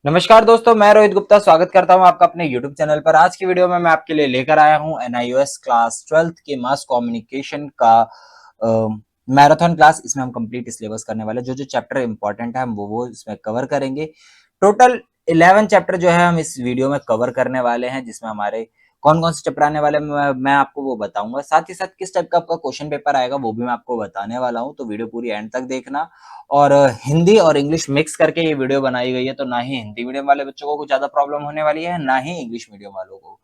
नमस्कार दोस्तों, मैं रोहित गुप्ता स्वागत करता हूं आपका अपने YouTube चैनल पर। आज की वीडियो में मैं आपके लिए लेकर आया हूं NIOS क्लास 12th के मास कम्युनिकेशन का मैराथन क्लास। इसमें हम कंप्लीट सिलेबस करने वाले जो जो चैप्टर इंपॉर्टेंट है हम वो इसमें कवर करेंगे। टोटल 11 चैप्टर जो है हम इस वीडियो में कवर करने वाले हैं, जिसमें हमारे कौन कौन से चैप्टर आने वाले मैं आपको वो बताऊंगा। साथ ही साथ किस टाइप का आपका क्वेश्चन पेपर आएगा वो भी मैं आपको बताने वाला हूं, तो वीडियो पूरी एंड तक देखना। और हिंदी और इंग्लिश मिक्स करके ये वीडियो बनाई गई है, तो ना ही हिंदी मीडियम वाले बच्चों को कुछ ज्यादा प्रॉब्लम होने वाली है, ना ही इंग्लिश मीडियम वालों को।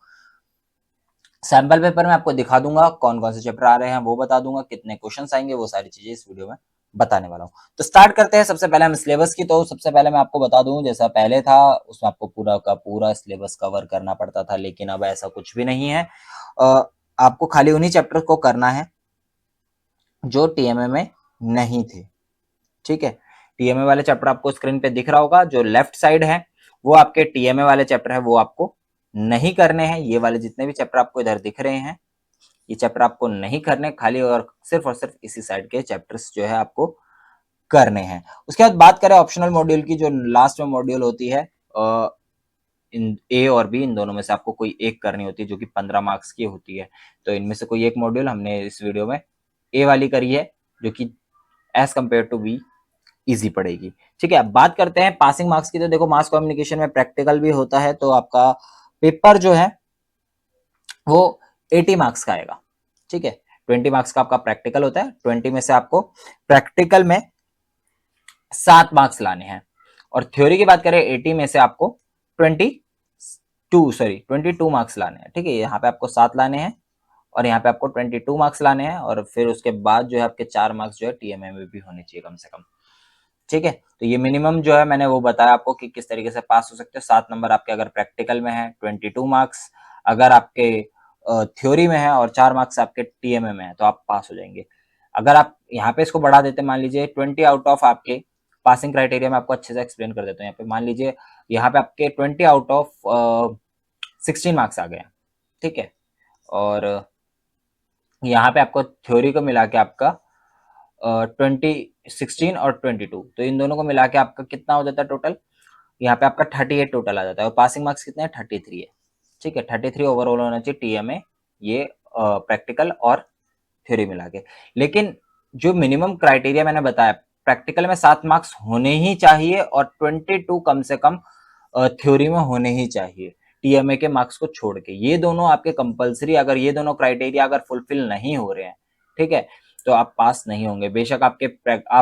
सैंपल पेपर में आपको दिखा दूंगा कौन कौन से चैप्टर आ रहे हैं, वो बता दूंगा, कितने क्वेश्चंस आएंगे, वो सारी चीजें इस वीडियो में बताने वाला हूँ। तो स्टार्ट करते हैं। सबसे पहले हम सिलेबस की, तो सबसे पहले मैं आपको बता दूं, जैसा पहले था उसमें आपको पूरा का पूरा सिलेबस कवर करना पड़ता था, लेकिन अब ऐसा कुछ भी नहीं है। आपको खाली उन्हीं चैप्टर को करना है जो टीएमए में नहीं थे। ठीक है, टीएमए वाले चैप्टर आपको स्क्रीन पे दिख रहा होगा, जो लेफ्ट साइड है वो आपके टीएमए वाले चैप्टर है, वो आपको नहीं करने हैं। ये वाले जितने भी चैप्टर आपको इधर दिख रहे हैं, ये चैप्टर आपको नहीं करने, खाली और सिर्फ इसी साइड के चैप्टर्स जो है आपको करने हैं। उसके बाद बात करें ऑप्शनल मॉड्यूल की, जो लास्ट में मॉड्यूल होती है, इन ए और बी इन दोनों में से आपको कोई एक करनी होती है, जो कि 15 मार्क्स की होती है। तो इनमें से कोई एक मॉड्यूल हमने इस वीडियो में ए वाली करी है, जो कि as compare to be easy पड़ेगी। ठीक है, अब बात करते हैं पासिंग मार्क्स की। तो देखो, मास कम्युनिकेशन में प्रैक्टिकल भी होता है, तो आपका पेपर जो है वो 80 मार्क्स का आएगा। ठीक है, 20 मार्क्स का आपका प्रैक्टिकल होता है, 20 में से आपको प्रैक्टिकल में 7 मार्क्स लाने हैं। और थ्योरी की बात करें 80 में से आपको 22 मार्क्स लाने हैं। ठीक है, यहाँ पे आपको 7 लाने हैं और यहाँ पे आपको 22 मार्क्स लाने हैं, और फिर उसके बाद जो है आपके 4 मार्क्स जो है टीएमए में भी होने चाहिए कम से कम। ठीक है, तो ये मिनिमम जो है मैंने वो बताया आपको कि किस तरीके से पास हो सकते हो। 7 नंबर आपके अगर प्रैक्टिकल में है, 22 मार्क्स अगर आपके थ्योरी में है, और 4 मार्क्स आपके टीएमए में है, तो आप पास हो जाएंगे। अगर आप यहाँ पे इसको बढ़ा देते, मान लीजिए 20 आउट ऑफ आपके पासिंग क्राइटेरिया में, आपको अच्छे से एक्सप्लेन कर देता हूँ। यहाँ पे मान लीजिए यहाँ पे आपके 20 आउट ऑफ 16 मार्क्स आ गए। ठीक है, और यहाँ पे आपको थ्योरी को मिला के आपका 16 और 22, तो इन दोनों को मिला के आपका कितना हो जाता है टोटल? यहाँ पे आपका 38 टोटल आ जाता है, और पासिंग मार्क्स कितने हैं? 33 है। ठीक है, 33 ओवरऑल होना चाहिए टीएमए, ये प्रैक्टिकल और थ्योरी मिला के। लेकिन जो मिनिमम क्राइटेरिया मैंने बताया, प्रैक्टिकल में 7 मार्क्स होने ही चाहिए, और 22 कम से कम थ्योरी में होने ही चाहिए, टीएमए के मार्क्स को छोड़ के। ये दोनों आपके कंपलसरी, अगर ये दोनों क्राइटेरिया अगर फुलफिल नहीं हो रहे हैं, ठीक है, तो आप पास नहीं होंगे। बेशक आप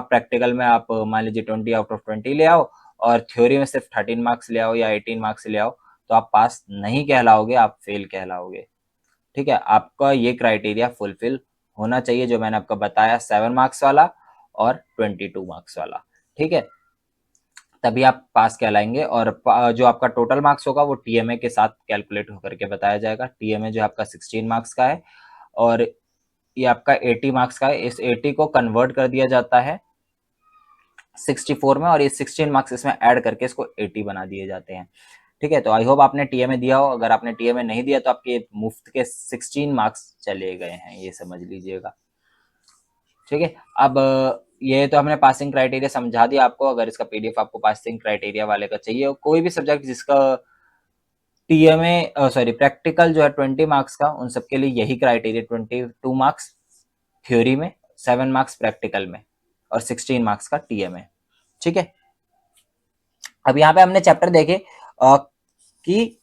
प्रैक्टिकल में आप मान लीजिए 20 आउट ऑफ 20 ले आओ, और थ्योरी में सिर्फ 13 मार्क्स ले आओ या 18 मार्क्स ले आओ, तो आप पास नहीं कहलाओगे, आप फेल कहलाओगे। ठीक है, आपका ये क्राइटेरिया फुलफिल होना चाहिए, जो मैंने आपको बताया, 7 मार्क्स वाला और 22 मार्क्स वाला। ठीक है, तभी आप पास कहलाएंगे। और जो आपका टोटल मार्क्स होगा वो टीएमए के साथ कैलकुलेट होकर के बताया जाएगा। टीएमए जो है आपका 16 मार्क्स का है, और ये आपका 80 मार्क्स का है। इस 80 को कन्वर्ट कर दिया जाता है 64 में, और ये 16 मार्क्स इसमें ऐड करके इसको 80 बना दिए जाते हैं। ठीक है, तो आई होप आपने टीएमए दिया हो। अगर आपने टीएमए नहीं दिया तो आपके मुफ्त के 16 मार्क्स चले गए हैं, ये समझ लीजिएगा। ठीक है, अब ये तो हमने पासिंग क्राइटेरिया समझा दिया आपको। अगर इसका पीडीएफ आपको पासिंग क्राइटेरिया वाले का चाहिए, कोई भी सब्जेक्ट जिसका टीएमए सॉरी प्रैक्टिकल जो है 20 मार्क्स का, उन सबके लिए यही क्राइटेरिया, 22 मार्क्स थ्योरी में, 7 मार्क्स प्रैक्टिकल में, और 16 मार्क्स का टीएमए। ठीक है, अब यहाँ पे हमने चैप्टर देखे कि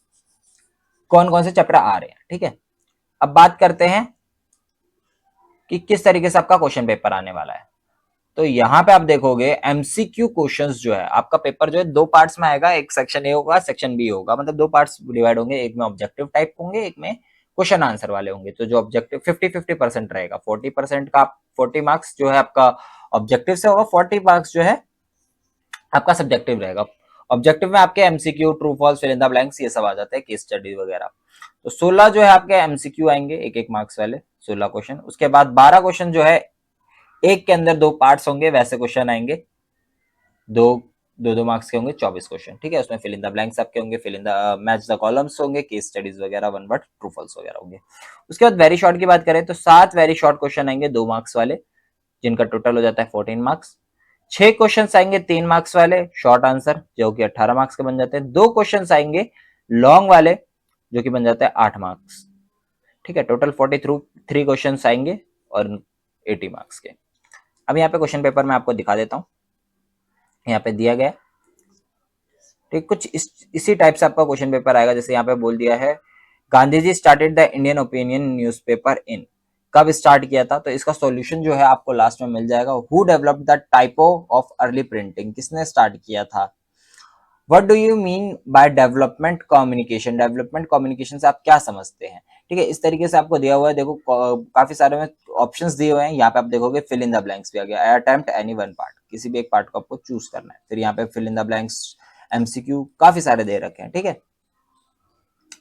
कौन कौन से चैप्टर आ रहे हैं। ठीक है, अब बात करते हैं कि किस तरीके से आपका क्वेश्चन पेपर आने वाला है। तो यहाँ पे आप देखोगे एमसीक्यू क्वेश्चंस जो है आपका पेपर जो है 2 पार्ट्स में आएगा। एक सेक्शन ए होगा, सेक्शन बी होगा, मतलब 2 पार्ट्स डिवाइड होंगे। एक में ऑब्जेक्टिव टाइप होंगे, एक में क्वेश्चन आंसर वाले होंगे। तो जो ऑब्जेक्टिव 50-50% रहेगा, 40% का 40 मार्क्स जो है आपका ऑब्जेक्टिव से होगा, 40 मार्क्स जो है आपका सब्जेक्टिव रहेगा। ऑब्जेक्टिव में आपके MCQ, true false, fill in the blanks, ये सब आ जाते हैं, केस स्टडी वगैरह। तो 16 जो है आपके एमसीक्यू आएंगे, एक मार्क्स वाले 16 क्वेश्चन। उसके बाद 12 क्वेश्चन जो है एक के अंदर 2 पार्ट्स होंगे, वैसे क्वेश्चन आएंगे, दो मार्क्स के होंगे, 24 क्वेश्चन। ठीक है, उसमें फिल इन द ब्लैंक्स आपके होंगे, fill in the match the columns होंगे, केस स्टडीज वगैरह, वन वर्ड ट्रू फॉल्स वगैरह होंगे। उसके बाद वेरी शॉर्ट की बात करें तो 7 वेरी शॉर्ट क्वेश्चन आएंगे, 2 मार्क्स वाले, जिनका टोटल हो जाता है 14 मार्क्स। 6 क्वेश्चन आएंगे 3 मार्क्स वाले शॉर्ट आंसर जो कि 18 मार्क्स के बन जाते हैं। 2 क्वेश्चन आएंगे लॉन्ग वाले जो कि बन जाते हैं 8 मार्क्स। ठीक है, टोटल 43 क्वेश्चन आएंगे और 80 मार्क्स के। अब यहाँ पे क्वेश्चन पेपर मैं आपको दिखा देता हूँ, यहाँ पे दिया गया। ठीक, कुछ इसी टाइप से आपका क्वेश्चन पेपर आएगा। जैसे यहाँ पे बोल दिया है Gandhi ji started the Indian Opinion newspaper in, कब स्टार्ट किया था? तो इसका सॉल्यूशन जो है आपको लास्ट में मिल जाएगा। Who developed the typo of early printing, किसने स्टार्ट किया था? What do you mean by development communication, development communication से आप क्या समझते हैं? ठीक है, इस तरीके से आपको दिया हुआ है। देखो काफी सारे में ऑप्शंस दिए हुए हैं। यहाँ पे आप देखोगे फिल इन द ब्लैंक्स भी आ गया। अटेम्प्ट एनी वन पार्ट, किसी भी एक पार्ट को आपको चूज करना है। फिर यहाँ पे fill in the blanks, MCQ काफी सारे दे रखे हैं। ठीक है,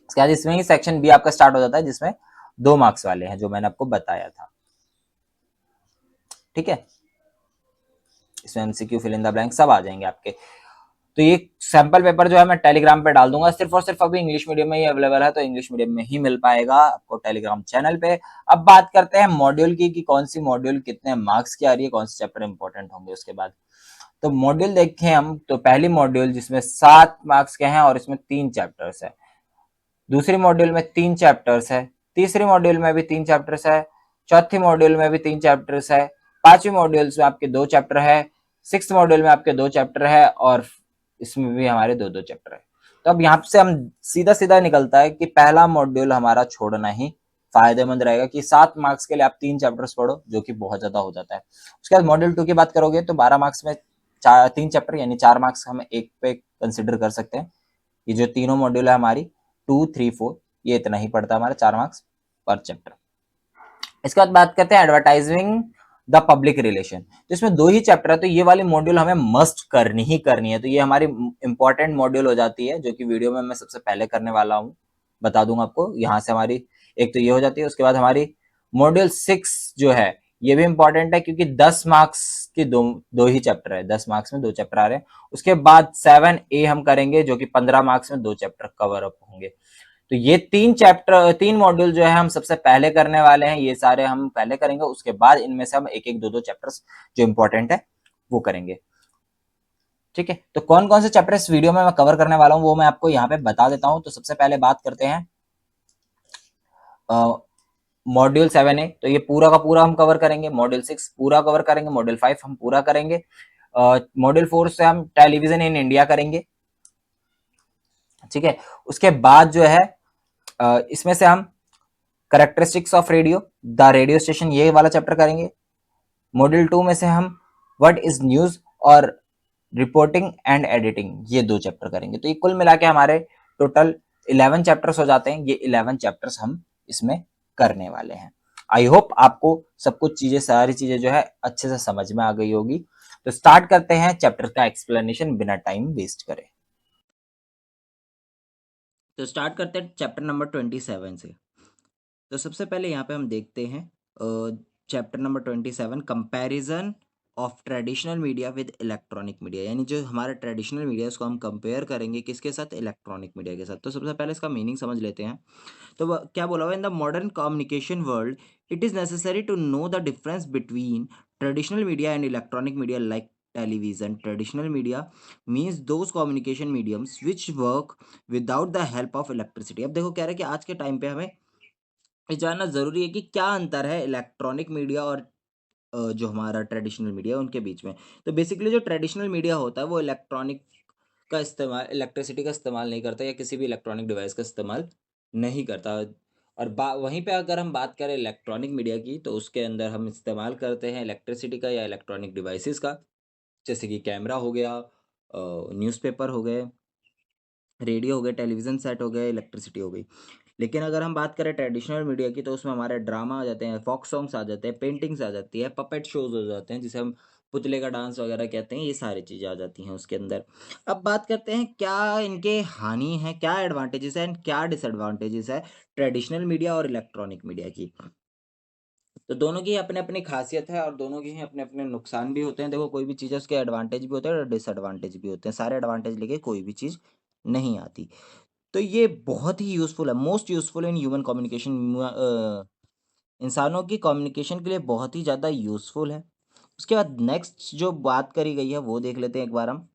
इसके बाद इसमें ही सेक्शन बी आपका स्टार्ट हो जाता है जिसमें 2 मार्क्स वाले हैं जो मैंने आपको बताया था। ठीक है, इसमें MCQ fill in the blank सब आ जाएंगे आपके। तो ये सैंपल पेपर जो है मैं टेलीग्राम पे डाल दूंगा, सिर्फ और सिर्फ अभी इंग्लिश मीडियम में ही अवेलेबल है, तो इंग्लिश मीडियम में ही मिल पाएगा आपको टेलीग्राम चैनल पे। अब बात करते हैं मॉड्यूल की कि कौन सी मॉड्यूल कितने मार्क्स की आ रही है, कौन से चैप्टर इंपॉर्टेंट होंगे उसके बाद। तो मॉड्यूल देखें हम, तो पहली मॉड्यूल जिसमें 7 मार्क्स के हैं और इसमें 3 चैप्टर्स है। दूसरी मॉड्यूल में 3 चैप्टर्स है। तीसरी मॉड्यूल में भी 3 चैप्टर्स है। चौथी मॉड्यूल में भी 3 चैप्टर्स है। पांचवी मॉड्यूल में आपके 2 चैप्टर है। सिक्स मॉड्यूल में आपके 2 चैप्टर है और इसमें भी हमारे 2-2 चैप्टर है। तो अब यहाँ से हम सीधा सीधा निकलता है कि पहला मॉड्यूल हमारा छोड़ना ही फायदेमंद रहेगा कि 7 मार्क्स के लिए आप 3 चैप्टर्स पढ़ो, जो कि बहुत ज्यादा हो जाता है। उसके बाद मॉड्यूल 2 की बात करोगे तो 12 मार्क्स में 3 चैप्टर यानी 4 मार्क्स हम एक पे कंसिडर कर सकते हैं। ये जो तीनों मॉड्यूल है हमारी 2, 3, 4, ये इतना ही पड़ता है हमारा 4 मार्क्स पर चैप्टर। इसके बाद बात करते हैं एडवर्टाइजिंग द पब्लिक रिलेशन। तो इसमें 2 ही चैप्टर है, तो ये वाली मॉड्यूल हमें मस्ट करनी ही करनी है। तो ये हमारी इंपॉर्टेंट मॉड्यूल हो जाती है, जो कि वीडियो में मैं सबसे पहले करने वाला हूँ, बता दूंगा आपको। यहाँ से हमारी एक तो ये हो जाती है। उसके बाद हमारी मॉड्यूल 6 जो है ये भी इंपॉर्टेंट है, क्योंकि 10 मार्क्स की दो ही चैप्टर है, 10 मार्क्स में 2 चैप्टर आ रहे हैं। उसके बाद 7A हम करेंगे, जो कि 15 मार्क्स में 2 चैप्टर कवर अप होंगे। तो ये 3 मॉड्यूल जो है हम सबसे पहले करने वाले हैं, ये सारे हम पहले करेंगे। उसके बाद इनमें से हम एक एक 2-2 चैप्टर्स जो इंपॉर्टेंट है वो करेंगे। ठीक है, तो कौन कौन से चैप्टर इस वीडियो में मैं कवर करने वाला हूँ वो मैं आपको यहाँ पे बता देता हूँ। तो सबसे पहले बात करते हैं मॉड्यूल 7A, तो ये पूरा का पूरा हम कवर करेंगे। मॉड्यूल 6 पूरा कवर करेंगे। मॉड्यूल 5 हम पूरा करेंगे। मॉड्यूल 4 से हम टेलीविजन इन इंडिया करेंगे। ठीक है, उसके बाद जो है इसमें से हम characteristics of radio, the radio station, ये वाला चैप्टर करेंगे। मॉड्यूल 2 में से हम व्हाट इज न्यूज और रिपोर्टिंग एंड एडिटिंग, ये 2 चैप्टर करेंगे। तो ये कुल मिला के हमारे टोटल 11 चैप्टर्स हो जाते हैं। ये 11 चैप्टर्स हम इसमें करने वाले हैं। आई होप आपको सब कुछ चीजें, सारी चीजें जो है अच्छे से समझ में आ गई होगी। तो स्टार्ट करते हैं चैप्टर का एक्सप्लेनेशन बिना टाइम वेस्ट करे। तो स्टार्ट करते हैं चैप्टर नंबर 27 से। तो सबसे पहले यहाँ पे हम देखते हैं chapter number 27, comparison of traditional media with electronic media. यानी जो हमारा ट्रेडिशनल मीडिया है उसको हम कंपेयर करेंगे किसके साथ? इलेक्ट्रॉनिक मीडिया के साथ। तो सबसे पहले इसका मीनिंग समझ लेते हैं। तो क्या बोला हुआ, in the modern communication world it is necessary to know the difference between traditional media and electronic media like television. Traditional media means those communication mediums which work without the help of electricity. अब देखो, कह रहे हैं कि आज के time पे हमें ये जानना ज़रूरी है कि क्या अंतर है इलेक्ट्रॉनिक मीडिया और जो हमारा ट्रेडिशनल मीडिया उनके बीच में। तो बेसिकली जो ट्रेडिशनल मीडिया होता है वो इलेक्ट्रॉनिक का इस्तेमाल, इलेक्ट्रिसिटी का इस्तेमाल नहीं करता या किसी भी इलेक्ट्रॉनिक डिवाइस का इस्तेमाल नहीं करता। और वहीं पे अगर हम बात करें इलेक्ट्रॉनिक मीडिया की, तो उसके अंदर हम इस्तेमाल करते हैं इलेक्ट्रिसिटी का या इलेक्ट्रॉनिक डिवाइसेस का, जैसे कि कैमरा हो गया, न्यूज़पेपर हो गए, रेडियो हो गए, टेलीविज़न सेट हो गए, इलेक्ट्रिसिटी हो गई। लेकिन अगर हम बात करें ट्रेडिशनल मीडिया की, तो उसमें हमारे ड्रामा आ जाते हैं, फोक सॉन्ग्स आ जाते हैं, पेंटिंग्स आ जाती है, पपेट शोज हो जाते हैं जिसे हम पुतले का डांस वगैरह कहते हैं। ये सारी चीज़ें आ जाती हैं उसके अंदर। अब बात करते हैं क्या इनके हानि है, क्या एडवांटेजेस है एंड क्या डिसएडवांटेजेस है ट्रेडिशनल मीडिया और इलेक्ट्रॉनिक मीडिया की। तो दोनों की अपने अपनी खासियत है और दोनों के ही अपने अपने नुकसान भी होते हैं। देखो, कोई भी चीज़ है उसके एडवांटेज भी होते हैं और डिसएडवांटेज भी होते हैं। सारे एडवांटेज लेके कोई भी चीज़ नहीं आती। तो ये बहुत ही यूज़फुल है, most useful in human communication. इंसानों की कम्युनिकेशन के लिए बहुत ही ज़्यादा यूज़फुल है। उसके बाद नेक्स्ट जो बात करी गई है वो देख लेते हैं एक बार हम।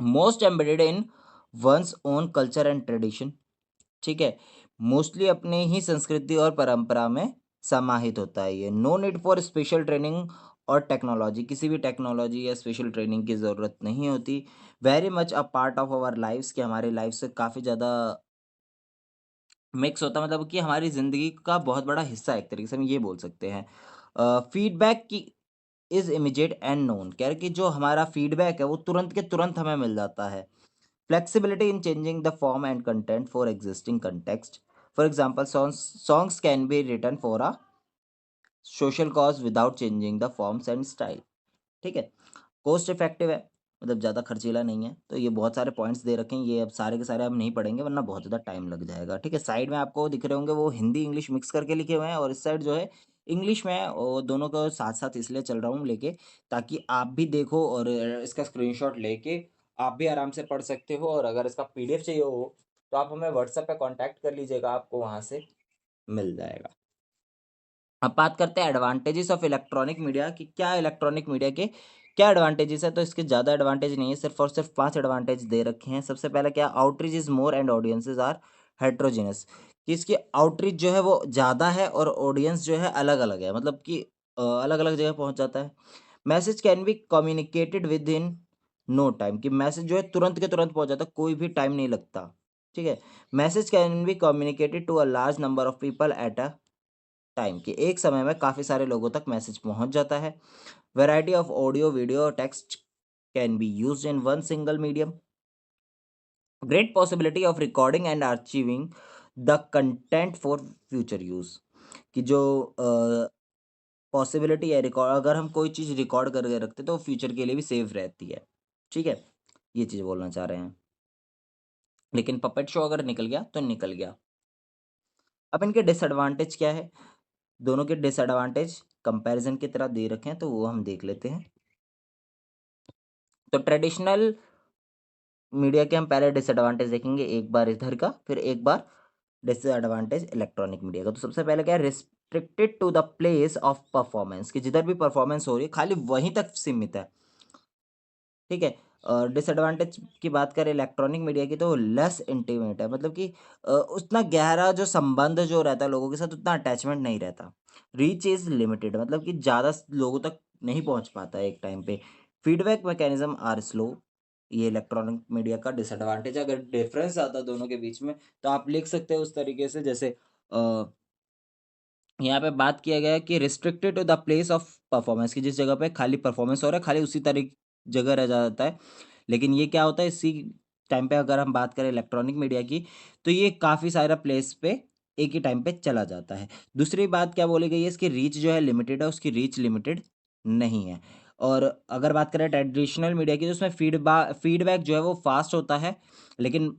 Most embedded in one's own culture and tradition, ठीक है, मोस्टली अपने ही संस्कृति और परंपरा में समाहित होता है ये। No need for special training और टेक्नोलॉजी, किसी भी टेक्नोलॉजी या स्पेशल ट्रेनिंग की ज़रूरत नहीं होती। Very much a part of our lifes, कि हमारी लाइफ से काफ़ी ज़्यादा मिक्स होता है, मतलब कि हमारी ज़िंदगी का बहुत बड़ा हिस्सा है, एक तरीके से हम ये बोल सकते हैं। फीडबैक की इज़ इमीडिएट एंड नोन, कह रहे कि जो हमारा फीडबैक है वो तुरंत के तुरंत हमें मिल जाता है। Flexibility in changing the form and content for existing context. For example, songs can be written for a social cause without changing the forms and style. ठीक है, कॉस्ट इफेक्टिव है, मतलब ज़्यादा खर्चीला नहीं है। तो ये बहुत सारे पॉइंट्स दे रखे हैं, ये अब सारे के सारे हम नहीं पढ़ेंगे वरना बहुत ज़्यादा टाइम लग जाएगा। ठीक है, साइड में आपको दिख रहे होंगे वो हिंदी इंग्लिश मिक्स करके लिखे हुए हैं, और इस साइड जो है इंग्लिश में है, और दोनों को साथ साथ इसलिए चल रहा हूँ लेके, ताकि आप भी देखो और इसका स्क्रीनशॉट लेके आप भी आराम से पढ़ सकते हो। और अगर इसका पीडीएफ चाहिए हो तो आप हमें व्हाट्सएप पे कांटेक्ट कर लीजिएगा, आपको वहाँ से मिल जाएगा। अब बात करते हैं एडवांटेजेस ऑफ इलेक्ट्रॉनिक मीडिया, कि क्या इलेक्ट्रॉनिक मीडिया के क्या एडवांटेजेस है। तो इसके ज़्यादा एडवांटेज नहीं है, सिर्फ और सिर्फ 5 एडवांटेज दे रखे हैं। सबसे पहला क्या, outreach is more and audiences are heterogeneous, कि इसकी आउटरीच जो है वो ज़्यादा है और ऑडियंस जो है अलग अलग है, मतलब कि अलग अलग जगह पहुंच जाता है। Message can be communicated within no time, कि मैसेज जो है तुरंत के तुरंत पहुंच जाता है, कोई भी टाइम नहीं लगता। ठीक है, message can be communicated to a large number of people at a time, कि एक समय में काफ़ी सारे लोगों तक मैसेज पहुंच जाता है। वैरायटी ऑफ ऑडियो वीडियो और text can be used in one single medium. Great possibility of recording and archiving the content for future use, कि जो पॉसिबिलिटी है रिकॉर्ड, अगर हम कोई चीज़ रिकॉर्ड करके रखते हैं तो फ्यूचर के लिए भी सेफ रहती है। ठीक है, ये चीज़ बोलना चाह रहे हैं। लेकिन पपेट शो अगर निकल गया तो निकल गया। अब इनके डिसएडवांटेज क्या है, दोनों के डिसएडवांटेज कंपैरिजन की तरह दे रखे हैं, तो वो हम देख लेते हैं। तो ट्रेडिशनल मीडिया के हम पहले डिसएडवांटेज देखेंगे, एक बार इधर का फिर एक बार डिसएडवांटेज इलेक्ट्रॉनिक मीडिया का। तो सबसे पहले क्या है, restricted to the place of performance, कि जिधर भी परफॉर्मेंस हो रही है खाली वहीं तक सीमित है। ठीक है, डिसएडवांटेज की बात करें इलेक्ट्रॉनिक मीडिया की, तो लेस इंटीमेट है, मतलब कि उतना गहरा जो संबंध जो रहता है लोगों के साथ, उतना अटैचमेंट नहीं रहता। रीच इज लिमिटेड, मतलब कि ज़्यादा लोगों तक नहीं पहुंच पाता है एक टाइम पे। फीडबैक मैकेनिज्म आर स्लो, ये इलेक्ट्रॉनिक मीडिया का डिसएडवांटेज है। अगर डिफरेंस आता है दोनों के बीच में तो आप लिख सकते हो उस तरीके से, जैसे यहाँ पे बात किया गया है कि restricted to the place of performance, की जिस जगह पे खाली परफॉर्मेंस हो रहा है खाली उसी जगह रह जाता है। लेकिन ये क्या होता है, इसी टाइम पे अगर हम बात करें इलेक्ट्रॉनिक मीडिया की, तो ये काफ़ी सारा प्लेस पे एक ही टाइम पे चला जाता है। दूसरी बात क्या बोली गई है, इसकी रीच जो है लिमिटेड है, उसकी रीच लिमिटेड नहीं है। और अगर बात करें ट्रेडिशनल मीडिया की, तो उसमें फीडबैक जो है वो फास्ट होता है। लेकिन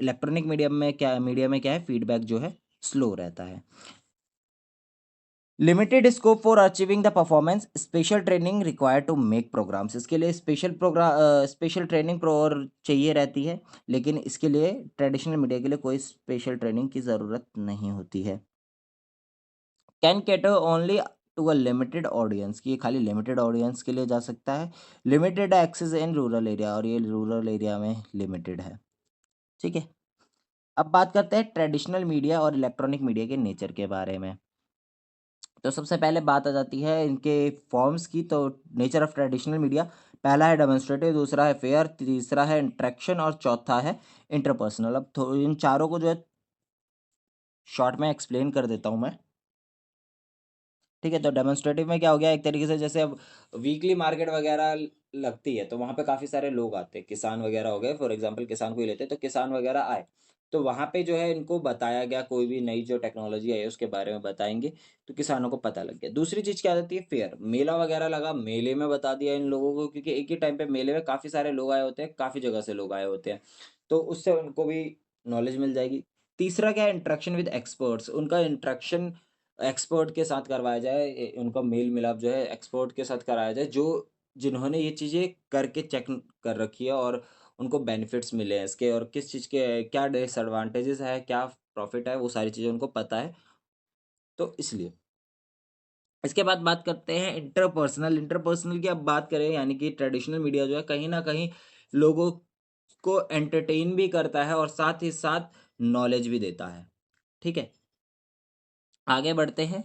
इलेक्ट्रॉनिक मीडिया में क्या है, फीडबैक जो है स्लो रहता है। Limited scope for achieving the performance, special training required to make programmes, इसके लिए स्पेशल ट्रेनिंग चाहिए रहती है, लेकिन इसके लिए ट्रेडिशनल मीडिया के लिए कोई स्पेशल ट्रेनिंग की ज़रूरत नहीं होती है। Can cater only to a limited audience, की खाली लिमिटेड ऑडियंस के लिए जा सकता है। Limited access in rural area, और ये रूरल एरिया में लिमिटेड है। ठीक है, अब बात करते हैं ट्रेडिशनल मीडिया और इलेक्ट्रॉनिक मीडिया के नेचर के बारे में। तो सबसे पहले बात आ जाती है इनके फॉर्म्स की। तो नेचर ऑफ ट्रेडिशनल मीडिया, पहला है डेमोन्स्ट्रेटिव, दूसरा है फेयर, तीसरा है इंटरेक्शन और चौथा है इंटरपर्सनल। अब इन चारों को जो है शॉर्ट में एक्सप्लेन कर देता हूँ मैं। ठीक है, तो डेमोन्स्ट्रेटिव में क्या हो गया, एक तरीके से जैसे अब वीकली मार्केट वगैरह लगती है तो वहाँ पे काफ़ी सारे लोग आते हैं, किसान वगैरह हो गए, फॉर एग्जांपल किसान को ही लेते हैं, तो किसान वगैरह आए तो वहाँ पे जो है इनको बताया गया, कोई भी नई जो टेक्नोलॉजी आई है उसके बारे में बताएंगे, तो किसानों को पता लग गया। दूसरी चीज़ क्या आती है, फेयर, मेला वगैरह लगा, मेले में बता दिया इन लोगों को, क्योंकि एक ही टाइम पे मेले में काफ़ी सारे लोग आए होते हैं, काफ़ी जगह से लोग आए होते हैं, तो उससे उनको भी नॉलेज मिल जाएगी। तीसरा क्या है, इंट्रैक्शन विद एक्सपर्ट्स, उनका इंट्रैक्शन एक्सपर्ट के साथ करवाया जाए, उनका मेल मिलाप जो है एक्सपर्ट के साथ कराया जाए, जो जिन्होंने ये चीज़ें करके चेक कर रखी है और उनको बेनिफिट्स मिले हैं इसके, और किस चीज़ के क्या डिसएडवांटेजेस है, क्या प्रॉफिट है, वो सारी चीज़ें उनको पता है, तो इसलिए। इसके बाद बात करते हैं इंटरपर्सनल की। अब बात करें यानी कि ट्रेडिशनल मीडिया जो है कहीं ना कहीं लोगों को एंटरटेन भी करता है और साथ ही साथ नॉलेज भी देता है। ठीक है, आगे बढ़ते हैं।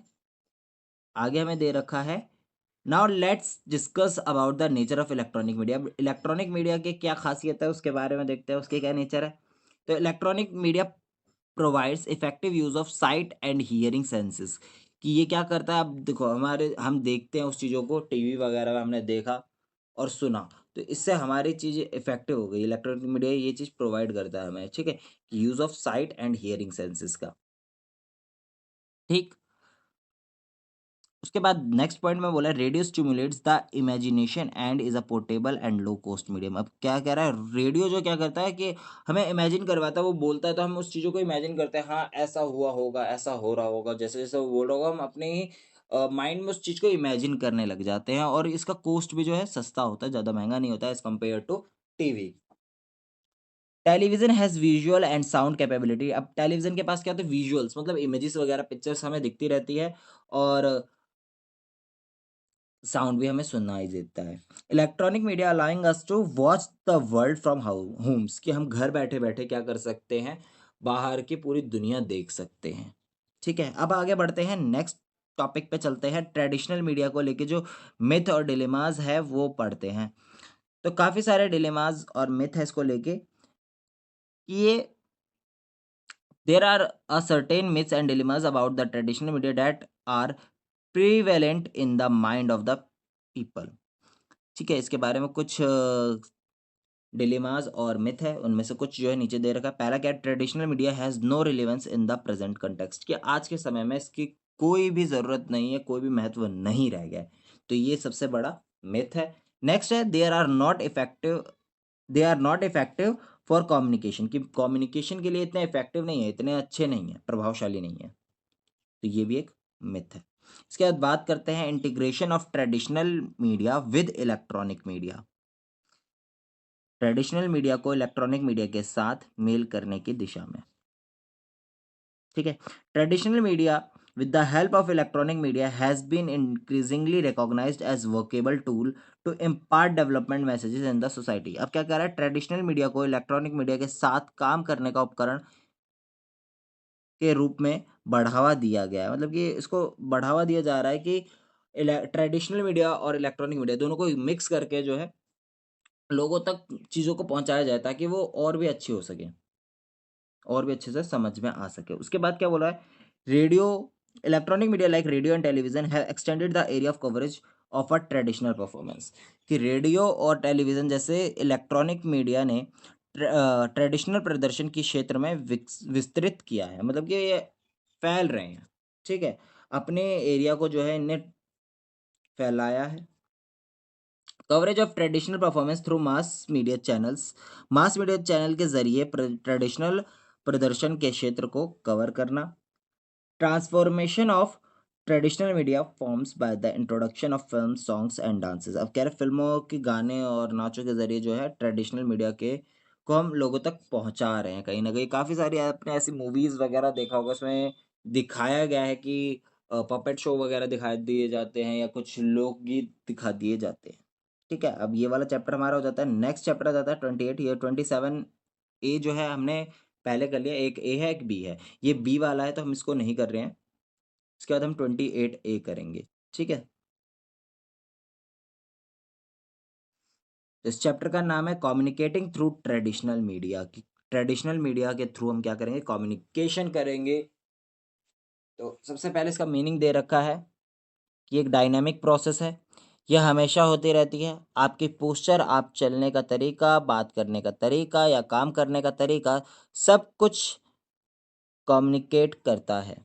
आगे हमें दे रखा है, now let's discuss about the nature of electronic media. Electronic media की क्या खासियत है उसके बारे में देखते हैं, उसके क्या नेचर है। तो electronic media provides effective use of site and hearing senses. कि ये क्या करता है, अब देखो हमारे हम देखते हैं उस चीज़ों को टीवी वगैरह में हमने देखा और सुना, तो इससे हमारी चीज़ें इफेक्टिव हो गई। इलेक्ट्रॉनिक मीडिया ये चीज़ प्रोवाइड करता है हमें, ठीक है, use of site and hearing senses का। ठीक, उसके बाद नेक्स्ट पॉइंट में बोला radio stimulates the imagination and is a portable and low cost medium. अब क्या कह रहा है, रेडियो जो क्या करता है कि हमें इमेजिन करवाता है, वो बोलता है तो हम उस चीज़ों को इमेजिन करते हैं, हाँ ऐसा हुआ होगा, ऐसा हो रहा होगा, जैसे जैसे वो बोल रहा होगा हम अपने ही माइंड में उस चीज़ को इमेजिन करने लग जाते हैं। और इसका कॉस्ट भी जो है सस्ता होता है, ज़्यादा महंगा नहीं होता है as compare to TV. Television has visual and sound capability. अब टेलीविजन के पास क्या होता है, विजुअल्स मतलब इमेजेस वगैरह पिक्चर्स हमें दिखती रहती है और साउंड भी हमें सुनाई देता है। Electronic media allowing us to watch the world from homes, कि हम घर बैठे बैठे क्या कर सकते हैं, बाहर की पूरी दुनिया देख सकते हैं। ठीक है, अब आगे बढ़ते हैं, नेक्स्ट टॉपिक पे चलते हैं। ट्रेडिशनल मीडिया को लेके जो मिथ और डिलेमास है वो पढ़ते हैं। तो काफ़ी सारे डिलेमास और मिथ है इसको लेके कि ये there are a certain myths and dilemmas about the traditional media that are prevalent in the mind of the people। ठीक है, इसके बारे में कुछ डिलेमास और मिथ है, उनमें से कुछ जो है नीचे दे रखा है। पहला क्या, traditional media has no relevance in the present context, कि आज के समय में इसकी कोई भी ज़रूरत नहीं है, कोई भी महत्व नहीं रह गया है। तो ये सबसे बड़ा मिथ है। नेक्स्ट है, they are not effective for communication, कि कम्युनिकेशन के लिए इतने इफेक्टिव नहीं है, इतने अच्छे नहीं है, प्रभावशाली नहीं है। तो ये भी एक मिथ है। इसके बाद बात करते हैं integration of traditional media with electronic media. Traditional media को इलेक्ट्रॉनिक मीडिया के साथ मेल करने की दिशा में। ठीक है, traditional media with the help of electronic media has been increasingly recognized as workable tool to impart development messages in the society। अब क्या कह रहा है, ट्रेडिशनल मीडिया को इलेक्ट्रॉनिक मीडिया के साथ काम करने का उपकरण के रूप में बढ़ावा दिया गया है। मतलब कि इसको बढ़ावा दिया जा रहा है कि ट्रेडिशनल मीडिया और इलेक्ट्रॉनिक मीडिया दोनों को मिक्स करके जो है लोगों तक चीज़ों को पहुंचाया जाए, ताकि वो और भी अच्छी हो सके, और भी अच्छे से समझ में आ सके। उसके बाद क्या बोला है, radio electronic media like radio and television have extended the area of coverage of a traditional performance. कि रेडियो और टेलीविजन जैसे इलेक्ट्रॉनिक मीडिया ने ट्रेडिशनल प्रदर्शन की क्षेत्र में विस्तृत किया है, मतलब कि ये फैल रहे हैं। ठीक है, अपने एरिया को जो है इनने फैलाया है। Coverage of traditional performance through mass media channel के जरिए ट्रेडिशनल प्रदर्शन के क्षेत्र को कवर करना। Transformation of traditional media forms by the introduction of film songs and dances. अब कह रहे फिल्मों के गाने और नाचों के जरिए जो है ट्रेडिशनल मीडिया के को हम लोगों तक पहुंचा रहे हैं। कहीं ना कहीं काफ़ी सारी आपने ऐसी मूवीज़ वगैरह देखा होगा, उसमें दिखाया गया है कि पपेट शो वगैरह दिखा दिए जाते हैं या कुछ लोकगीत दिखा दिए जाते हैं। ठीक है, अब ये वाला चैप्टर हमारा हो जाता है। नेक्स्ट चैप्टर आ जाता है 28। ये 27 ए जो है हमने पहले कर लिया, एक ए है एक बी है, ये बी वाला है तो हम इसको नहीं कर रहे हैं। इसके बाद हम 28 ए करेंगे। ठीक है, इस चैप्टर का नाम है कम्युनिकेटिंग थ्रू ट्रेडिशनल मीडिया। की ट्रेडिशनल मीडिया के थ्रू हम क्या करेंगे, कम्युनिकेशन करेंगे। तो सबसे पहले इसका मीनिंग दे रखा है कि एक डायनामिक प्रोसेस है, यह हमेशा होती रहती है। आपकी पोस्चर, आप चलने का तरीका, बात करने का तरीका या काम करने का तरीका, सब कुछ कम्युनिकेट करता है।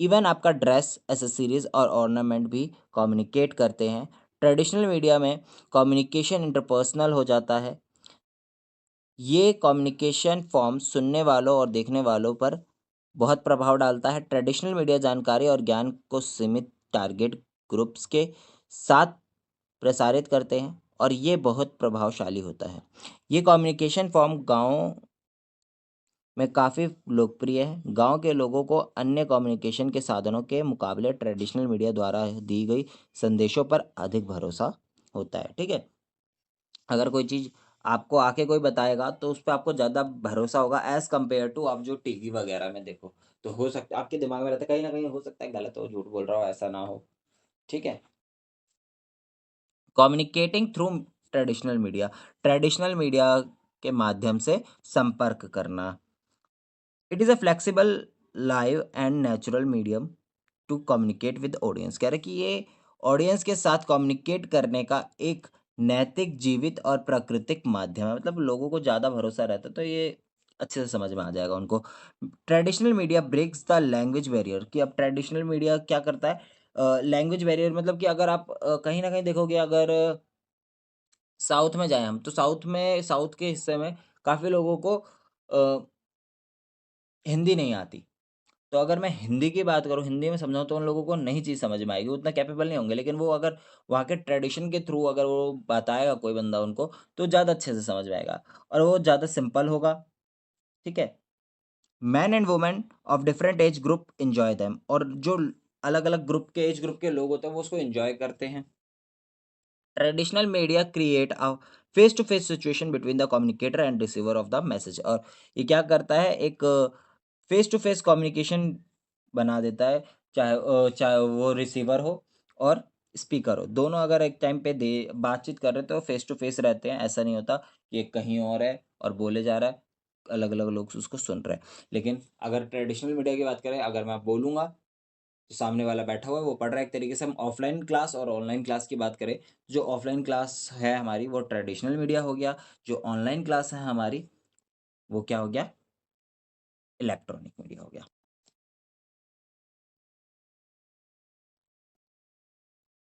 इवन आपका ड्रेस, एसेसरीज और ऑर्नामेंट भी कम्युनिकेट करते हैं। ट्रेडिशनल मीडिया में कम्युनिकेशन इंटरपर्सनल हो जाता है। ये कम्युनिकेशन फॉर्म सुनने वालों और देखने वालों पर बहुत प्रभाव डालता है। ट्रेडिशनल मीडिया जानकारी और ज्ञान को सीमित टारगेट ग्रुप्स के साथ प्रसारित करते हैं और ये बहुत प्रभावशाली होता है। ये कम्युनिकेशन फॉर्म गाँव में काफ़ी लोकप्रिय है। गांव के लोगों को अन्य कम्युनिकेशन के साधनों के मुकाबले ट्रेडिशनल मीडिया द्वारा दी गई संदेशों पर अधिक भरोसा होता है। ठीक है, अगर कोई चीज़ आपको आके कोई बताएगा तो उस पे आपको ज़्यादा भरोसा होगा एज़ कम्पेयर टू आप जो टीवी वगैरह में देखो। तो हो सकता है आपके दिमाग में रहता है कहीं न कहीं हो सकता है गलत हो, झूठ बोल रहा हो, ऐसा ना हो। ठीक है? कम्युनिकेटिंग थ्रू ट्रेडिशनल मीडिया के माध्यम से संपर्क करना। It is a flexible, live and natural medium to communicate with audience. कह रहे कि ये ऑडियंस के साथ कम्युनिकेट करने का एक नैतिक, जीवित और प्राकृतिक माध्यम है। मतलब लोगों को ज़्यादा भरोसा रहता है तो ये अच्छे से समझ में आ जाएगा उनको। Traditional media breaks the language barrier, कि अब ट्रेडिशनल मीडिया क्या करता है, लैंग्वेज बैरियर मतलब कि अगर आप कहीं न कहीं देखोगे, अगर साउथ में जाएँ हम, तो साउथ के हिस्से में काफ़ी लोगों को हिंदी नहीं आती। तो अगर मैं हिंदी की बात करूँ, हिंदी में समझाऊँ तो उन लोगों को नहीं चीज़ समझ में आएगी, उतना कैपेबल नहीं होंगे। लेकिन वो अगर वहाँ के ट्रेडिशन के थ्रू अगर वो बताएगा कोई बंदा उनको, तो ज़्यादा अच्छे से समझ में आएगा और वो ज़्यादा सिंपल होगा, ठीक है? Man and women of different age group enjoy them, और जो अलग-अलग ग्रुप के एज ग्रुप के लोग होते हैं, वो उसको एन्जॉय करते हैं। Traditional media create a face to face situation between the communicator and receiver of the message, और ये क्या करता है, एक फेस टू फेस कम्युनिकेशन बना देता है, चाहे वो रिसीवर हो और स्पीकर हो, दोनों अगर एक टाइम पे दे बातचीत कर रहे हैं तो फेस टू फेस रहते हैं। ऐसा नहीं होता कि एक कहीं और है और बोले जा रहा है, अलग अलग लोग उसको सुन रहे हैं। लेकिन अगर ट्रेडिशनल मीडिया की बात करें, अगर मैं बोलूँगा जो सामने वाला बैठा हुआ है वो पढ़ रहा है। एक तरीके से हम ऑफलाइन क्लास और ऑनलाइन क्लास की बात करें, जो ऑफलाइन क्लास है हमारी वो ट्रेडिशनल मीडिया हो गया, जो ऑनलाइन क्लास है हमारी वो क्या हो गया, इलेक्ट्रॉनिक मीडिया हो गया।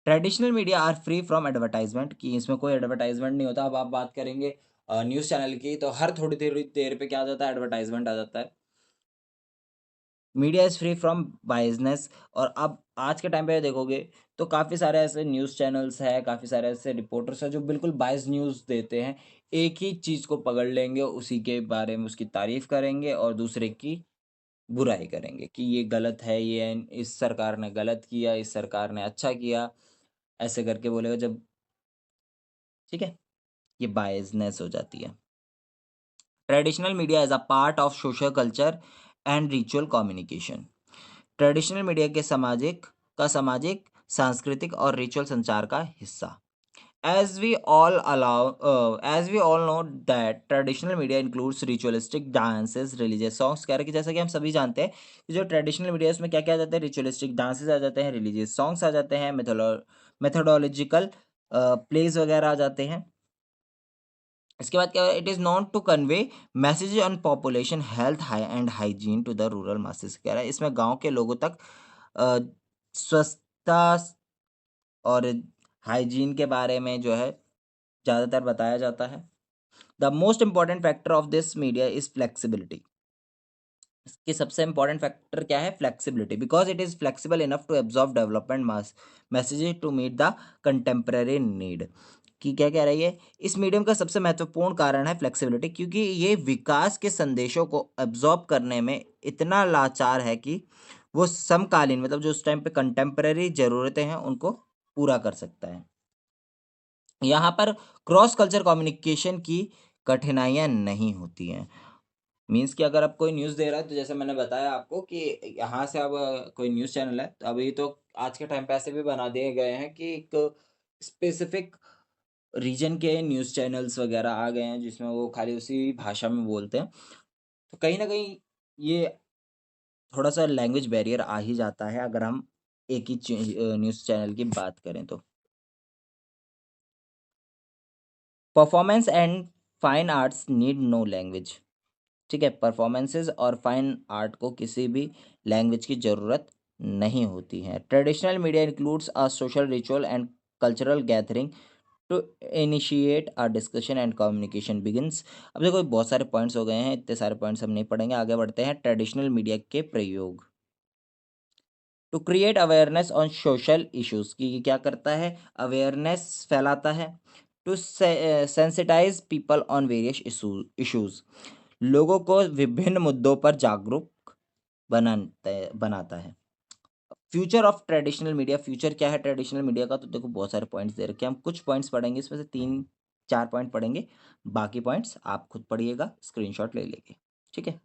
Traditional media are free from advertisement, कि इसमें कोई एडवर्टाइजमेंट नहीं होता। अब आप बात करेंगे न्यूज़ चैनल की, तो हर थोड़ी देर देर पे क्या आ जाता है, एडवर्टाइजमेंट आ जाता है। Media is free from biasness, और अब आज के टाइम पे देखोगे तो काफ़ी सारे ऐसे न्यूज़ चैनल्स हैं, काफ़ी सारे ऐसे रिपोर्टर्स हैं जो बिल्कुल बायस्ड न्यूज़ देते हैं। एक ही चीज़ को पकड़ लेंगे, उसी के बारे में उसकी तारीफ़ करेंगे और दूसरे की बुराई करेंगे कि ये गलत है, ये इस सरकार ने गलत किया, इस सरकार ने अच्छा किया, ऐसे करके बोलेगा जब, ठीक है? ये बायसनेस हो जाती है। Traditional media as a part of social culture and ritual communication. Traditional media के सामाजिक, सांस्कृतिक और रिचुअल संचार का हिस्सा। As we all know that traditional media includes ritualistic dances, religious songs। कह रहे कि जैसा कि हम सभी जानते हैं कि जो ट्रेडिशनल मीडिया है उसमें क्या-क्या आ जाता है, रिचुअलिस्टिक डांसेस आ जाते हैं, रिलीजियस सॉन्ग्स आ जाते हैं, मेथोडोलॉजिकल प्लेस वगैरह आ जाते हैं। इसके बाद क्या है, it is known to convey message on population health high and hygiene to the rural masses. कह रहा है इसमें गाँव के लोगों तक अ, स्वच्छता और हाइजीन के बारे में जो है ज़्यादातर बताया जाता है। The most important factor of this media is flexibility. इसके सबसे इम्पॉर्टेंट फैक्टर क्या है, flexibility, because it is flexible enough to absorb development messages to meet the contemporary need. कि क्या कह रही है, इस मीडियम का सबसे महत्वपूर्ण कारण है फ्लेक्सिबिलिटी, क्योंकि ये विकास के संदेशों को एब्ज़ॉर्ब करने में इतना लाचार है कि वो समकालीन, मतलब जो उस टाइम पे कंटेम्परेरी ज़रूरतें हैं उनको पूरा कर सकता है। यहाँ पर क्रॉस कल्चर कम्युनिकेशन की कठिनाइयाँ नहीं होती हैं। मीन्स कि अगर अब कोई न्यूज़ दे रहा है, तो जैसे मैंने बताया आपको कि यहाँ से अब कोई न्यूज़ चैनल है, तो अभी तो आज के टाइम पे ऐसे भी बना दिए गए हैं कि एक स्पेसिफिक रीजन के न्यूज़ चैनल्स वगैरह आ गए हैं, जिसमें वो खाली उसी भाषा में बोलते हैं। तो कहीं न कहीं ये थोड़ा-सा लैंग्वेज बैरियर आ ही जाता है, अगर हम एक ही न्यूज़ चैनल की बात करें तो। Performance and fine arts need no language. ठीक है, परफॉर्मेंसेस और फाइन आर्ट को किसी भी लैंग्वेज की ज़रूरत नहीं होती है। Traditional media includes a social ritual and cultural gathering to initiate a discussion and communication begins. अब देखो बहुत सारे पॉइंट्स हो गए हैं, इतने सारे पॉइंट्स हम नहीं पढ़ेंगे, आगे बढ़ते हैं। ट्रेडिशनल मीडिया के प्रयोग, to create awareness on social issues, की क्या करता है, अवेयरनेस फैलाता है। To sensitise people on various issues, लोगों को विभिन्न मुद्दों पर जागरूक बनाता है। Future of traditional media, future क्या है ट्रेडिशनल मीडिया का, तो देखो बहुत सारे पॉइंट्स दे रखे हैं, हम कुछ पॉइंट्स पढ़ेंगे, इसमें से 3-4 पॉइंट पढ़ेंगे, बाकी पॉइंट्स आप खुद पढ़िएगा, स्क्रीनशॉट ले लेंगे, ठीक है।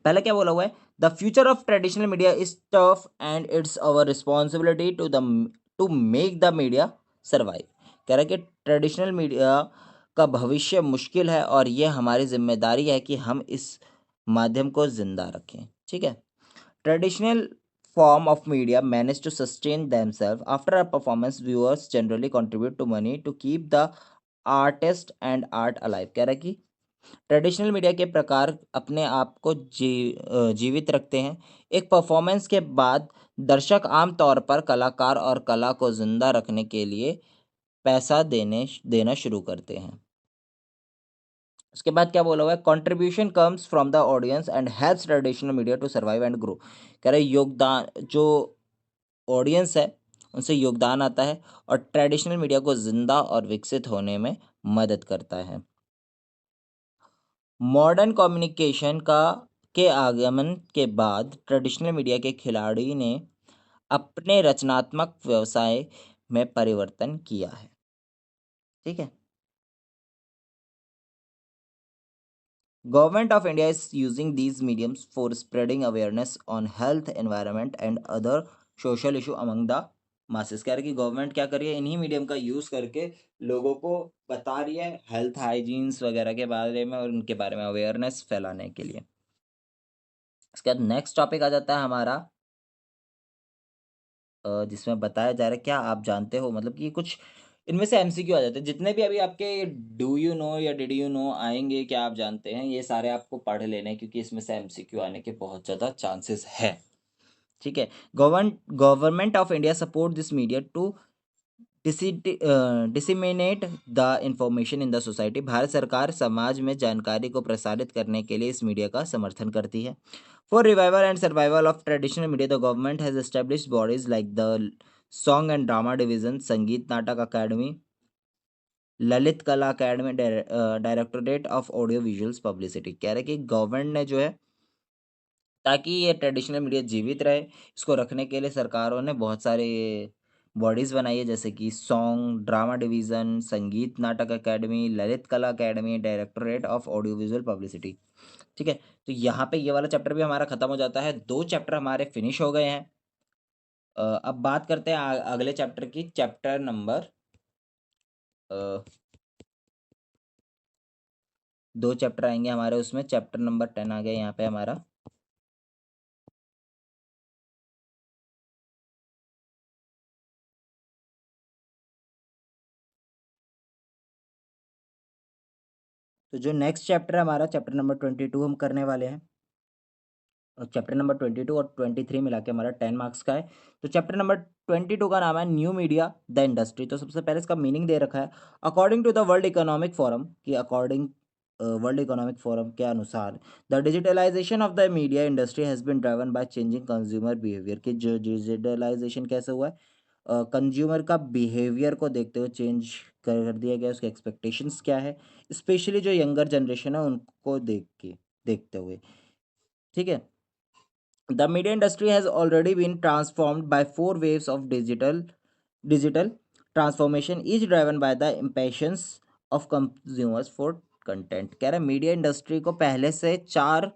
पहले क्या बोला हुआ है, the future of traditional media is tough and it's our responsibility to make the media survive. कह रहा है कि ट्रेडिशनल मीडिया का भविष्य मुश्किल है और ये हमारी जिम्मेदारी है कि हम इस माध्यम को जिंदा रखें, ठीक है। Traditional form of media manage to sustain themselves. After a performance, viewers generally contribute to money to keep the artist and art alive. कह रहा है कि ट्रेडिशनल मीडिया के प्रकार अपने आप को जीवित रखते हैं। एक परफॉर्मेंस के बाद दर्शक आमतौर पर कलाकार और कला को जिंदा रखने के लिए पैसा देना शुरू करते हैं। उसके बाद क्या बोला हुआ है, contribution comes from the audience and helps traditional media to survive and grow. कह रहे योगदान जो ऑडियंस है उनसे योगदान आता है और ट्रेडिशनल मीडिया को जिंदा और विकसित होने में मदद करता है। मॉडर्न कम्युनिकेशन का के आगमन के बाद ट्रेडिशनल मीडिया के खिलाड़ी ने अपने रचनात्मक व्यवसाय में परिवर्तन किया है, ठीक है। Government of India is using these mediums for spreading awareness on health, environment and other social issue among the masses। कह रहे कि गवर्नमेंट क्या कर रही है, इन्हीं मीडियम का यूज करके लोगों को बता रही है हेल्थ हाइजीन्स वगैरह के बारे में और उनके बारे में अवेयरनेस फैलाने के लिए। इसके बाद नेक्स्ट टॉपिक आ जाता है हमारा, जिसमें बताया जा रहा है क्या आप जानते हो, मतलब कि कुछ इनमें से एमसीक्यू आ जाते हैं, जितने भी अभी आपके डू यू नो या डिड यू नो आएंगे, क्या आप जानते हैं, ये सारे आपको पढ़ लेने हैं क्योंकि इसमें से एमसीक्यू आने के बहुत ज़्यादा चांसेस है, ठीक है। Government of India support this media to disseminate the information in the society. Bharat सरकार समाज में जानकारी को प्रसारित करने के लिए इस मीडिया का समर्थन करती है। For revival and survival of traditional media the government has established bodies like the song and drama division, संगीत नाटक अकेडमी, ललित कला academy, directorate of audio visuals publicity. कह रहे कि गवर्नमेंट ने जो है, ताकि ये ट्रेडिशनल मीडिया जीवित रहे, इसको रखने के लिए सरकारों ने बहुत सारे बॉडीज़ बनाई है, जैसे कि सॉन्ग ड्रामा डिवीज़न, संगीत नाटक अकेडमी, ललित कला academy, directorate of audio visual publicity, ठीक है। तो यहाँ पे ये वाला चैप्टर भी हमारा खत्म हो जाता है, 2 चैप्टर हमारे फिनिश हो गए हैं। अब बात करते हैं अगले चैप्टर की, चैप्टर नंबर 2 चैप्टर आएंगे हमारे, उसमें चैप्टर नंबर 10 आ गया यहाँ पे हमारा। तो जो नेक्स्ट चैप्टर है हमारा, चैप्टर नंबर 22 हम करने वाले हैं, और चैप्टर नंबर 22 और 23 मिला के हमारा 10 मार्क्स का है। तो चैप्टर नंबर 22 का नाम है न्यू मीडिया द इंडस्ट्री। तो सबसे पहले इसका मीनिंग दे रखा है, according to the World Economic Forum, कि अकॉर्डिंग वर्ल्ड इकोनॉमिक फोरम के अनुसार the digitalisation of the media industry has been driven by changing consumer behaviour. कि जो डिजिटलाइजेशन कैसे हुआ है, कंज्यूमर का बिहेवियर को देखते हुए चेंज कर दिया गया, उसके एक्सपेक्टेशंस क्या है, स्पेशली जो यंगर जनरेशन है उनको देखते हुए, ठीक है। The media industry has already been transformed by 4 waves of digital transformation, each driven by the impatience of consumers for content। कह रहा है मीडिया इंडस्ट्री को पहले से 4,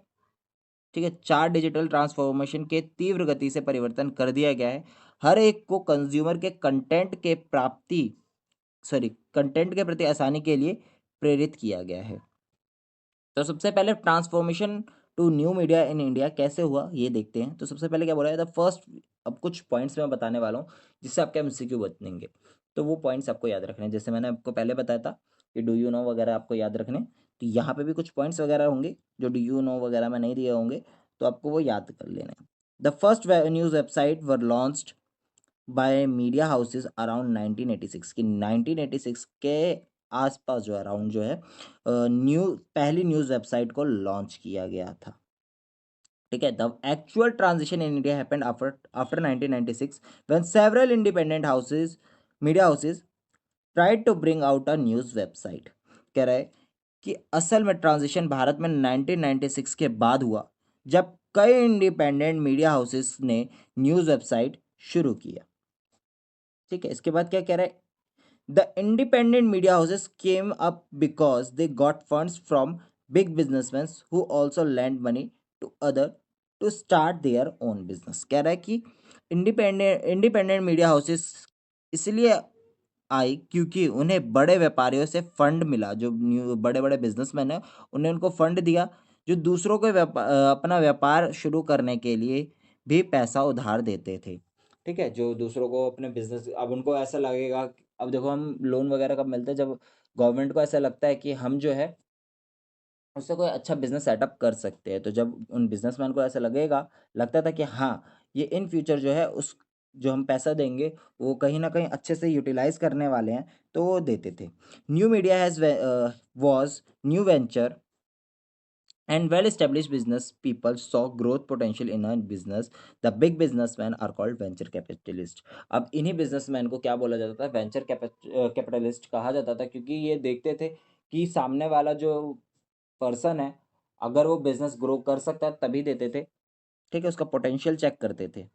ठीक है, 4 डिजिटल ट्रांसफॉर्मेशन के तीव्र गति से परिवर्तन कर दिया गया है। हर एक को कंज्यूमर के कंटेंट के प्रति आसानी के लिए प्रेरित किया गया है। तो सबसे पहले transformation to new media in India कैसे हुआ ये देखते हैं। तो सबसे पहले क्या बोला है, द फर्स्ट, अब कुछ पॉइंट्स मैं बताने वाला हूँ जिससे आपके एमसीक्यू बनेंगे, तो वो पॉइंट्स आपको याद रखने हैं। जैसे मैंने आपको पहले बताया था कि डू यू नो वगैरह आपको याद रखने, तो यहाँ पे भी कुछ पॉइंट्स वगैरह होंगे जो डू यू नो वगैरह में नहीं दिए होंगे, तो आपको वो याद कर लेना है। The first news website were launched by media houses around 1986, कि 1986 के आसपास जो अराउंड जो है पहली न्यूज़ वेबसाइट को लॉन्च किया गया था, ठीक है। The actual transition in India happened after 1996 when several independent media houses tried to bring out a news website. कह रहा है कि असल में ट्रांजिशन भारत में 1996 के बाद हुआ, जब कई इंडिपेंडेंट मीडिया हाउसेस ने न्यूज़ वेबसाइट शुरू किया। ठीक है, इसके बाद क्या कह रहा है, the independent media houses came up because they got funds from big businessman who also lend money to other to start their own business. कह रहा है कि इंडिपेंडेंट मीडिया हाउसेस इसलिए आई क्योंकि उन्हें बड़े व्यापारियों से फंड मिला, जो न्यू बड़े बड़े बिजनेसमैन हैं उन्हें उनको फंड दिया, जो दूसरों को अपना व्यापार शुरू करने के लिए भी पैसा उधार देते थे। ठीक है, जो दूसरों को अपने बिजनेस, अब उनको ऐसा लगेगा, अब देखो हम लोन वगैरह कब मिलते हैं, जब गवर्नमेंट को ऐसा लगता है कि हम जो है उससे कोई अच्छा बिजनेस सेटअप कर सकते हैं। तो जब उन बिजनेसमैन को ऐसा लगता था कि हाँ, ये इन फ्यूचर जो है उस जो हम पैसा देंगे वो कहीं ना कहीं अच्छे से यूटिलाइज करने वाले हैं, तो वो देते थे। New media has was new venture and well-established business people saw growth potential in a business. The big businessmen are called venture capitalist. अब इन्हीं बिजनेसमैन को क्या बोला जाता था, वेंचर कैपिटलिस्ट कहा जाता था, क्योंकि ये देखते थे कि सामने वाला जो पर्सन है, अगर वो बिजनेस ग्रो कर सकता है तभी देते थे। ठीक है, उसका पोटेंशियल चेक करते थे।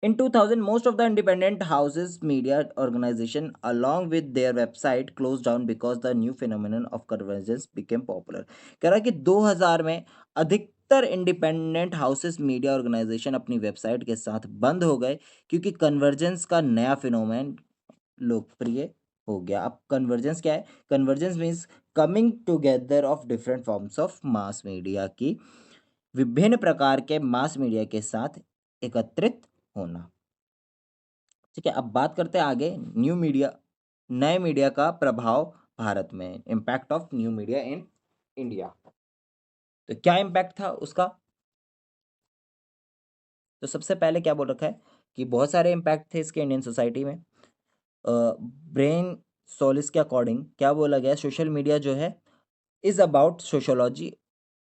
In 2000, most of the independent houses media organization along with their website closed down because the new phenomenon of convergence became popular. कह रहा है कि 2000 में अधिकतर इंडिपेंडेंट हाउसेस मीडिया ऑर्गेनाइजेशन अपनी वेबसाइट के साथ बंद हो गए क्योंकि कन्वर्जेंस का नया फिनोमेन लोकप्रिय हो गया। अब कन्वर्जेंस क्या है? Convergence means coming together of different forms of mass media, की विभिन्न प्रकार के मास मीडिया के साथ एकत्रित होना। ठीक है, अब बात करते हैं आगे न्यू मीडिया, नए मीडिया का प्रभाव भारत में, impact of new media in India. तो क्या इम्पैक्ट था उसका? तो सबसे पहले क्या बोल रखा है कि बहुत सारे इम्पैक्ट थे इसके इंडियन सोसाइटी में। ब्रेन सोलिस के अकॉर्डिंग क्या बोला गया, सोशल मीडिया जो है is about sociology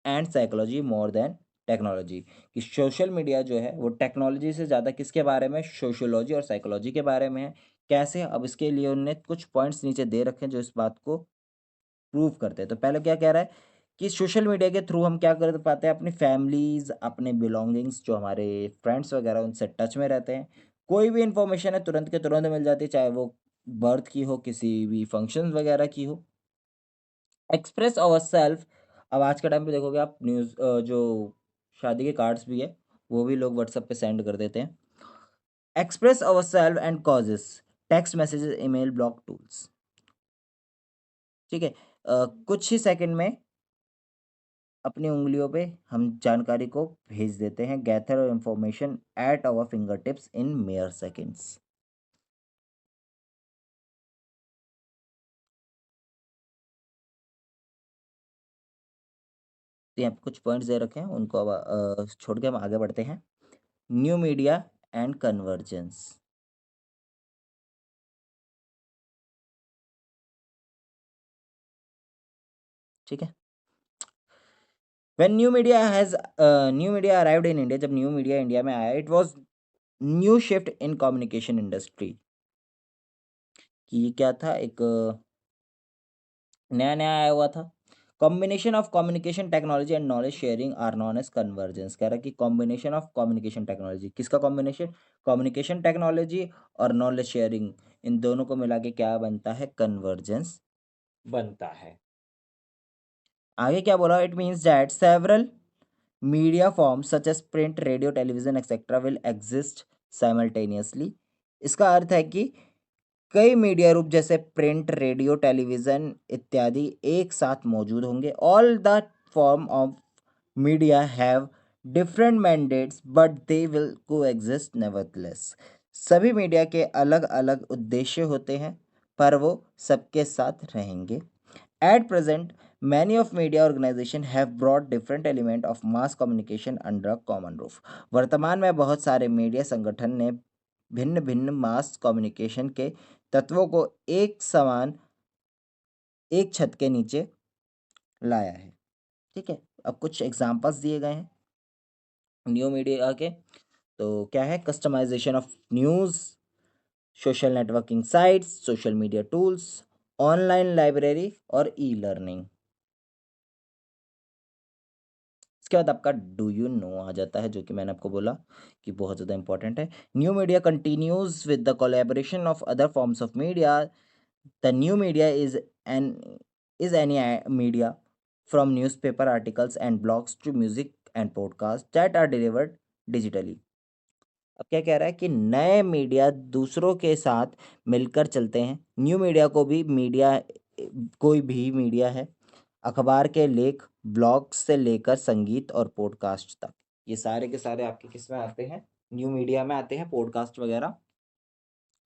and psychology more than technology. कि सोशल मीडिया जो है वो टेक्नोलॉजी से ज़्यादा किसके बारे में, सोशोलॉजी और साइकोलॉजी के बारे में है। कैसे? अब इसके लिए उन्होंने कुछ पॉइंट्स नीचे दे रखे हैं जो इस बात को प्रूव करते हैं। तो पहले क्या कह रहा है कि सोशल मीडिया के थ्रू हम क्या कर पाते हैं, अपनी फैमिलीज, अपने बिलोंगिंग्स, जो हमारे फ्रेंड्स वगैरह उनसे टच में रहते हैं। कोई भी इंफॉर्मेशन है तुरंत के तुरंत मिल जाती है, चाहे वो बर्थ की हो, किसी भी फंक्शन वगैरह की हो। एक्सप्रेस अवर सेल्फ, अब आज के टाइम पे देखोगे आप न्यूज़, जो शादी के कार्ड्स भी है वो भी लोग व्हाट्सएप पे सेंड कर देते हैं। Express our self and causes, text messages, email, blog tools. ठीक है, कुछ ही सेकंड में अपनी उंगलियों पे हम जानकारी को भेज देते हैं, gather information at our finger tips in mere seconds. तो यहाँ पे कुछ पॉइंट्स दे रखे हैं, उनको अब छोड़ के हम आगे बढ़ते हैं। New media and convergence. ठीक है, when new media arrived in India, जब न्यू मीडिया इंडिया में आया, it was new shift in communication industry. कि ये क्या था, एक नया नया आया हुआ था। Combination of communication technology and knowledge sharing are known as convergence. कह रहा है कि कॉम्बिनेशन ऑफ कम्युनिकेशन टेक्नोलॉजी, किसका कॉम्बिनेशन, कम्युनिकेशन टेक्नोलॉजी और नॉलेज शेयरिंग, इन दोनों को मिला के क्या बनता है, कन्वर्जेंस बनता है। आगे क्या बोला, it means that several media forms such as print, radio, television etcetera will exist simultaneously. इसका अर्थ है कि कई मीडिया रूप जैसे प्रिंट, रेडियो, टेलीविजन इत्यादि एक साथ मौजूद होंगे। All the form of media have different mandates but they will coexist nevertheless. सभी मीडिया के अलग अलग उद्देश्य होते हैं पर वो सबके साथ रहेंगे। At present, many of media organization have brought different element of mass communication under a common roof. वर्तमान में बहुत सारे मीडिया संगठन ने भिन्न भिन्न मास कम्युनिकेशन के तत्वों को एक समान, एक छत के नीचे लाया है। ठीक है, अब कुछ एग्जांपल्स दिए गए हैं न्यू मीडिया के। तो क्या है, customisation of news, social networking sites, social media tools, online library और ई लर्निंग। इसके बाद आपका डू यू नो आ जाता है, जो कि मैंने आपको बोला कि बहुत ज़्यादा इंपॉर्टेंट है। New media continues with the collaboration of other forms of media. The new media an is any media from newspaper articles and blogs to music and podcast that are delivered digitally. अब क्या कह रहा है कि नए media दूसरों के साथ मिलकर चलते हैं। न्यू मीडिया को भी मीडिया, कोई भी मीडिया है, अखबार के लेख, ब्लॉग से लेकर संगीत और पॉडकास्ट तक, ये सारे के सारे आपके किस में आते हैं, न्यू मीडिया में आते हैं, पॉडकास्ट वगैरह,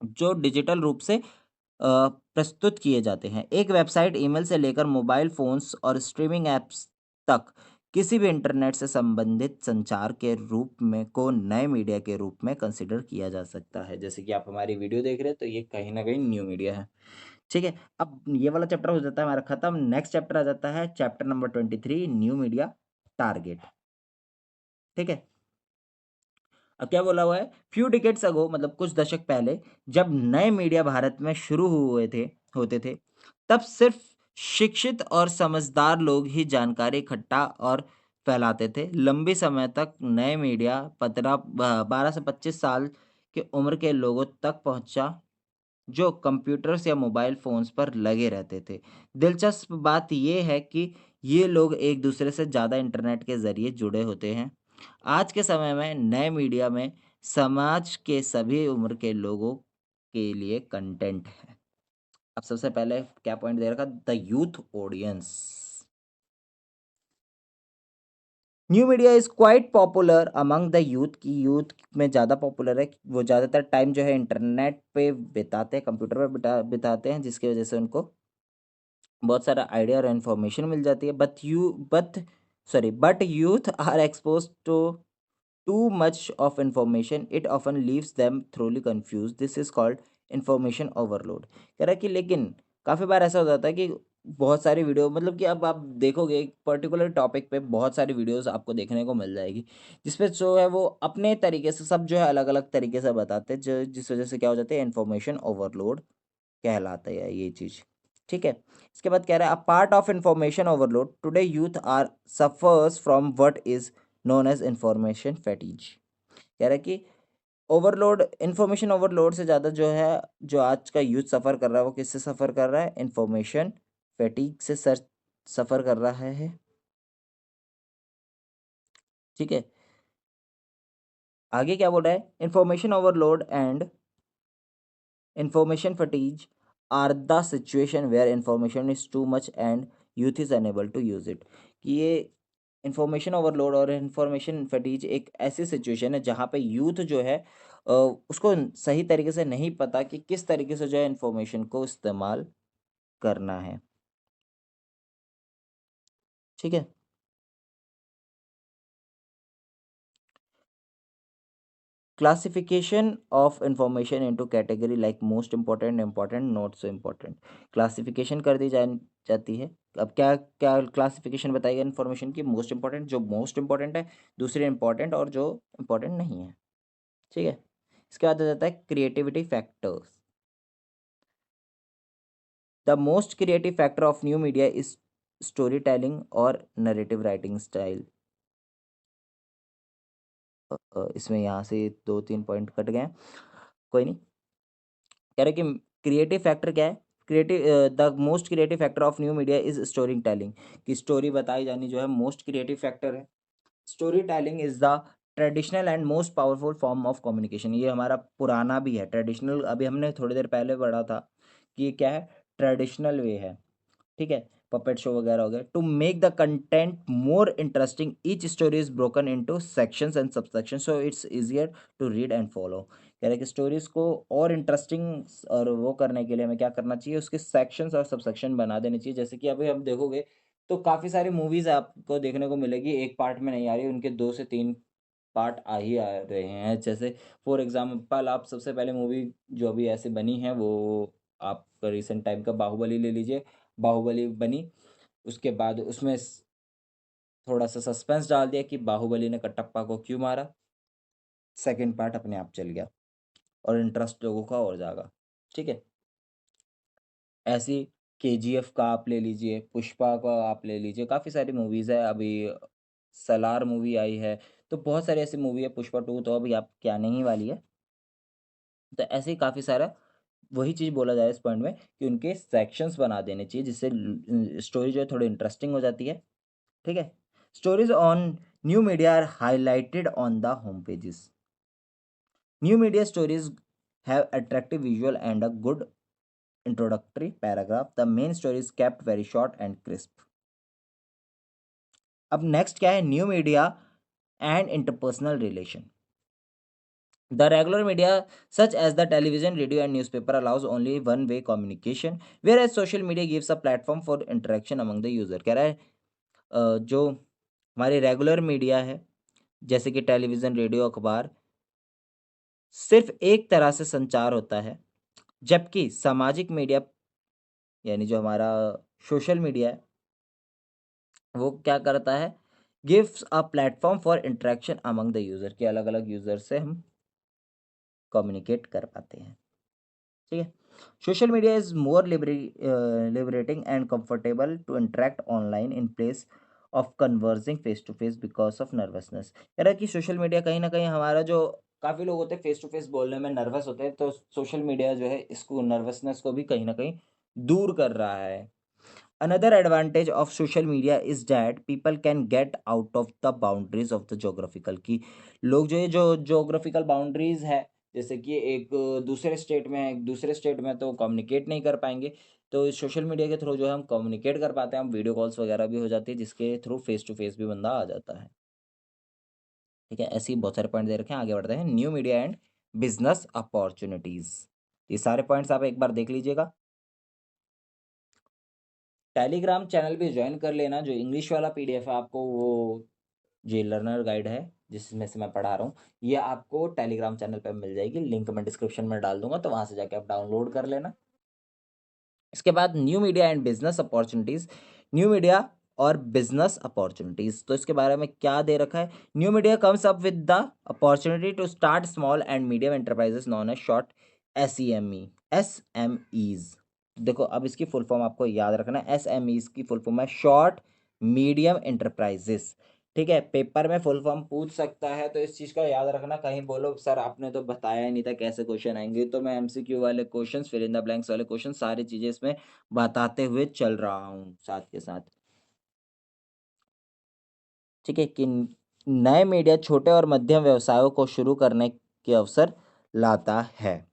जो डिजिटल रूप से प्रस्तुत किए जाते हैं। एक वेबसाइट, ईमेल से लेकर मोबाइल फोन्स और स्ट्रीमिंग एप्स तक किसी भी इंटरनेट से संबंधित संचार के रूप में को नए मीडिया के रूप में कंसिडर किया जा सकता है। जैसे कि आप हमारी वीडियो देख रहे हैं तो ये कहीं ना कहीं न्यू मीडिया है। ठीक है, अब ये वाला चैप्टर हो जाता है हमारा खत्म। नेक्स्ट चैप्टर आ जाता है chapter number 23, new media target. ठीक है, अब क्या बोला हुआ है, फ्यू डिकेड्स अगो, मतलब कुछ दशक पहले, जब नए मीडिया भारत में शुरू हुए थे होते थे, तब सिर्फ शिक्षित और समझदार लोग ही जानकारी इकट्ठा और फैलाते थे। लंबी समय तक नए मीडिया 12 से 25 साल के उम्र के लोगों तक पहुंचा, जो कंप्यूटर्स या मोबाइल फ़ोन्स पर लगे रहते थे। दिलचस्प बात ये है कि ये लोग एक दूसरे से ज़्यादा इंटरनेट के ज़रिए जुड़े होते हैं। आज के समय में नए मीडिया में समाज के सभी उम्र के लोगों के लिए कंटेंट है। अब सबसे पहले क्या पॉइंट दे रखा, the youth audience. New media is quite popular among the youth, की यूथ में ज़्यादा पॉपुलर है। वो ज़्यादातर टाइम जो है इंटरनेट पे बिताते हैं, कंप्यूटर पे बिताते हैं, जिसकी वजह से उनको बहुत सारा आइडिया और इन्फॉर्मेशन मिल जाती है। But youth are expose to too much of information, it often leaves them thoroughly confuse, this is called information overload. कह रहा है कि लेकिन काफ़ी बार ऐसा हो जाता है कि बहुत सारी वीडियो, मतलब कि अब आप देखोगे एक पर्टिकुलर टॉपिक पे बहुत सारी वीडियोस आपको देखने को मिल जाएगी, जिसपे जो है वो अपने तरीके से सब जो है अलग अलग तरीके से बताते हैं, जो जिस वजह से क्या हो जाता है, इंफॉर्मेशन ओवरलोड कहलाता है ये चीज़। ठीक है, इसके बाद कह रहा है, a part of information overload today youth are suffers from what is known as information fatigue. कह रहा है कि ओवरलोड, इंफॉर्मेशन ओवरलोड से ज़्यादा जो है, जो आज का यूथ सफ़र कर रहा है, वो किससे सफ़र कर रहा है, इंफॉर्मेशन फैटिग से सफ़र कर रहा है। ठीक है, आगे क्या बोल रहा है, information overload and information fatigue are the situation where information is too much and youth is unable to use it। कि ये इंफॉर्मेशन ओवरलोड और इंफॉर्मेशन फटीज एक ऐसी सिचुएशन है जहाँ पे यूथ जो है उसको सही तरीके से नहीं पता कि किस तरीके से जो है इंफॉर्मेशन को इस्तेमाल करना है। ठीक है, classification of information into category like most important, important, not so important, classification कर दी जाती है। अब क्या क्या क्लासिफिकेशन बताएगा इन्फॉर्मेशन की, मोस्ट इंपॉर्टेंट, जो मोस्ट इंपॉर्टेंट है, दूसरे इंपॉर्टेंट और जो इंपॉर्टेंट नहीं है। ठीक है, इसके बाद आ जाता है creativity factors. The most creative factor of new media is story telling और नरेटिव राइटिंग स्टाइल। इसमें यहाँ से 2-3 पॉइंट कट गए हैं, कोई नहीं। कह रहे कि क्रिएटिव फैक्टर क्या है, creative, the most creative factor of new media is story telling, कि स्टोरी बताई जानी जो है मोस्ट क्रिएटिव फैक्टर है। Story telling is the traditional and most powerful form of communication. ये हमारा पुराना भी है ट्रेडिशनल, अभी हमने थोड़ी देर पहले पढ़ा था कि ये क्या है, ट्रेडिशनल वे है। ठीक है, पपेट शो वगैरह हो गया। To make the content more interesting each story is broken into sections and subsection so it's easier to read and follow. कह रहे कि स्टोरीज को और इंटरेस्टिंग और वो करने के लिए हमें क्या करना चाहिए, उसके सेक्शंस और सबसेक्शन बना देने चाहिए। जैसे कि अभी हम देखोगे तो काफ़ी सारी मूवीज़ आपको देखने को मिलेगी, एक पार्ट में नहीं आ रही, उनके 2 से 3 पार्ट आ रहे हैं। जैसे फॉर एग्जाम्पल आप सबसे पहले मूवी जो अभी ऐसे बनी है वो आप रिसेंट टाइम का बाहुबली ले लीजिए। बाहुबली बनी, उसके बाद उसमें थोड़ा सा सस्पेंस डाल दिया कि बाहुबली ने कटप्पा को क्यों मारा, सेकंड पार्ट अपने आप चल गया और इंटरेस्ट लोगों का और जागा। ठीक है, ऐसी केजीएफ का आप ले लीजिए, पुष्पा का आप ले लीजिए, काफ़ी सारी मूवीज़ है। अभी सलार मूवी आई है, तो बहुत सारी ऐसी मूवी है। पुष्पा 2 तो अभी आप क्या आने ही वाली है। तो ऐसे ही काफ़ी सारा वही चीज़ बोला जाए इस पॉइंट में कि उनके सेक्शंस बना देने चाहिए, जिससे स्टोरी जो है थोड़ी इंटरेस्टिंग हो जाती है। ठीक है? Stories on new media are highlighted on the home pages. New media stories have attractive visual and a good introductory paragraph. The main story is kept very short and crisp. अब next क्या है? New media and interpersonal relation. The regular media, such as the television, radio, and newspaper, allows only one-way communication, whereas social media gives a platform for interaction among the user. कह रहा है जो हमारी regular media है, जैसे कि television, radio, अखबार, सिर्फ एक तरह से संचार होता है, जबकि सामाजिक मीडिया यानी जो हमारा सोशल मीडिया है, वो क्या करता है? Gives a platform for interaction among the user, कि अलग-अलग यूज़र से हम कम्युनिकेट कर पाते हैं। ठीक है? Social media is more liberating and comfortable to interact online in place of conversing face to face because of nervousness. कह रहा है कि सोशल मीडिया कहीं न कहीं हमारा जो काफ़ी लोग होते हैं फेस टू फेस बोलने में नर्वस होते हैं, तो सोशल मीडिया जो है इसको नर्वसनेस को भी कहीं न कहीं दूर कर रहा है। Another advantage of social media is that people can get out of the boundaries of the geographical, कि लोग जो ये जो geographical boundaries है, जैसे कि एक दूसरे स्टेट में है, एक दूसरे स्टेट में तो कम्युनिकेट नहीं कर पाएंगे, तो सोशल मीडिया के थ्रू जो है हम कम्युनिकेट कर पाते हैं, हम वीडियो कॉल्स वगैरह भी हो जाती है, जिसके थ्रू फेस टू फेस भी बंदा आ जाता है। ठीक है? ऐसे ही बहुत सारे पॉइंट दे रखे हैं, आगे बढ़ते हैं। New media and business opportunities, ये सारे पॉइंट्स आप एक बार देख लीजिएगा। टेलीग्राम चैनल भी ज्वाइन कर लेना, जो इंग्लिश वाला पीडीएफ है आपको, वो जो लर्नर गाइड है जिसमें से मैं पढ़ा रहा हूँ, ये आपको टेलीग्राम चैनल पे मिल जाएगी, लिंक मैं डिस्क्रिप्शन में डाल दूंगा, तो वहाँ से जाके आप डाउनलोड कर लेना। इसके बाद new media and business opportunities, new media और बिजनेस अपॉर्चुनिटीज, तो इसके बारे में क्या दे रखा है? New media comes up with the opportunity to start small and medium enterprises known as short S देखो, अब इसकी फुल फॉर्म आपको याद रखना है। एस की फुल फॉर्म है शॉर्ट मीडियम एंटरप्राइजेस। ठीक है? पेपर में फुल फॉर्म पूछ सकता है, तो इस चीज़ का याद रखना। कहीं बोलो सर आपने तो बताया ही नहीं था कैसे क्वेश्चन आएंगे, तो मैं एमसीक्यू वाले questions, fill in the blanks वाले क्वेश्चन, सारी चीज़ें इसमें बताते हुए चल रहा हूँ साथ के साथ। ठीक है? कि नए मीडिया छोटे और मध्यम व्यवसायों को शुरू करने के अवसर लाता है।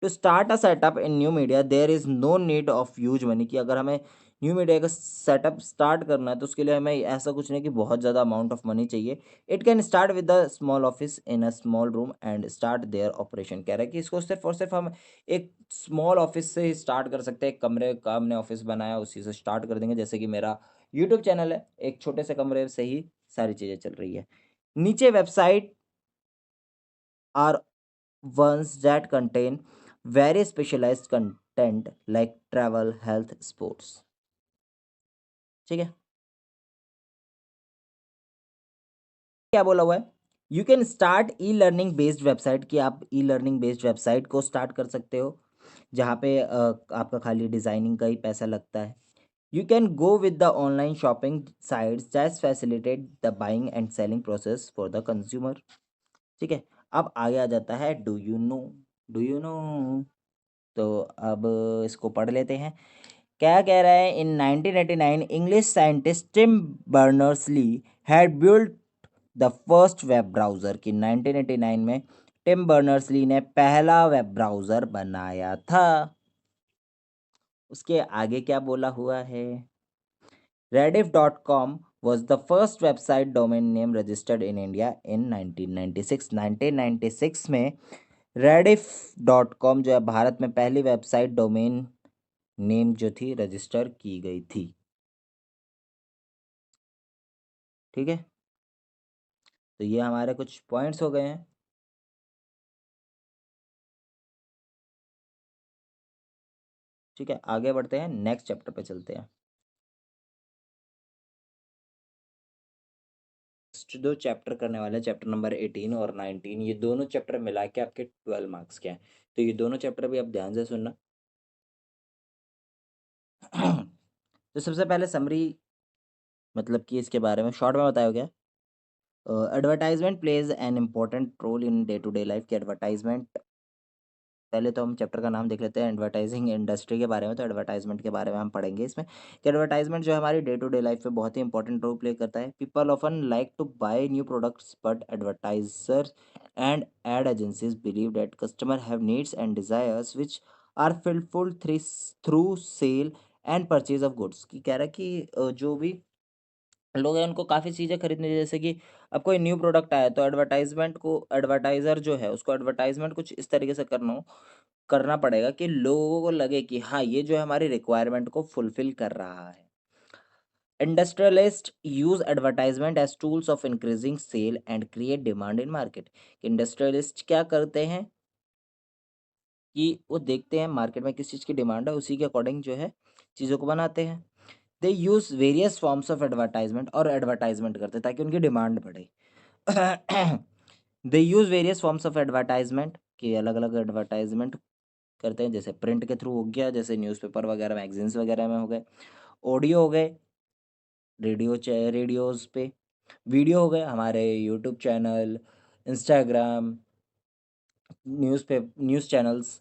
To start a setup in new media there is no need of huge money, कि अगर हमें न्यू मीडिया का सेटअप स्टार्ट करना है, तो उसके लिए हमें ऐसा कुछ नहीं कि बहुत ज़्यादा अमाउंट ऑफ मनी चाहिए। It can start with a small office in a small room and start their operation. कह रहा है कि इसको सिर्फ और सिर्फ हम एक स्मॉल ऑफिस से ही स्टार्ट कर सकते हैं। एक कमरे का हमने ऑफिस बनाया, उसी से स्टार्ट कर देंगे। जैसे कि मेरा यूट्यूब चैनल है, एक छोटे से कमरे से ही सारी चीज़ें चल रही है। नीचे website R ones that contain very specialized content like travel, health, sports. ठीक है? क्या बोला हुआ है? You can start e learning based website, कि आप ई लर्निंग बेस्ड वेबसाइट को स्टार्ट कर सकते हो, जहाँ पे आपका खाली डिज़ाइनिंग का ही पैसा लगता है। You can go with the online shopping sites that facilitate the buying and selling process for the consumer. ठीक है? अब आगे आ जाता है डू यू नो। तो अब इसको पढ़ लेते हैं। क्या कह रहा है? In 1989 English scientist Tim Berners Lee had built the first web browser, कि 1989 में टिम बर्नर्स ली ने पहला वेब ब्राउज़र बनाया था। उसके आगे क्या बोला हुआ है? rediff.com was the first website domain name registered in India in 1996। 1996 में rediff.com जो है भारत में पहली वेबसाइट डोमेन नेम जो थी रजिस्टर की गई थी। ठीक है? तो ये हमारे कुछ पॉइंट्स हो गए हैं। ठीक है? आगे बढ़ते हैं, नेक्स्ट चैप्टर पे चलते हैं। दो चैप्टर करने वाले हैं, चैप्टर नंबर 18 और 19। ये दोनों चैप्टर मिला के आपके 12 मार्क्स के हैं, तो ये दोनों चैप्टर भी आप ध्यान से सुनना। तो सबसे पहले समरी मतलब कि इसके बारे में शॉर्ट में बताया गया। Advertisement plays an important role in day to day life की एडवर्टाइजमेंट। पहले तो हम चैप्टर का नाम देख लेते हैं एडवर्टाइजिंग इंडस्ट्री के बारे में। तो एडवर्टाइजमेंट के बारे में हम पढ़ेंगे इसमें कि एडवर्टाइजमेंट जो है हमारी डे टू डे लाइफ में बहुत ही इंपॉर्टेंट रोल प्ले करता है। People often like to buy new products but advertisers and ad agencies believe that customer have needs and desires which are fulfilled through sale and purchase of goods. की कह रहा है कि जो भी लोग हैं उनको काफ़ी चीज़ें खरीदनी चाहिए। जैसे कि अब कोई न्यू प्रोडक्ट आया तो एडवर्टाइजमेंट को एडवर्टाइज़र जो है उसको एडवर्टाइजमेंट कुछ इस तरीके से करना पड़ेगा कि लोगों को लगे कि हाँ ये जो है हमारी रिक्वायरमेंट को फुलफिल कर रहा है। Industrialist use advertisement as tools of increasing sale and create demand in market. Industrialist क्या करते हैं कि वो देखते हैं मार्केट में किस चीज़ की डिमांड है, उसी के अकॉर्डिंग जो है चीज़ों को बनाते हैं। They use various forms of advertisement और एडवर्टाइजमेंट करते हैं ताकि उनकी डिमांड बढ़े। They use various forms of advertisement के अलग अलग एडवर्टाइजमेंट करते हैं। जैसे प्रिंट के थ्रू हो गया, जैसे न्यूज़पेपर वगैरह मैगजीन्स वगैरह में हो गए। ऑडियो हो गए, रेडियोज़ पे। वीडियो हो गए हमारे YouTube channel, Instagram, news channels.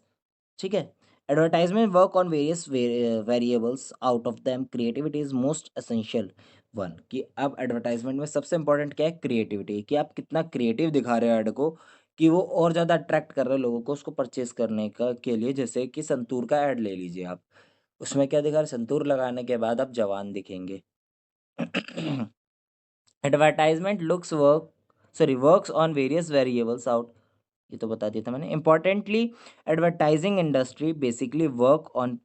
ठीक है। Advertisement work on various variables, out of them creativity is most essential one. कि अब एडवर्टाइजमेंट में सबसे इंपॉर्टेंट क्या है, क्रिएटिविटी। कि आप कितना क्रिएटिव दिखा रहे हो ऐड को कि वो और ज़्यादा अट्रैक्ट कर रहे हैं लोगों को उसको परचेज करने का के लिए। जैसे कि संतूर का ऐड ले लीजिए आप, उसमें क्या दिखा रहे, संतूर लगाने के बाद आप जवान दिखेंगे। Advertisement looks work sorry works on various variables out, ये तो बता दिया था मैंने। Importantly advertising industry basically work on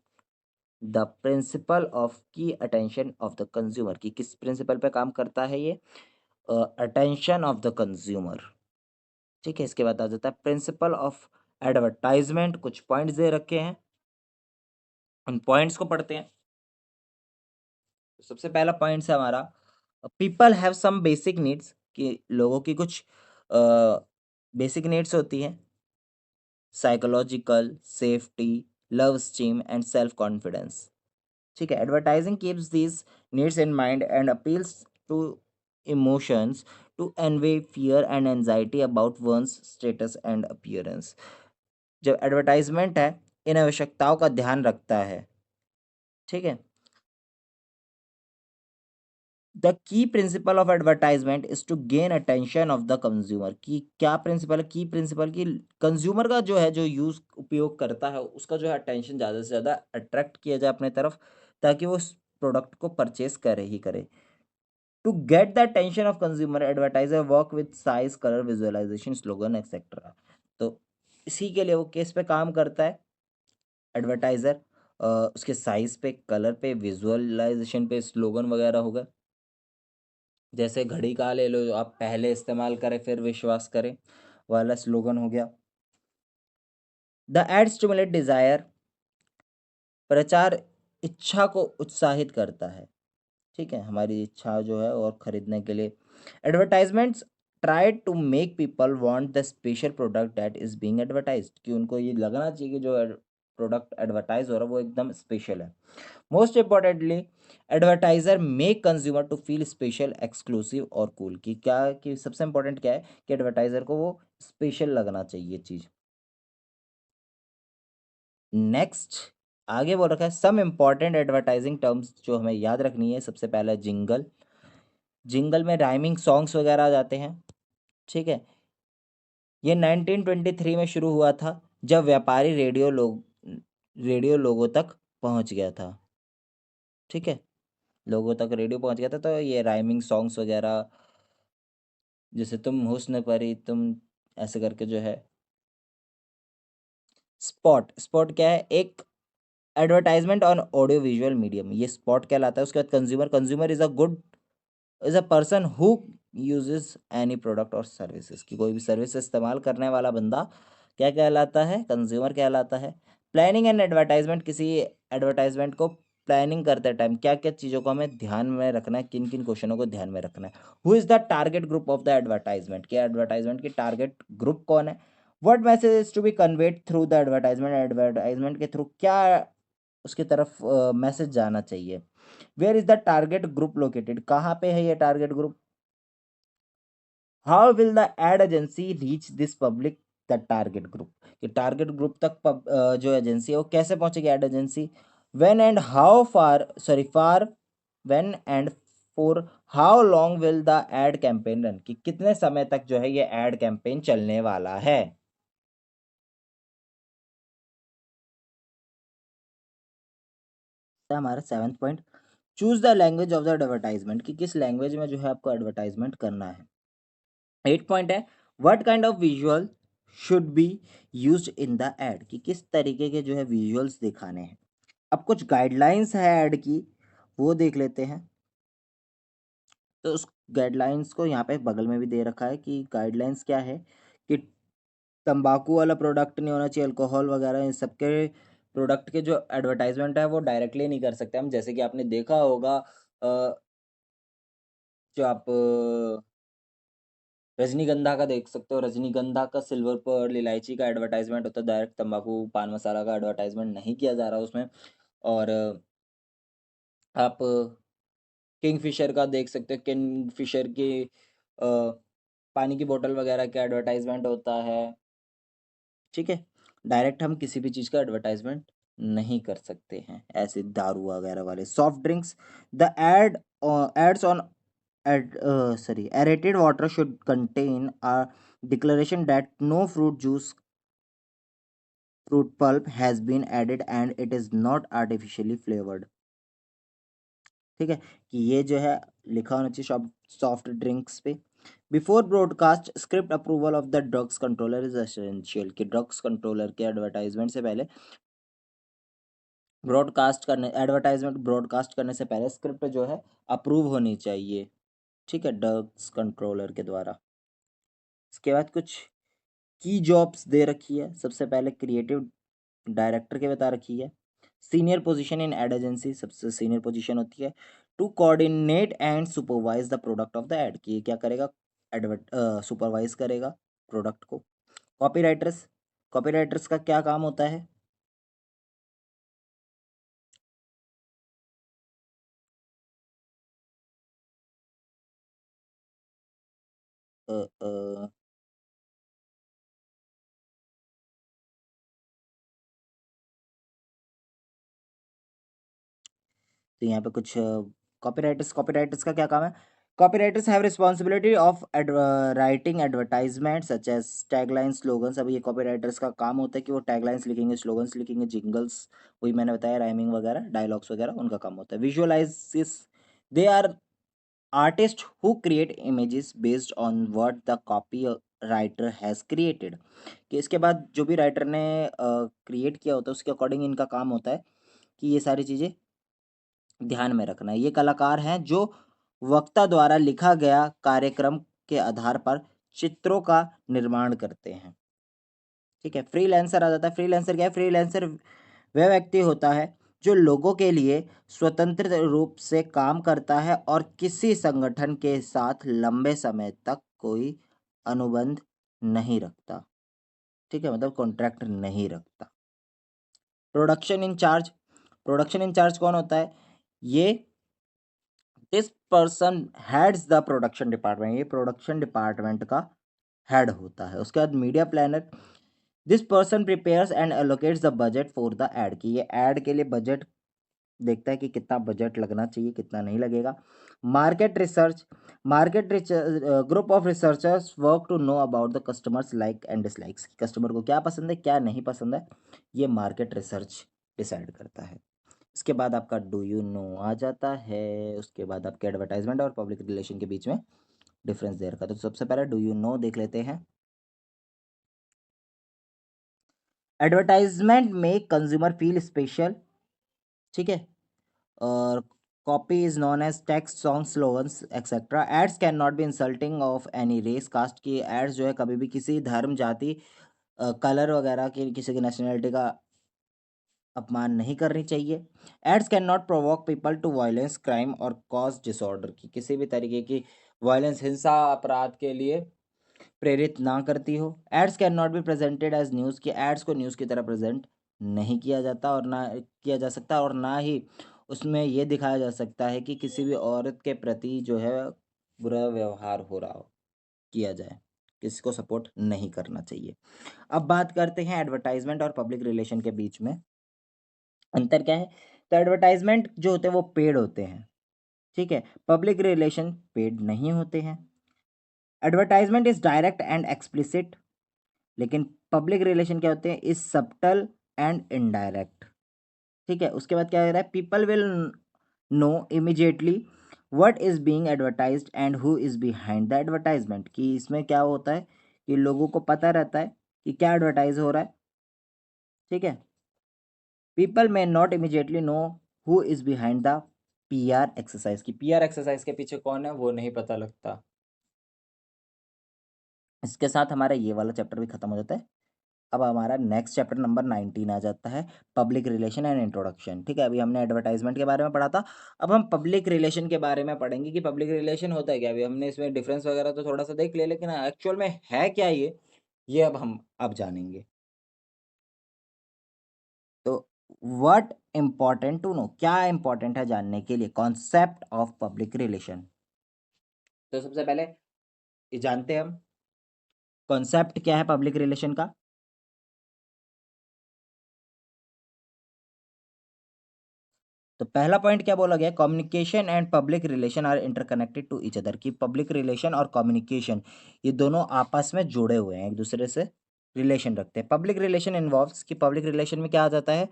the principle of की अटेंशन ऑफ द कंज्यूमर। की किस प्रिंसिपल पे काम करता है ये, अटेंशन ऑफ द कंज्यूमर। ठीक है। इसके बाद आ जाता है प्रिंसिपल ऑफ एडवर्टाइजमेंट। कुछ पॉइंट्स दे रखे हैं, उन पॉइंट्स को पढ़ते हैं। तो सबसे पहला पॉइंट है हमारा people have some basic needs. कि लोगों की कुछ बेसिक नीड्स होती हैं, psychological, safety, love esteem and self confidence. ठीक है। Advertising keeps these needs in mind and appeals to emotions to envy fear and anxiety about one's status and appearance. जब advertisement है इन आवश्यकताओं का ध्यान रखता है। ठीक है। The key principle of advertisement is to gain attention of the consumer. की क्या प्रिंसिपल है, की प्रिंसिपल की कंज्यूमर का जो है जो यूज उपयोग करता है उसका जो है अटेंशन ज़्यादा से ज़्यादा अट्रैक्ट किया जाए अपने तरफ, ताकि वो उस प्रोडक्ट को परचेज करे ही करे। To get the attention of consumer advertiser work with size, colour, visualisation, slogan etcetera. तो इसी के लिए वो केस पे काम करता है एडवर्टाइजर, उसके साइज पे, कलर पे, विजुअलाइजेशन पे, स्लोगन वगैरह होगा। जैसे घड़ी का ले लो, आप पहले इस्तेमाल करें फिर विश्वास करें वाला स्लोगन हो गया। द एड स्टिमुलेट डिजायर, प्रचार इच्छा को उत्साहित करता है। ठीक है, हमारी इच्छा जो है और खरीदने के लिए। Advertisements try to make people want the special product that is being advertised. कि उनको ये लगना चाहिए कि जो प्रोडक्ट एडवर्टाइज हो रहा है वो एकदम स्पेशल है। Most importantly advertiser make consumer to feel special, exclusive और कूल। की क्या, कि सबसे इंपॉर्टेंट क्या है कि एडवर्टाइजर को वो स्पेशल लगना चाहिए चीज। नेक्स्ट आगे बोल रखा है सम इंपॉर्टेंट एडवर्टाइजिंग टर्म्स जो हमें याद रखनी है। सबसे पहला जिंगल। जिंगल में राइमिंग सॉन्ग्स वगैरह आ जाते हैं। ठीक है। ये 1923 में शुरू हुआ था जब व्यापारी रेडियो लोगों तक पहुंच गया था। ठीक है, लोगों तक रेडियो पहुंच गया था तो ये राइमिंग सॉन्ग्स वगैरह, जैसे तुम हुस्न परी तुम, ऐसे करके जो है। स्पॉट, स्पॉट क्या है, एक advertisement on audio visual medium, ये स्पॉट कहलाता है। उसके बाद consumer, consumer is a good, is a person who uses any product और सर्विसेज। की कोई भी सर्विस इस्तेमाल करने वाला बंदा क्या कहलाता है, कंज्यूमर कहलाता है। प्लानिंग एंड एडवर्टाइजमेंट, किसी एडवर्टाइजमेंट को प्लानिंग करते टाइम क्या क्या चीज़ों को हमें ध्यान में रखना है, किन किन क्वेश्चनों को ध्यान में रखना है। Who is the target group of the advertisement, क्या एडवर्टाइजमेंट की टारगेट ग्रुप कौन है। What message is to be conveyed through the advertisement, advertisement के थ्रू क्या उसकी तरफ मैसेज जाना चाहिए। Where is the target group located, कहाँ पे है ये target group? How will the ad agency reach this public, the target group, कि टारगेट ग्रुप तक जो एजेंसी है वो कैसे पहुंचेगी ad agency? When and how far, sorry far, when and for how long will the ad campaign run, कि कितने समय तक जो है ये एड कैंपेन चलने वाला है। हमारा 7th point, choose the language of the advertisement, कि किस लैंग्वेज में जो है आपको एडवर्टाइजमेंट करना है। 8 पॉइंट है, what kind of visual should be used in the ad, कि किस तरीके के जो है विजुअल्स दिखाने हैं। अब कुछ गाइडलाइंस है ऐड की, वो देख लेते हैं। तो उस गाइडलाइंस को यहाँ पे बगल में भी दे रखा है कि गाइडलाइंस क्या है, कि तंबाकू वाला प्रोडक्ट नहीं होना चाहिए, अल्कोहल वगैरह इन सबके प्रोडक्ट के जो एडवर्टाइजमेंट है वो डायरेक्टली नहीं कर सकते हम। जैसे कि आपने देखा होगा जो आप रजनीगंधा का देख सकते हो, रजनीगंधा का सिल्वर पर्ल इलायची का एडवर्टाइजमेंट होता है, डायरेक्ट तंबाकू पान मसाला का एडवर्टाइजमेंट नहीं किया जा रहा उसमें। और आप किंगफिशर का देख सकते हो, किंगफिशर की पानी की बोतल वगैरह का एडवर्टाइजमेंट होता है। ठीक है, डायरेक्ट हम किसी भी चीज़ का एडवर्टाइजमेंट नहीं कर सकते हैं, ऐसे दारू वगैरह वाले। Soft drinks, the ads on aerated water should contain a declaration that no fruit pulp has been added and it is not artificially flavored। ठीक है, कि ये जो है लिखा होना चाहिए सॉफ्ट ड्रिंक्स पे। Before broadcast script approval of the drugs controller is essential, कि ड्रग्स कंट्रोलर के एडवर्टाइजमेंट से पहले एडवर्टाइजमेंट ब्रॉडकास्ट करने से पहले स्क्रिप्ट जो है अप्रूव होनी चाहिए। ठीक है, ड्रग्स कंट्रोलर के द्वारा। इसके बाद कुछ की जॉब्स दे रखी है। सबसे पहले क्रिएटिव डायरेक्टर के बता रखी है। Senior position in ad agency, सबसे सीनियर पोजीशन होती है। To coordinate and supervise the product of the ad, की क्या करेगा, एडवर्ट सुपरवाइज करेगा प्रोडक्ट को। कॉपीराइटर्स, कॉपीराइटर्स का क्या काम होता है? अ, अ, तो यहाँ पे कुछ कॉपीराइटर्स का क्या काम है? Copywriters have responsibility of writing advertisement such as tagline slogans. अब ये कॉपीराइटर्स का काम होता है कि वो टैगलाइंस लिखेंगे, स्लोगन्स लिखेंगे, जिंगल्स, वही मैंने बताया, राइमिंग वगैरह, डायलॉग्स वगैरह, उनका काम होता है। Visualisers, they are artist who create images based on what the copy writer has created, कि इसके बाद जो भी राइटर ने क्रिएट किया होता है उसके अकॉर्डिंग इनका काम होता है कि ये सारी चीज़ें ध्यान में रखना है। ये कलाकार हैं जो वक्ता द्वारा लिखा गया कार्यक्रम के आधार पर चित्रों का निर्माण करते हैं। ठीक है, फ्रीलांसर आ जाता है। फ्रीलांसर क्या है? फ्रीलांसर वह व्यक्ति होता है जो लोगों के लिए स्वतंत्र रूप से काम करता है और किसी संगठन के साथ लंबे समय तक कोई अनुबंध नहीं रखता। ठीक है, मतलब कॉन्ट्रैक्ट नहीं रखता। प्रोडक्शन इंचार्ज, प्रोडक्शन इंचार्ज कौन होता है? ये this person heads the production department, ये प्रोडक्शन डिपार्टमेंट का हेड होता है। उसके बाद media planner, this person prepares and allocates the budget for the ad, की ये एड के लिए बजट देखता है कि कितना बजट लगना चाहिए, कितना नहीं लगेगा। Market research, market group of researchers work to know about the customers like and dislikes, customer को क्या पसंद है क्या नहीं पसंद है, ये मार्केट रिसर्च डिसाइड करता है। इसके बाद आपका डू यू नो आ जाता है। उसके बाद आपके एडवर्टाइजमेंट और पब्लिक रिलेशन के बीच में डिफरेंस दे रखा है। तो सबसे पहले डू यू नो देख लेते हैं। एडवर्टाइजमेंट में कंज्यूमर फील स्पेशल, ठीक है, और copy is known as text song slogans etcetera. Ads can not be insulting of any race caste, की एड्स जो है कभी भी किसी धर्म जाति कलर वगैरह की किसी की नेशनलिटी का अपमान नहीं करनी चाहिए। Ads can not provoke people to violence crime और कॉज डिसऑर्डर, की किसी भी तरीके की वायलेंस हिंसा अपराध के लिए प्रेरित ना करती हो। Ads can not be presented as news, की एड्स को न्यूज़ की तरह प्रेजेंट नहीं किया जाता और ना किया जा सकता, और ना ही उसमें ये दिखाया जा सकता है कि किसी भी औरत के प्रति जो है बुरा व्यवहार हो रहा हो, किया जाए। किसी को सपोर्ट नहीं करना चाहिए। अब बात करते हैं एडवर्टाइजमेंट और पब्लिक रिलेशन के बीच में अंतर क्या है। तो एडवर्टाइजमेंट जो होते हैं वो पेड होते हैं, ठीक है। पब्लिक रिलेशन पेड नहीं होते हैं। Advertisement is direct and explicit, लेकिन पब्लिक रिलेशन क्या होते हैं, इज सब्टल एंड इनडायरेक्ट, ठीक है। उसके बाद क्या कह रहा है, people will know immediately what is being advertised and who is behind the advertisement, कि इसमें क्या होता है कि लोगों को पता रहता है कि क्या एडवर्टाइज हो रहा है, ठीक है। People may not immediately know who is behind the PR exercise, की पीआर एक्सरसाइज के पीछे कौन है वो नहीं पता लगता। इसके साथ हमारा ये वाला चैप्टर भी खत्म हो जाता है। अब हमारा नेक्स्ट चैप्टर नंबर 19 आ जाता है, पब्लिक रिलेशन एंड इंट्रोडक्शन, ठीक है। अभी हमने एडवर्टाइजमेंट के बारे में पढ़ा था, अब हम पब्लिक रिलेशन के बारे में पढ़ेंगे कि पब्लिक रिलेशन होता है क्या। अभी हमने इसमें डिफरेंस वगैरह तो थोड़ा सा देख लिया, लेकिन एक्चुअल में है क्या ये अब हम जानेंगे। तो व्हाट इम्पॉर्टेंट टू नो, क्या इम्पॉर्टेंट है जानने के लिए, कॉन्सेप्ट ऑफ पब्लिक रिलेशन। तो सबसे पहले ये जानते हैं हम कॉन्सेप्ट क्या है पब्लिक रिलेशन का। तो पहला पॉइंट क्या बोला गया, communication and public relation are interconnected to each other, की पब्लिक रिलेशन और कम्युनिकेशन ये दोनों आपस में जुड़े हुए हैं, एक दूसरे से रिलेशन रखते हैं। पब्लिक रिलेशन इन्वॉल्व्स, की पब्लिक रिलेशन में क्या आ जाता है,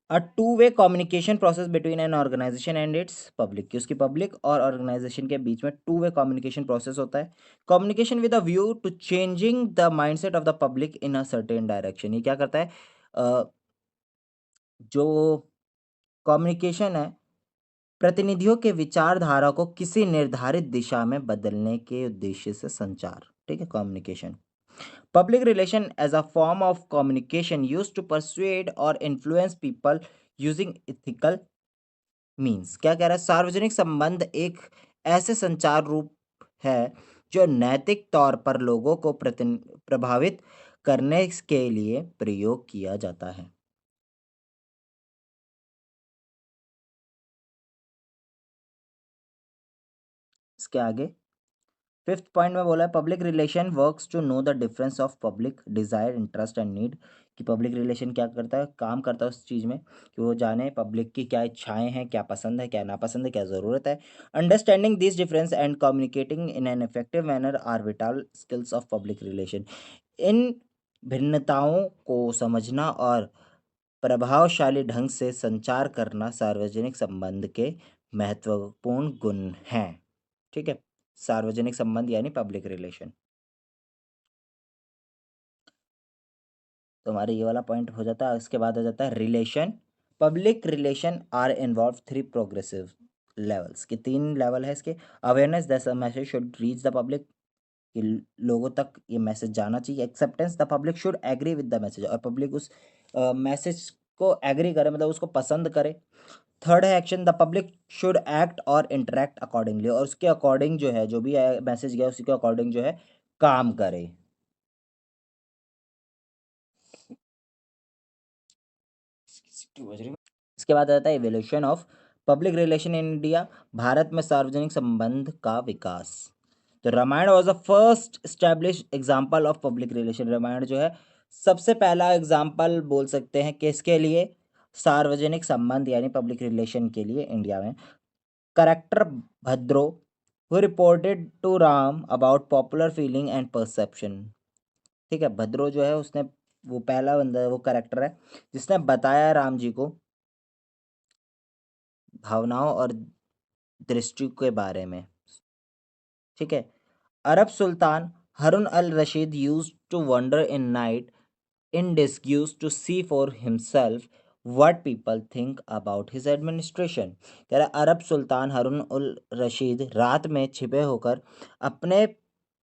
a two way communication process between an organisation and its public, की उसकी पब्लिक और ऑर्गेनाइजेशन के बीच में टू वे कम्युनिकेशन प्रोसेस होता है। Communication with a view to changing the mindset of the public in a certain direction, ये क्या करता है, अ, जो कम्युनिकेशन है प्रतिनिधियों के विचारधारा को किसी निर्धारित दिशा में बदलने के उद्देश्य से संचार, ठीक है, communication. Public relation as a form of communication used to persuade और influence people using ethical means, क्या कह रहा है, सार्वजनिक संबंध एक ऐसे संचार रूप है जो नैतिक तौर पर लोगों को प्रभावित करने के लिए प्रयोग किया जाता है। इसके आगे फिफ्थ पॉइंट में बोला है, public relation works to know the difference of public desire interest and need, कि पब्लिक रिलेशन क्या करता है, काम करता है उस चीज़ में कि वो जाने पब्लिक की क्या इच्छाएं हैं, क्या पसंद है, क्या नापसंद है, क्या ज़रूरत है। Understanding this difference and communicating in an effective manner are vital skills of public relation, इन भिन्नताओं को समझना और प्रभावशाली ढंग से संचार करना सार्वजनिक संबंध के महत्वपूर्ण गुण हैं, ठीक है। सार्वजनिक संबंध यानी पब्लिक रिलेशन। तो हमारे ये वाला पॉइंट हो जाता है। इसके बाद आ जाता है relation. Public relation are involve three progressive levels, के तीन लेवल है इसके। Awareness that the message should reach the public, कि लोगों तक ये मैसेज जाना चाहिए। Acceptance, the public should agree with the message, और पब्लिक उस मैसेज को एग्री करे, मतलब उसको पसंद करे। थर्ड है action, the public should act और इंटरेक्ट अकॉर्डिंगली, और उसके अकॉर्डिंग जो है, जो भी मैसेज गया उसी के अकॉर्डिंग जो है काम करे। इसके बाद आता है evolution of public relation in India, भारत में सार्वजनिक संबंध का विकास। तो Ramayana was the first establish example of public relation, Ramayana जो है सबसे पहला एग्जाम्पल बोल सकते हैं किसके लिए, सार्वजनिक संबंध यानी पब्लिक रिलेशन के लिए इंडिया में। Character Bhadra, who reported to Ram about popular feeling and perception, ठीक है। भद्रो जो है उसने, वो पहला बंदा है, वो करेक्टर है जिसने बताया राम जी को भावनाओं और दृष्टि के बारे में, ठीक है। Arab sultan Harun al Rashid used to wander in night in disguise to see for himself what people think about his administration, कह रहा है अरब सुल्तान हारून उल रशीद रात में छिपे होकर अपने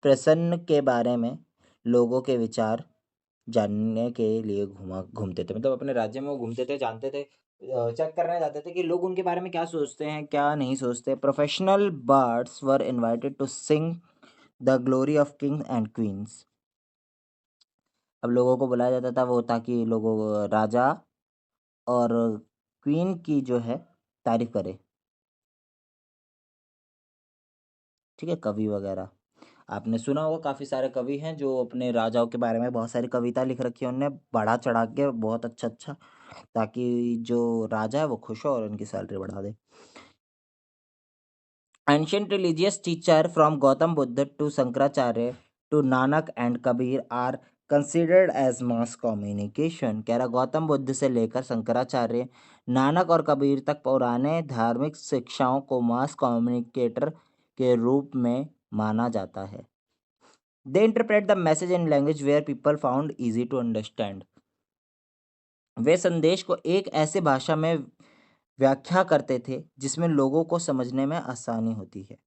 प्रसन्न के बारे में लोगों के विचार जानने के लिए घूमते थे, मतलब अपने राज्य में वो घूमते थे, जानते थे, चेक करने जाते थे कि लोग उनके बारे में क्या सोचते हैं, क्या नहीं सोचते। Professional birds were invited to sing the glory of kings and queens, अब लोगों को बुलाया जाता था वो ताकि लोगों राजा और क्वीन की जो है तारीफ करे, ठीक है, कवि वगैरह। आपने सुना होगा काफ़ी सारे कवि हैं जो अपने राजाओं के बारे में बहुत सारी कविता लिख रखी है उनने, बढ़ा चढ़ा के बहुत अच्छा अच्छा, ताकि जो राजा है वो खुश हो और उनकी सैलरी बढ़ा दे। Ancient religious teacher from Gautam Buddha to Shankaracharya to Nanak and Kabir are considered as mass communication। कह रहा गौतम बुद्ध से लेकर शंकराचार्य, नानक और कबीर तक पुराने धार्मिक शिक्षाओं को मास कम्युनिकेटर के रूप में माना जाता है। They interpret the message in language where people found easy to understand। वे संदेश को एक ऐसे भाषा में व्याख्या करते थे जिसमें लोगों को समझने में आसानी होती है।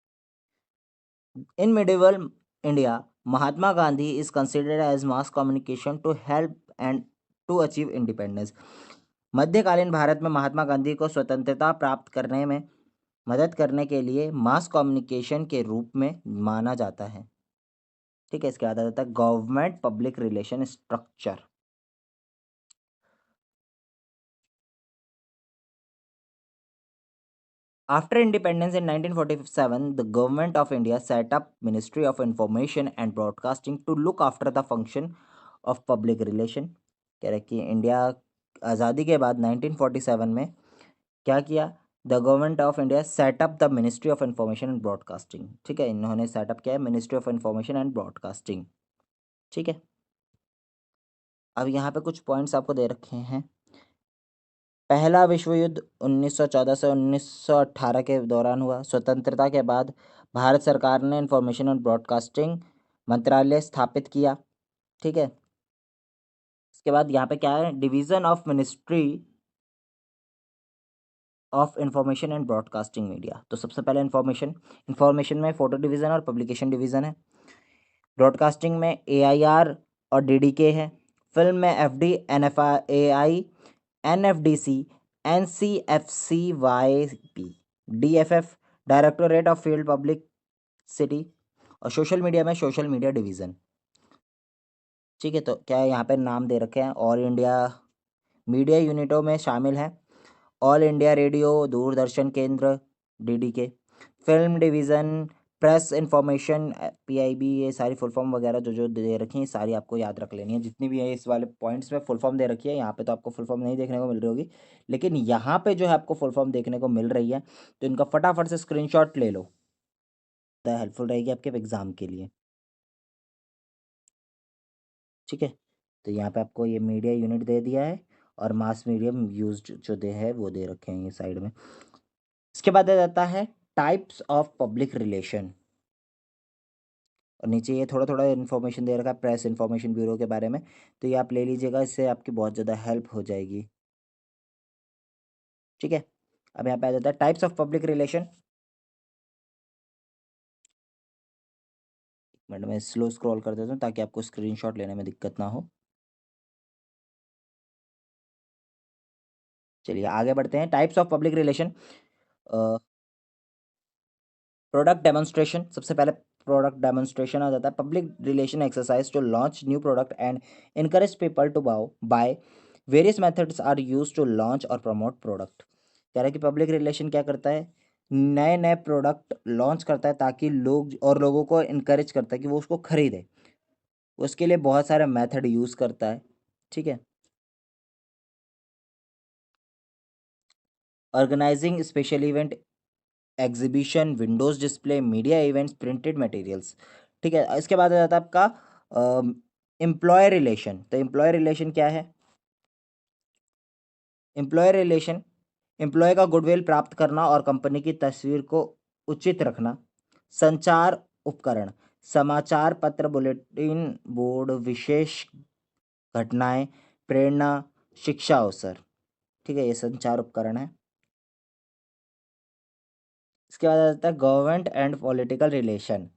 In medieval India, Mahatma Gandhi is considered as mass communication to help and to achieve independence। मध्यकालीन भारत में महात्मा गांधी को स्वतंत्रता प्राप्त करने में मदद करने के लिए मास कम्युनिकेशन के रूप में माना जाता है, ठीक है। इसके बाद आ जाता है government public relation structure. After independence in 1947, the government of India set up Ministry of Information and Broadcasting to look after the function of public relation। कह रहे कि इंडिया आज़ादी के बाद 1947 में क्या किया, the government of India setup the ministry of information and broadcasting, ठीक है, इन्होंने सेटअप किया है ministry of information and broadcasting, ठीक है। अब यहाँ पे कुछ पॉइंट्स आपको दे रखे हैं। पहला विश्व युद्ध 1914 से 1918 के दौरान हुआ। स्वतंत्रता के बाद भारत सरकार ने इंफॉर्मेशन और ब्रॉडकास्टिंग मंत्रालय स्थापित किया, ठीक है। इसके बाद यहाँ पे क्या है, division of ministry of information and broadcasting media. तो सबसे पहले इंफॉर्मेशन में फोटो डिवीज़न और पब्लिकेशन डिवीज़न है। ब्रॉडकास्टिंग में AIR और DDK है। फिल्म में FD, NFI, NFDC, NCFCYP, DFF, directorate of field public city. और सोशल मीडिया में सोशल मीडिया डिवीज़न, ठीक है। तो क्या है, यहाँ पे नाम दे रखे हैं। ऑल इंडिया मीडिया यूनिटों में शामिल है ऑल इंडिया रेडियो, दूरदर्शन केंद्र DDK, film division, press information PIB। ये सारी फुल फॉर्म वगैरह जो जो दे रखी हैं सारी आपको याद रख लेनी है, जितनी भी है इस वाले पॉइंट्स में फुल फॉर्म दे रखी है। यहाँ पे तो आपको फुल फॉर्म नहीं देखने को मिल रही होगी, लेकिन यहाँ पे जो है आपको फुल फॉर्म देखने को मिल रही है, तो इनका फटाफट से स्क्रीनशॉट ले लो, तो हेल्पफुल रहेगी आपके एग्ज़ाम के लिए, ठीक है। तो यहाँ पे आपको ये मीडिया यूनिट दे दिया है और मास मीडियम यूज जो दे है वो दे रखे हैं ये साइड में। इसके बाद आ जाता है टाइप्स ऑफ पब्लिक रिलेशन, और नीचे ये थोड़ा थोड़ा इन्फॉर्मेशन दे रखा है प्रेस इन्फॉर्मेशन ब्यूरो के बारे में, तो ये आप ले लीजिएगा, इससे आपकी बहुत ज़्यादा हेल्प हो जाएगी, ठीक है। अब यहाँ पे आ जाता है types of public relation. Minute में स्लो स्क्रॉल कर देता हूँ ताकि आपको स्क्रीनशॉट लेने में दिक्कत ना हो। चलिए आगे बढ़ते हैं। Types of public relation. Product demonstration, सबसे पहले प्रोडक्ट डेमोन्स्ट्रेशन आ जाता है। Public relation exercise to launch new product and encourage people to buy various methods are use to launch और प्रमोट प्रोडक्ट। कह रहा है कि पब्लिक रिलेशन क्या करता है, नए नए प्रोडक्ट लॉन्च करता है ताकि लोग और लोगों को इनकरेज करता है कि वो उसको खरीदे, उसके लिए बहुत सारे मेथड यूज़ करता है, ठीक है। Organizing special event, exhibition, windows display, media events, printed materials, ठीक है। इसके बाद आ जाता है आपका एम्प्लॉय रिलेशन। तो एम्प्लॉय रिलेशन क्या है, एम्प्लॉय रिलेशन एम्प्लॉय का गुडविल प्राप्त करना और कंपनी की तस्वीर को उचित रखना। संचार उपकरण, समाचार पत्र, बुलेटिन बोर्ड, विशेष घटनाएं, प्रेरणा, शिक्षा अवसर, ठीक है, ये संचार उपकरण है। इसके बाद आ जाता है government and political relation.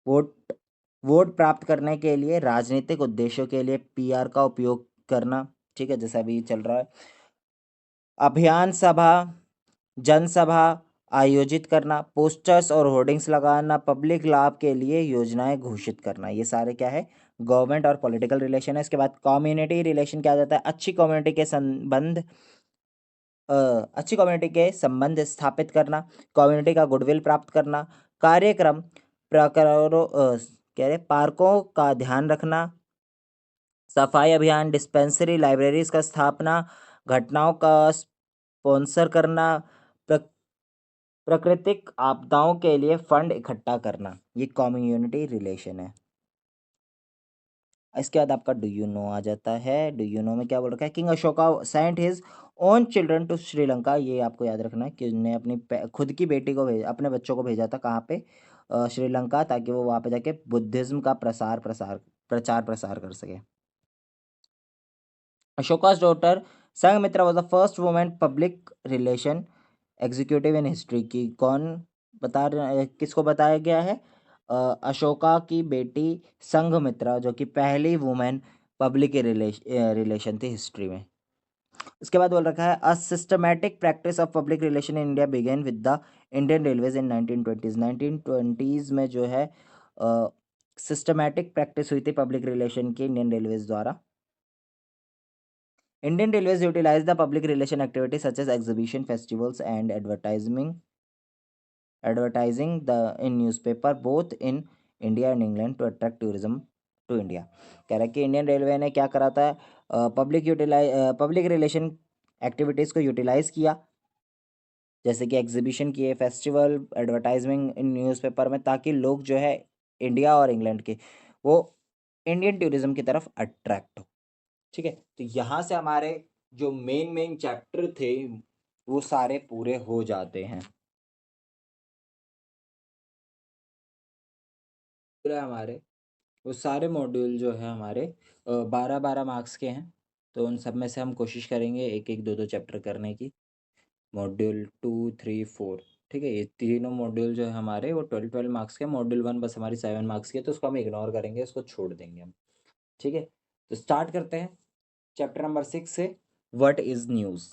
Vote vote प्राप्त करने के लिए, राजनीतिक उद्देश्यों के लिए PR का उपयोग करना, ठीक है, जैसा अभी चल रहा है। अभियान सभा, जनसभा, आयोजित करना, पोस्टर्स और होर्डिंग्स लगाना, पब्लिक लाभ के लिए योजनाएं घोषित करना, ये सारे क्या है, गवर्नमेंट और पॉलिटिकल रिलेशन है। इसके बाद कम्युनिटी रिलेशन क्या आ जाता है, अच्छी कम्युनिटी के संबंध स्थापित करना, कम्युनिटी का गुडविल प्राप्त करना, कार्यक्रम प्रकारों कह रहे पार्कों का ध्यान रखना, सफाई अभियान, डिस्पेंसरी, लाइब्रेरीज का स्थापना, घटनाओं का स्पॉन्सर करना, प्र, प्राकृतिक आपदाओं के लिए फंड इकट्ठा करना, ये कम्युनिटी रिलेशन है। इसके बाद आपका डू यू नो आ जाता है। डू यू नो में क्या बोल रखा है, king Ashoka sent his own children to Sri Lanka, ये आपको याद रखना है कि उन्होंने अपनी खुद की बेटी को अपने बच्चों को भेजा था कहाँ पे, श्रीलंका, ताकि वो वहाँ पे जाके बुद्धिज्म का प्रचार प्रसार कर सके। अशोका's daughter Sanghamitra was the first woman public relation executive in history की कौन किसको बताया गया है, अशोका की बेटी संघमित्रा जो कि पहली वुमेन पब्लिक रिलेशन थी हिस्ट्री में। इसके बाद बोल रखा है, a systematic practice of public relation in India began with the Indian railways in 1920s। 1920s में जो है सिस्टमैटिक प्रैक्टिस हुई थी पब्लिक रिलेशन की इंडियन रेलवेज द्वारा। Indian Railways utilize the public relation activities such as exhibition, festivals, and advertising the in newspaper both in India and England to attract tourism to India। कह रहा है कि Indian railway ने क्या करा था, पब्लिक रिलेशन एक्टिविटीज़ को utilise किया, जैसे कि एग्जीबिशन किए, फेस्टिवल, एडवर्टाइजमेंट इन न्यूज़पेपर में, ताकि लोग जो है इंडिया और इंग्लैंड के वो इंडियन टूरिज्म की तरफ अट्रैक्ट हो। ठीक है, तो यहाँ से हमारे जो मेन मेन चैप्टर थे वो सारे पूरे हो जाते हैं। पूरे हमारे वो सारे मॉड्यूल जो है हमारे 12-12 मार्क्स के हैं, तो उन सब में से हम कोशिश करेंगे एक एक दो दो चैप्टर करने की, मॉड्यूल 2, 3, 4। ठीक है, ये तीनों मॉड्यूल जो है हमारे वो 12-12 मार्क्स के। मॉड्यूल 1 बस हमारी 7 मार्क्स की है, तो उसको हम इग्नोर करेंगे, उसको छोड़ देंगे हम। ठीक है, तो स्टार्ट करते हैं चैप्टर नंबर 6 से, व्हाट इज न्यूज़।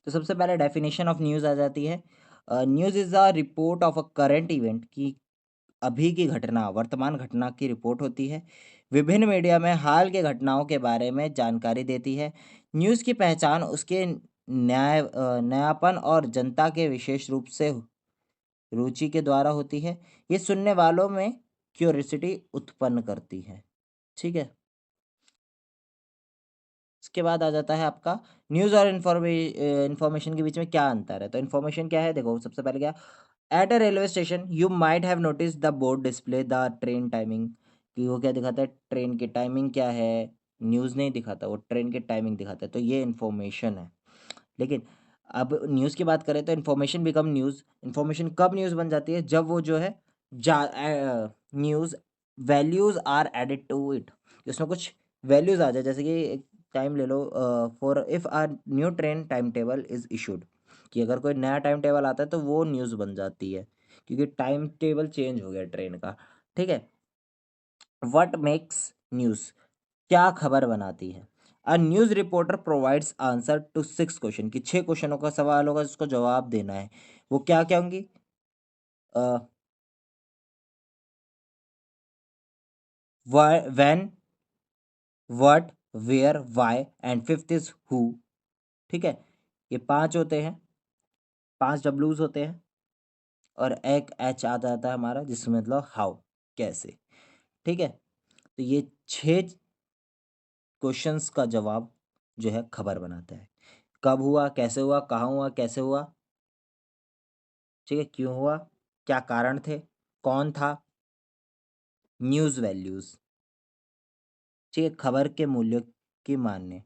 तो सबसे पहले डेफिनेशन ऑफ न्यूज़ आ जाती है, news is a report of a current event की अभी की घटना, वर्तमान घटना की रिपोर्ट होती है, विभिन्न मीडिया में हाल के घटनाओं के बारे में जानकारी देती है। न्यूज़ की पहचान उसके नयापन और जनता के विशेष रूप से रुचि के द्वारा होती है। ये सुनने वालों में क्यूरियोसिटी उत्पन्न करती है। ठीक है, इसके बाद आ जाता है आपका न्यूज़ और इंफॉर्मेशन के बीच में क्या अंतर है। तो इन्फॉर्मेशन क्या है, देखो सबसे पहले क्या, at a railway station you might have notice the board display the train timing, कि वो क्या दिखाता है, ट्रेन की टाइमिंग क्या है, न्यूज़ नहीं दिखाता, वो ट्रेन की टाइमिंग दिखाता है, तो ये इन्फॉर्मेशन है। लेकिन अब न्यूज़ की बात करें तो इन्फॉर्मेशन बिकम न्यूज़, इन्फॉर्मेशन कब न्यूज़ बन जाती है, जब वो जो है news values are added to it, उसमें कुछ वैल्यूज़ आ जाए, जैसे कि एक टाइम ले लो, for if a new train time table is issued, कि अगर कोई नया टाइम टेबल आता है तो वो न्यूज़ बन जाती है, क्योंकि टाइम टेबल चेंज हो गया ट्रेन का। ठीक है, व्हाट मेक्स न्यूज़, क्या खबर बनाती है। A news reporter provides answer to 6 question, कि 6 क्वेश्चनों का सवाल होगा जिसको जवाब देना है। वो क्या क्या होंगी, when, what, where, why and fifth is who. ठीक है, ये 5 होते हैं, 5 डब्ल्यूज होते हैं, और एक एच आता जाता है हमारा, जिसमें मतलब हाउ, कैसे। ठीक है, तो ये 6 क्वेश्चंस का जवाब जो है खबर बनाता है। कब हुआ, कैसे हुआ, कहाँ हुआ, कैसे हुआ, ठीक है, क्यों हुआ, क्या कारण थे, कौन था, न्यूज़ वैल्यूज़, ठीक है, खबर के मूल्यों की मान्य।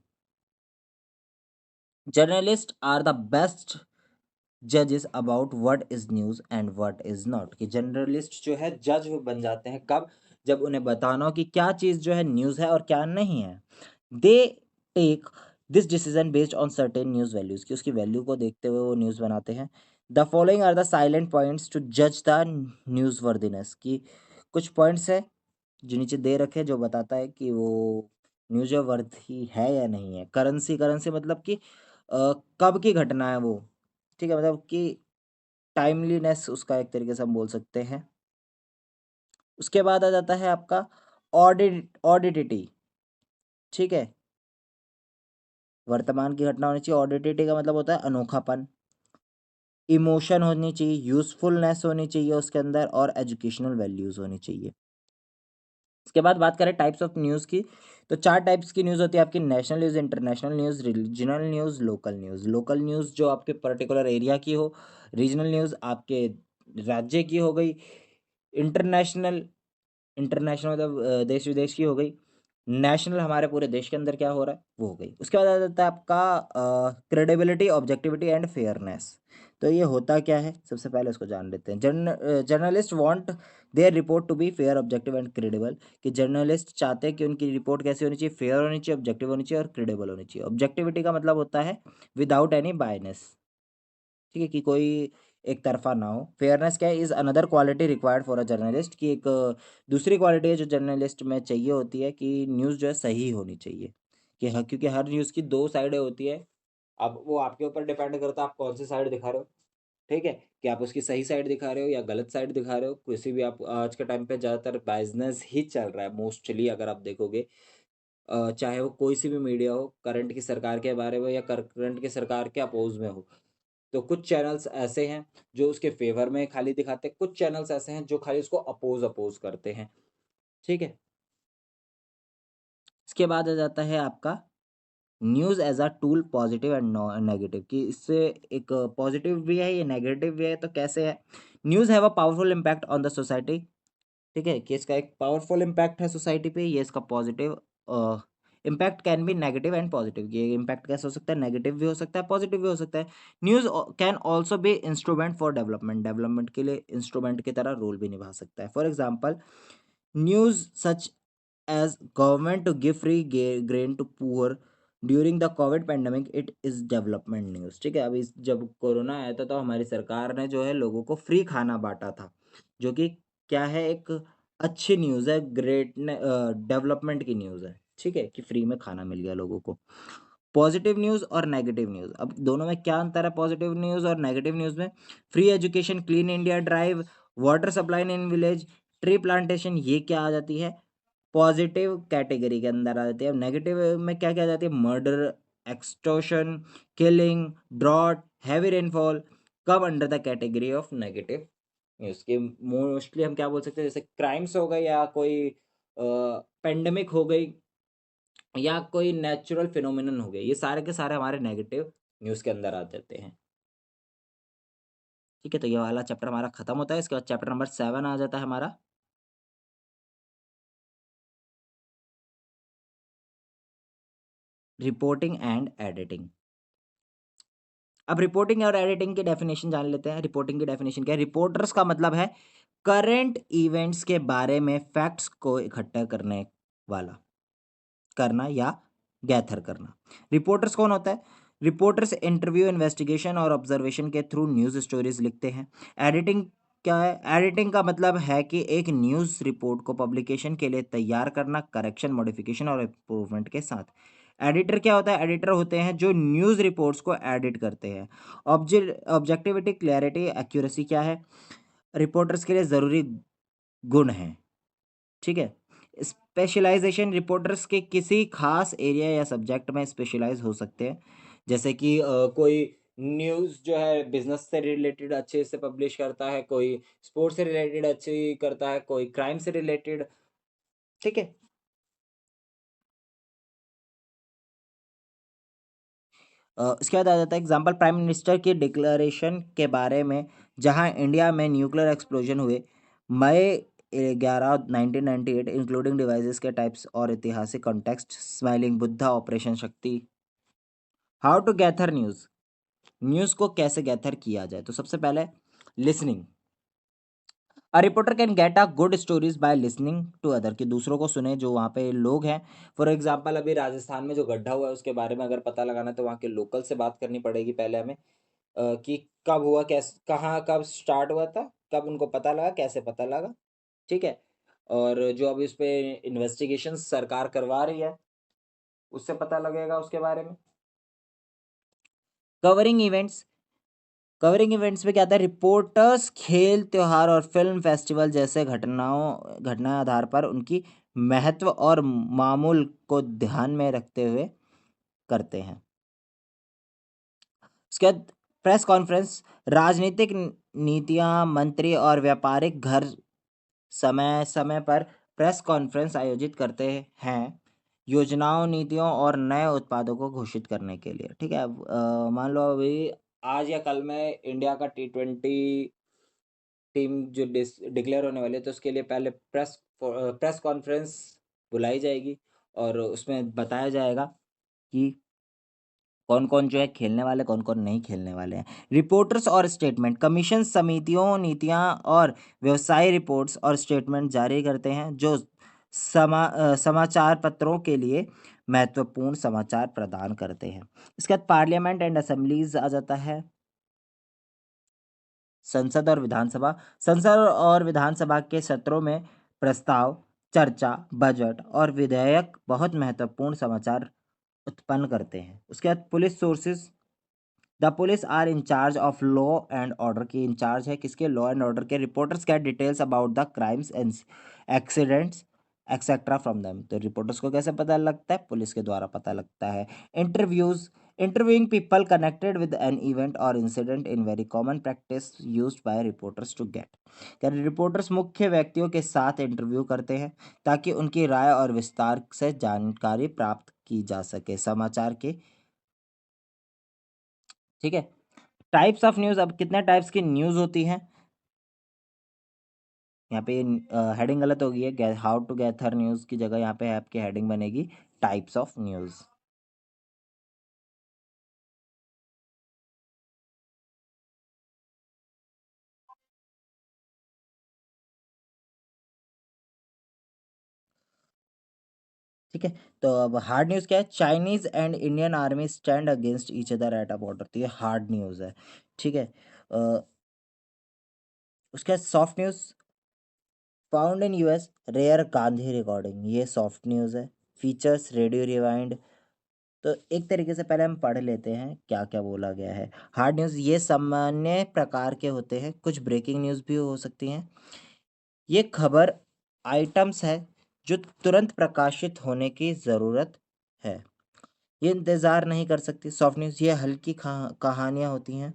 जर्नलिस्ट आर द बेस्ट जजेस about what is news and what is not, कि जर्नलिस्ट जो है जज बन जाते हैं कब, जब उन्हें बताना हो कि क्या चीज़ जो है न्यूज़ है और क्या नहीं है। They take this decision based on certain news values, कि उसकी वैल्यू को देखते हुए वो न्यूज़ बनाते हैं। The following are the salient points to जज द न्यूज़ वर्दीनेस, की कुछ पॉइंट्स है जो नीचे दे रखे, जो बताता है कि वो न्यूज़ वर्थ ही है या नहीं है। करेंसी, करेंसी मतलब कि कब की घटना है वो, ठीक है, मतलब कि टाइमलीनेस उसका एक तरीके से हम बोल सकते हैं। उसके बाद आ जाता है आपका ऑडिडिटी, ठीक है, वर्तमान की घटना होनी चाहिए। ऑडिडिटी का मतलब होता है अनोखापन, इमोशन होनी चाहिए, यूजफुलनेस होनी चाहिए उसके अंदर, और एजुकेशनल वैल्यूज होनी चाहिए। इसके बाद बात करें टाइप्स ऑफ न्यूज़ की, तो 4 टाइप्स की न्यूज़ होती है आपकी: national news, international news, regional news, local news. Local news जो आपके पर्टिकुलर एरिया की हो, रीजनल न्यूज़ आपके राज्य की हो गई, इंटरनेशनल इंटरनेशनल मतलब देश विदेश की हो गई, नेशनल हमारे पूरे देश के अंदर क्या हो रहा है वो हो गई। उसके बाद आ जाता है आपका क्रेडिबिलिटी, ऑब्जेक्टिविटी एंड फेयरनेस। तो ये होता क्या है, सबसे पहले उसको जान लेते हैं। Journalist want their report to be fair, objective and credible, कि जर्नलिस्ट चाहते हैं कि उनकी रिपोर्ट कैसी होनी चाहिए, फेयर होनी चाहिए, ऑब्जेक्टिव होनी चाहिए और क्रेडिबल होनी चाहिए। ऑब्जेक्टिविटी का मतलब होता है विदाउट एनी बायनेस, ठीक है, कि कोई एक तरफा ना हो। फेयरनेस क्या है, is another quality required for a journalist, की एक दूसरी क्वालिटी है जो जर्नलिस्ट में चाहिए होती है, कि न्यूज़ जो है सही होनी चाहिए, कि हाँ, क्योंकि हर न्यूज़ की 2 साइडें होती है। अब वो आपके ऊपर डिपेंड करता है आप कौन सी साइड दिखा रहे हो, ठीक है, कि आप उसकी सही साइड दिखा रहे हो या गलत साइड दिखा रहे हो। किसी भी आप आज के टाइम पे ज़्यादातर बिजनेस ही चल रहा है मोस्टली, अगर आप देखोगे चाहे वो कोई सी भी मीडिया हो, करंट की सरकार के बारे में या करंट की सरकार के अपोज में हो। तो कुछ चैनल्स ऐसे हैं जो उसके फेवर में खाली दिखाते हैं, कुछ चैनल्स ऐसे हैं जो खाली उसको अपोज करते हैं, ठीक है। इसके बाद आ जाता है आपका news as a tool, positive and negative, कि इससे एक पॉजिटिव भी है, ये नेगेटिव भी है। तो कैसे है, news have a powerful impact on the society, ठीक है, कि इसका एक पावरफुल इम्पैक्ट है सोसाइटी पे, ये इसका positive impact can be negative and positive. ये इम्पैक्ट कैसे हो सकता है, नेगेटिव भी हो सकता है, पॉजिटिव भी हो सकता है। News can also be instrument for development, development के लिए इंस्ट्रूमेंट की तरह रोल भी निभा सकता है। For example, news such as government to give free grain to poor during the covid pandemic, it is development news, ठीक है। अभी जब कोरोना आया था तो हमारी सरकार ने जो है लोगों को फ्री खाना बांटा था, जो कि क्या है, एक अच्छी न्यूज़ है, ग्रेट डेवलपमेंट की न्यूज़ है, ठीक है, कि फ्री में खाना मिल गया लोगों को। पॉजिटिव न्यूज़ और नेगेटिव न्यूज़, अब दोनों में क्या अंतर है पॉजिटिव न्यूज़ और नेगेटिव न्यूज़ में? Free education, clean India drive, water supply in village, tree plantation, ये क्या आ जाती है, पॉजिटिव कैटेगरी के अंदर आ जाती है। अब नेगेटिव में क्या क्या आ जाती है, murder, extortion, killing, drought, heavy rainfall, come under the category of negative news के। मोस्टली हम क्या बोल सकते हैं, जैसे क्राइम्स हो गए या कोई पेंडेमिक हो गई या कोई नेचुरल फिनोमिनन हो गए, ये सारे के सारे हमारे नेगेटिव न्यूज़ के अंदर आ जाते हैं, ठीक है। तो ये वाला चैप्टर हमारा खत्म होता है। इसके बाद चैप्टर नंबर 7 आ जाता है हमारा, रिपोर्टिंग एंड एडिटिंग। अब रिपोर्टिंग और एडिटिंग की डेफिनेशन जान लेते हैं। रिपोर्टिंग की डेफिनेशन क्या है, रिपोर्टर्स का मतलब है करंट इवेंट्स के बारे में फैक्ट्स को इकट्ठा करने वाला, करना या गैथर करना। रिपोर्टर्स कौन होता है, रिपोर्टर्स इंटरव्यू, इन्वेस्टिगेशन और ऑब्जर्वेशन के थ्रू न्यूज़ स्टोरीज लिखते हैं। एडिटिंग क्या है, एडिटिंग का मतलब है कि एक न्यूज़ रिपोर्ट को पब्लिकेशन के लिए तैयार करना, करेक्शन, मॉडिफिकेशन और इम्प्रूवमेंट के साथ। एडिटर क्या होता है, एडिटर होते हैं जो न्यूज़ रिपोर्ट्स को एडिट करते हैं। ऑब्जेक्टिविटी, क्लैरिटी, एक्यूरेसी क्या है, रिपोर्टर्स के लिए ज़रूरी गुण हैं, ठीक है। स्पेशलाइजेशन, रिपोर्टर्स के किसी खास एरिया या सब्जेक्ट में स्पेशलाइज हो सकते हैं, जैसे कि कोई न्यूज़ जो है बिजनेस से रिलेटेड अच्छे से पब्लिश करता है, कोई स्पोर्ट्स से रिलेटेड अच्छी करता है, कोई क्राइम से रिलेटेड, ठीक है। इसके बाद आ जाता है एग्जाम्पल, प्राइम मिनिस्टर की डिक्लेरेशन के बारे में, जहां इंडिया में न्यूक्लियर एक्सप्लोजन हुए मई 11 1998, इंक्लूडिंग डिवाइसेस के टाइप्स और ऐतिहासिक context, smiling Buddha, operation Shakti. How to gather news, news को कैसे गैथर किया जाए, तो सबसे पहले listening. A reporter can get a good stories by listening to other, कि दूसरों को सुने जो वहाँ पे लोग हैं। फॉर एग्जाम्पल, अभी राजस्थान में जो गड्ढा हुआ है उसके बारे में अगर पता लगाना है तो वहाँ के लोकल से बात करनी पड़ेगी पहले हमें, कि कब हुआ, कैसे, कहाँ, कब स्टार्ट हुआ था, कब उनको पता लगा, कैसे पता लगा, ठीक है। और जो अभी उस पे इन्वेस्टिगेशन सरकार करवा रही है उससे पता लगेगा उसके बारे में। कवरिंग इवेंट्स, कवरिंग इवेंट्स में क्या आता है, रिपोर्टर्स खेल, त्योहार और फिल्म फेस्टिवल जैसे घटना आधार पर उनकी महत्व और मामूल को ध्यान में रखते हुए करते हैं। उसके बाद प्रेस कॉन्फ्रेंस, राजनीतिक नीतियां, मंत्री और व्यापारिक घर समय समय पर प्रेस कॉन्फ्रेंस आयोजित करते हैं योजनाओं, नीतियों और नए उत्पादों को घोषित करने के लिए। ठीक है, अब मान लो अभी आज या कल में इंडिया का T20 टीम जो डिक्लेयर होने वाली है, तो उसके लिए पहले प्रेस कॉन्फ्रेंस बुलाई जाएगी और उसमें बताया जाएगा कि कौन कौन जो है खेलने वाले, कौन कौन नहीं खेलने वाले हैं। रिपोर्टर्स और स्टेटमेंट, कमीशन समितियों, नीतियां और व्यवसाय रिपोर्ट्स और स्टेटमेंट जारी करते हैं जो समाचार पत्रों के लिए महत्वपूर्ण समाचार प्रदान करते हैं। इसके बाद पार्लियामेंट एंड असेंबलीज आ जाता है। संसद और विधानसभा, संसद और विधानसभा के सत्रों में प्रस्ताव, चर्चा, बजट और विधेयक बहुत महत्वपूर्ण समाचार उत्पन्न करते हैं। उसके बाद police sources, the police are in charge of law and order, की इंचार्ज है किसके, लॉ एंड ऑर्डर के। Reporters get details about the crimes and accidents etcetera from them, तो रिपोर्टर्स को कैसे पता लगता है, पुलिस के द्वारा पता लगता है। Interviews, interviewing people connected with an event और incident in very common practice used by reporters to get. Reporters मुख्य व्यक्तियों के साथ इंटरव्यू करते हैं ताकि उनकी राय और विस्तार से जानकारी प्राप्त की जा सके समाचार के। ठीक है, टाइप्स ऑफ न्यूज़, अब कितने टाइप्स की न्यूज़ होती हैं। यहाँ पे हेडिंग गलत हो गई है, हाउ टू गैदर न्यूज़ की जगह यहाँ पे आपकी हेडिंग बनेगी टाइप्स ऑफ न्यूज़। ठीक है, तो अब हार्ड न्यूज़ क्या है, Chinese and Indian army stand against each other at a border, तो ये हार्ड न्यूज़ है। ठीक है, उसके बाद soft news, found in US rare Gandhi recording, ये सॉफ्ट न्यूज़ है। फीचर्स रेडियो रिवाइंड, तो एक तरीके से पहले हम पढ़ लेते हैं क्या क्या बोला गया है। हार्ड न्यूज़ ये सामान्य प्रकार के होते हैं, कुछ ब्रेकिंग न्यूज़ भी हो सकती हैं। ये खबर आइटम्स है जो तुरंत प्रकाशित होने की ज़रूरत है, ये इंतज़ार नहीं कर सकती। सॉफ्ट न्यूज़ ये हल्की कहानियाँ होती हैं,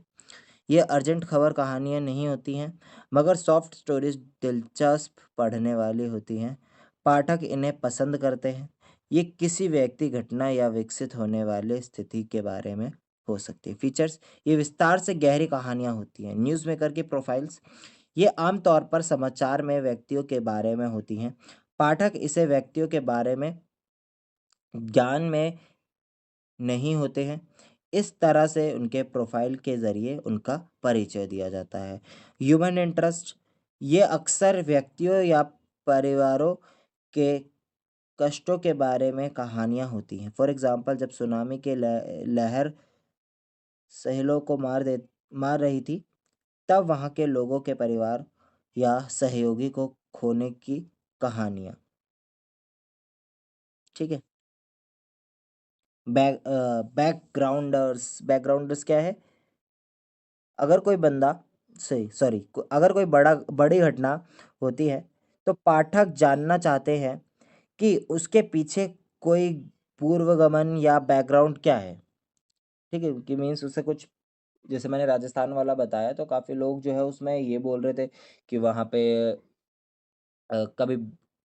ये अर्जेंट खबर कहानियाँ नहीं होती हैं, मगर सॉफ्ट स्टोरीज दिलचस्प पढ़ने वाली होती हैं, पाठक इन्हें पसंद करते हैं। ये किसी व्यक्ति, घटना या विकसित होने वाले स्थिति के बारे में हो सकती है। फीचर्स, ये विस्तार से गहरी कहानियाँ होती हैं। न्यूज़ मेकर की प्रोफाइल्स, ये आमतौर पर समाचार में व्यक्तियों के बारे में होती हैं, पाठक इसे व्यक्तियों के बारे में ज्ञान में नहीं होते हैं, इस तरह से उनके प्रोफाइल के ज़रिए उनका परिचय दिया जाता है। ह्यूमन इंटरेस्ट, ये अक्सर व्यक्तियों या परिवारों के कष्टों के बारे में कहानियाँ होती हैं। फॉर एग्जांपल, जब सुनामी के लहर सहेलों को मार रही थी, तब वहाँ के लोगों के परिवार या सहयोगी को खोने की कहानियाँ। ठीक है, बैकग्राउंडर्स क्या है, अगर कोई बंदा सही सॉरी अगर कोई बड़ी घटना होती है, तो पाठक जानना चाहते हैं कि उसके पीछे कोई पूर्वगमन या बैकग्राउंड क्या है। ठीक है, कि मीन्स उससे कुछ, जैसे मैंने राजस्थान वाला बताया, तो काफ़ी लोग जो है उसमें ये बोल रहे थे कि वहाँ पे कभी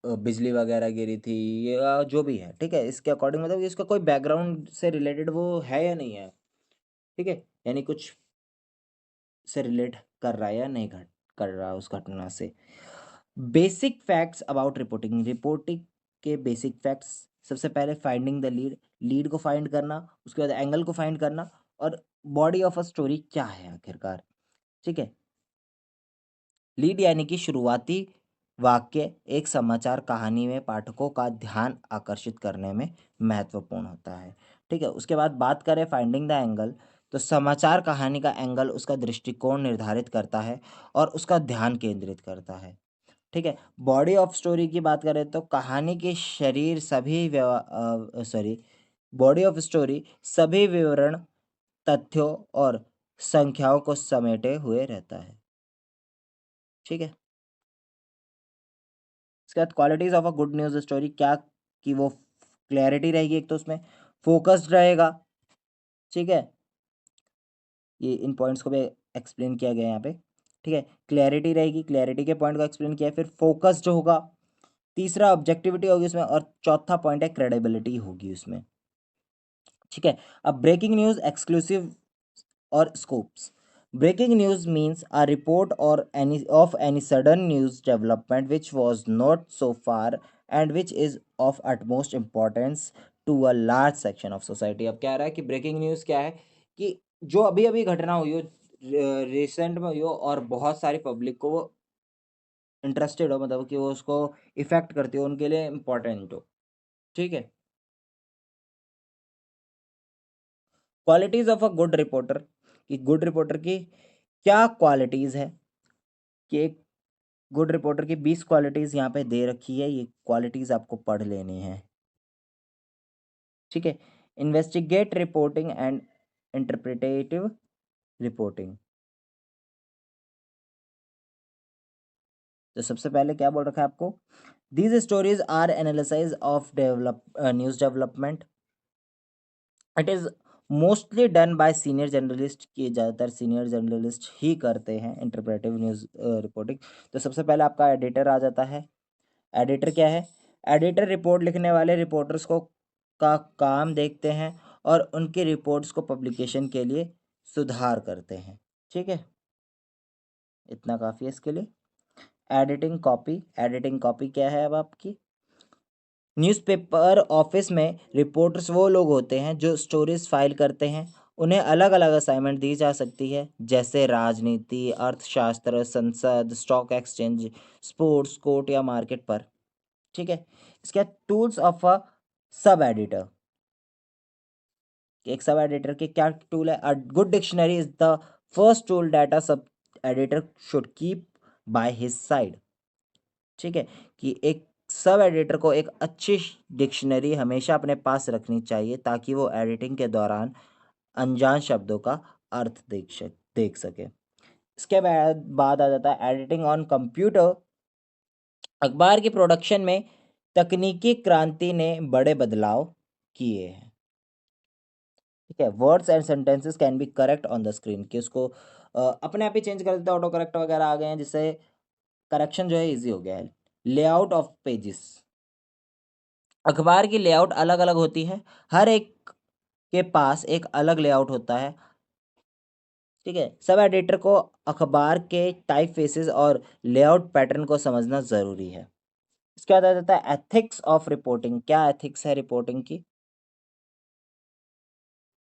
बिजली वगैरह गिरी थी या जो भी है। ठीक है, इसके अकॉर्डिंग मतलब इसका कोई बैकग्राउंड से रिलेटेड वो है या नहीं है। ठीक है, यानी कुछ से रिलेट कर रहा है या नहीं कर रहा उस घटना से। Basic facts about reporting, reporting के बेसिक फैक्ट्स, सबसे पहले फाइंडिंग द लीड, लीड को फाइंड करना, उसके बाद एंगल को फाइंड करना, और बॉडी ऑफ अ स्टोरी क्या है आखिरकार। ठीक है, लीड यानी कि शुरुआती वाक्य एक समाचार कहानी में पाठकों का ध्यान आकर्षित करने में महत्वपूर्ण होता है। ठीक है, उसके बाद बात करें फाइंडिंग द एंगल, तो समाचार कहानी का एंगल उसका दृष्टिकोण निर्धारित करता है और उसका ध्यान केंद्रित करता है। ठीक है, बॉडी ऑफ स्टोरी की बात करें तो कहानी के शरीर सभी सॉरी बॉडी ऑफ स्टोरी सभी विवरण तथ्यों और संख्याओं को समेटे हुए रहता है। ठीक है। इसके बाद qualities of a good news story क्या, कि वो क्लैरिटी रहेगी, एक तो उसमें फोकस्ड रहेगा। ठीक है, ये इन पॉइंट्स को भी एक्सप्लेन किया गया है यहाँ पे। ठीक है, क्लैरिटी रहेगी, क्लैरिटी के पॉइंट को एक्सप्लेन किया है, फिर फोकस्ड होगा, तीसरा ऑब्जेक्टिविटी होगी उसमें, और चौथा पॉइंट है क्रेडिबिलिटी होगी उसमें। ठीक है, अब ब्रेकिंग न्यूज, एक्सक्लूसिव और scopes. Breaking news means a report or any sudden news development which was not so far and which is of utmost importance to a large section of society. अब क्या रहा है कि breaking news क्या है, कि जो अभी अभी घटना हुई हो, रिसेंट में हुई हो, और बहुत सारी पब्लिक को वो इंटरेस्टेड हो, मतलब कि वो उसको इफेक्ट करती हो, उनके लिए इम्पोर्टेंट हो। ठीक है, qualities of a good reporter, कि गुड रिपोर्टर की क्या क्वालिटीज है, कि एक गुड रिपोर्टर की 20 क्वालिटीज यहाँ पे दे रखी है, ये क्वालिटीज आपको पढ़ लेनी है। ठीक है, investigate reporting and interpretative reporting. तो सबसे पहले क्या बोल रखा है आपको, these stories are analysis of develop news development, it is mostly done by senior journalist, की ज़्यादातर सीनियर जर्नलिस्ट ही करते हैं इंटरप्रेटिव न्यूज़ रिपोर्टिंग। तो सबसे पहले आपका एडिटर आ जाता है। एडिटर क्या है, एडिटर रिपोर्ट लिखने वाले रिपोर्टर्स को का काम देखते हैं और उनकी रिपोर्ट्स को पब्लिकेशन के लिए सुधार करते हैं। ठीक है, इतना काफ़ी है इसके लिए। एडिटिंग कॉपी, एडिटिंग कॉपी क्या है अब आपकी, न्यूज़पेपर ऑफिस में रिपोर्टर्स वो लोग होते हैं जो स्टोरीज फाइल करते हैं। उन्हें अलग अलग असाइनमेंट दी जा सकती है, जैसे राजनीति, अर्थशास्त्र, संसद, स्टॉक एक्सचेंज, स्पोर्ट्स, कोर्ट या मार्केट पर। ठीक है, इसके tools of a sub editor, एक सब एडिटर के क्या टूल है, a good dictionary is the first tool that a sub editor should keep by his side. ठीक है, कि एक सब एडिटर को एक अच्छी डिक्शनरी हमेशा अपने पास रखनी चाहिए, ताकि वो एडिटिंग के दौरान अनजान शब्दों का अर्थ देख सके। इसके बाद आ जाता है एडिटिंग ऑन कंप्यूटर। अखबार की प्रोडक्शन में तकनीकी क्रांति ने बड़े बदलाव किए हैं। ठीक है, words and sentences can be correct on the screen, कि उसको अपने आप ही चेंज कर देता है, ऑटो करेक्ट वगैरह आ गए हैं, जिससे करेक्शन जो है इजी हो गया है। लेआउट ऑफ पेजेस, अखबार की लेआउट अलग अलग होती है, हर एक के पास एक अलग लेआउट होता है। ठीक है, सब एडिटर को अखबार के टाइप फेसेस और लेआउट पैटर्न को समझना ज़रूरी है। इसके बाद आ जाता है एथिक्स ऑफ रिपोर्टिंग, क्या एथिक्स है रिपोर्टिंग की,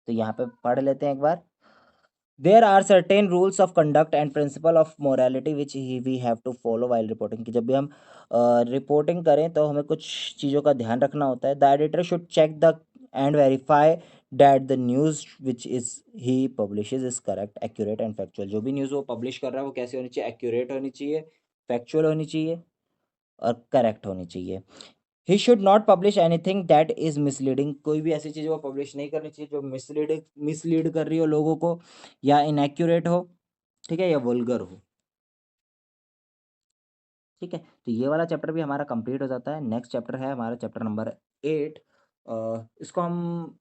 तो यहाँ पे पढ़ लेते हैं एक बार। There are certain rules of conduct and principle of morality which we have to follow while reporting, कि जब भी हम रिपोर्टिंग करें तो हमें कुछ चीज़ों का ध्यान रखना होता है। The editor should check the and verify that the news which is he publishes is correct, accurate and factual. जो भी न्यूज़ वो पब्लिश कर रहा है वो कैसे होनी चाहिए, एक्यूरेट होनी चाहिए, फैक्चुअल होनी चाहिए और करेक्ट होनी चाहिए। He should not publish anything that is misleading, कोई भी ऐसी चीज़ वो पब्लिश नहीं करनी चाहिए जो मिसलीड कर रही हो लोगों को, या इनएक्यूरेट हो, ठीक है, या वल्गर हो। ठीक है, तो ये वाला चैप्टर भी हमारा कंप्लीट हो जाता है। नेक्स्ट चैप्टर है हमारा चैप्टर नंबर 8। इसको हम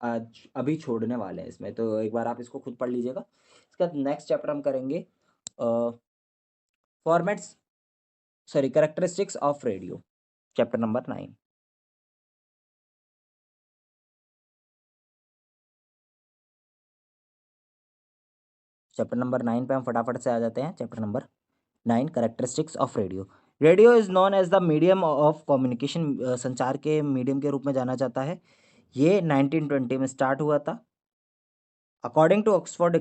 आज अभी छोड़ने वाले हैं इसमें, तो एक बार आप इसको खुद पढ़ लीजिएगा। इसका नेक्स्ट चैप्टर हम करेंगे formats, sorry, characteristics of radio, chapter number 9। Chapter number 9 पे हम फटाफट से आ जाते हैं। Chapter number 9, characteristics of radio. Radio is known as the medium of communication, संचार के मीडियम के रूप में जाना जाता है। ये 1920 में स्टार्ट हुआ था। अकॉर्डिंग टू ऑक्सफोर्ड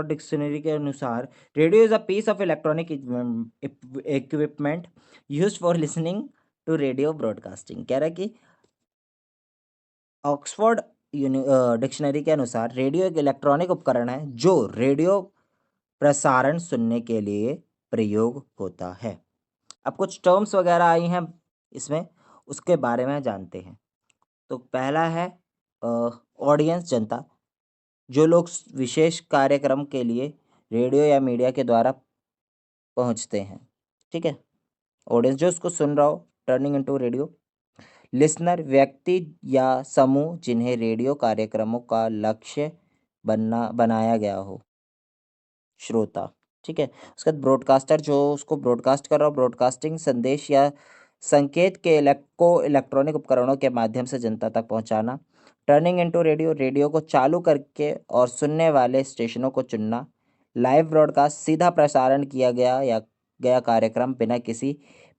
डिक्शनरी के अनुसार, radio is a piece of electronic equipment used for listening to radio broadcasting. कह रहा है कि ऑक्सफोर्ड डिक्शनरी के अनुसार रेडियो एक इलेक्ट्रॉनिक उपकरण है जो रेडियो प्रसारण सुनने के लिए प्रयोग होता है। अब कुछ टर्म्स वगैरह आई हैं इसमें, उसके बारे में जानते हैं। तो पहला है ऑडियंस जनता, जो लोग विशेष कार्यक्रम के लिए रेडियो या मीडिया के द्वारा पहुंचते हैं, ठीक है। ऑडियंस जो उसको सुन रहा हो, टर्निंग इनटू रेडियो। लिसनर व्यक्ति या समूह जिन्हें रेडियो कार्यक्रमों का लक्ष्य बनाया गया हो, श्रोता, ठीक है। उसके बाद ब्रॉडकास्टर जो उसको ब्रॉडकास्ट कर रहा हो, ब्रॉडकास्टिंग संदेश या संकेत के इलेक्ट्रॉनिक उपकरणों के माध्यम से जनता तक पहुंचाना। टर्निंग इनटू रेडियो, रेडियो को चालू करके और सुनने वाले स्टेशनों को चुनना। लाइव ब्रॉडकास्ट, सीधा प्रसारण किया गया कार्यक्रम बिना किसी